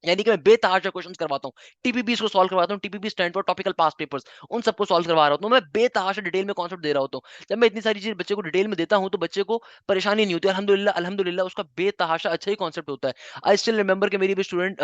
यानी कि मैं बेतहाशा क्वेश्चंस करवाता हूँ, टीपीपीस को सॉल्व करवाता हूँ, TPP stand for topical past papers, उन सबको सॉल्व करवा रहा हूँ, मैं बेतहाशा डिटेल में कॉन्सेप्ट दे रहा होता हूँ। जब मैं इतनी सारी चीज बच्चे को डिटेल में देता हूँ, तो बच्चे को परेशानी नहीं होती, अल्हम्दुलिल्लाह अल्हम्दुलिल्लाह, उसका बेतहाशा अच्छा ही कॉन्सेप्ट होता है। आई स्टिल रिमेंबर कि मेरी भी स्टूडेंट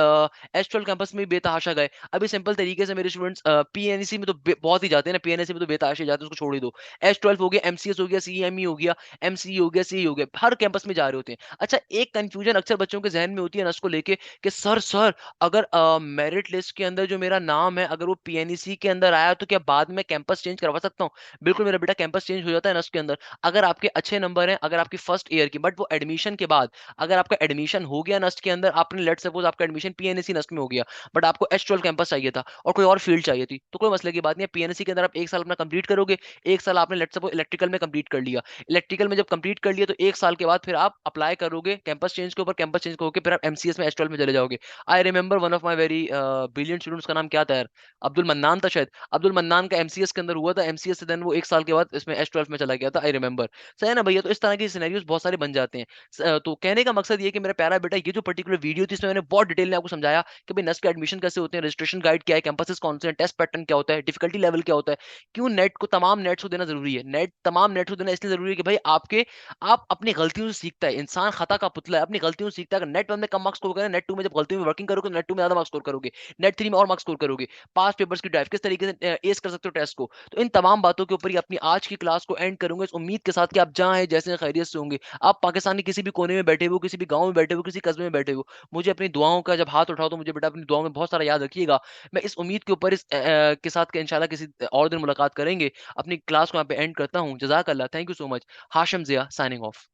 एस12 कैंपस में भी बेतहाशा गए। अभी सिंपल तरीके से मेरे स्टूडेंट्स पीएनसी में तो बहुत ही जाते हैं ना, पीएनसी में तो बेतहाशा जाते हैं, उसको छोड़ ही दो। एस12 हो गया, एमसीएस हो गया, सीएमई हो गया, एमसीई हो गया, सी हो गया, हर कैंपस में जा रहे होते हैं। अच्छा, एक कंफ्यूजन अक्सर बच्चों के जहन में होती है नस को लेके, कि सर सर अगर मेरिट लिस्ट के अंदर जो मेरा नाम है अगर वो पीएनईसी के अंदर आया तो क्या बाद में कैंपस चेंज करवा सकता हूँ? बिल्कुल मेरा बेटा कैंपस चेंज हो जाता है नस्ट के अंदर। अगर आपके अच्छे नंबर हैं, अगर आपकी फर्स्ट ईयर की बट वो एडमिशन के बाद अगर आपका एडमिशन हो गया नस्ट के अंदर, आपने लेट्स सपोज आपका एडमिशन पीएनईसी नस्ट में हो गया, बट आपको एच12 कैंपस चाहिए था और कोई और फील्ड चाहिए थी, तो कोई मसले की बात नहीं है। पीएनईसी के अंदर आप 1 साल अपना कंप्लीट करोगे, 1 साल आपने लेट्स सपोज इलेक्ट्रिकल में कंप्लीट कर लिया। इलेक्ट्रिकल में जब कंप्लीट कर लिया तो 1 साल के बाद फिर आप अप्लाई करोगे कैंपस चेंज के ऊपर, कैंपस चेंज होके फिर आप एमसीएस में एच12 में चले जाओगे। I remember one of my very brilliant students का नाम क्या था यार? अब्दुल मन्नान था शायद। अब्दुल मन्नान का एमसीएस के अंदर हुआ था, एमसीएस से देन वो 1 साल के बाद इसमें एच12 में चला गया था, आई रिमेंबर। सही है ना भैया? तो इस तरह के सिनेरियोस बहुत सारे बन जाते हैं। तो कहने का मकसद ये है कि मेरा प्यारा बेटा ये जो पर्टिकुलर वीडियो थी इसमें मैंने बहुत डिटेल में आपको समझाया कि भाई नेस्ट के एडमिशन कैसे होते हैं, रजिस्ट्रेशन गाइड क्या है, कैंपसेस कौन से हैं, टेस्ट पैटर्न क्या होता है, डिफिकल्टी लेवल क्या होता है, क्यों नेट को तमाम नेट्स को देना जरूरी है। तमाम नेट्स को देना इसलिए जरूरी है कि भाई आप अपनी गलतियों से सीखता है। इंसान खता का पुतला है, अपनी गलतियों से सीखता है। अगर नेट 1 में कम मार्क्स स्कोर करें, नेट 2 में जब गलतियों में वर्किंग करोगे तो नेट 2 में ज्यादा मार्क्स स्कोर करोगे, नेट 3 में और मार्क्स स्कोर करोगे। पास पेपर्स की ड्राइव किस तरीके से एस कर सकते हो टेस्ट को। तो इन तमाम बातों के ऊपर ही अपनी आज की क्लास को एंड करूंगा इस उम्मीद के साथ कि आप जहां हैं जैसे खैरियत से होंगे। आप पाकिस्तान के किसी भी कोने में बैठे हो, किसी भी गांव में बैठे हो, किसी कस्बे में बैठे हो, मुझे अपनी दुआओं का जब हाथ उठाओ तो मुझे बेटा अपनी दुआओं में बहुत सारा याद रखिएगा। मैं इस उम्मीद के ऊपर के साथ कि इंशाल्लाह किसी और दिन मुलाकात करेंगे। अपनी क्लास को यहाँ पे एंड करता हूँ। जज़ाक अल्लाह, thank you so much. Hashim Zia signing of.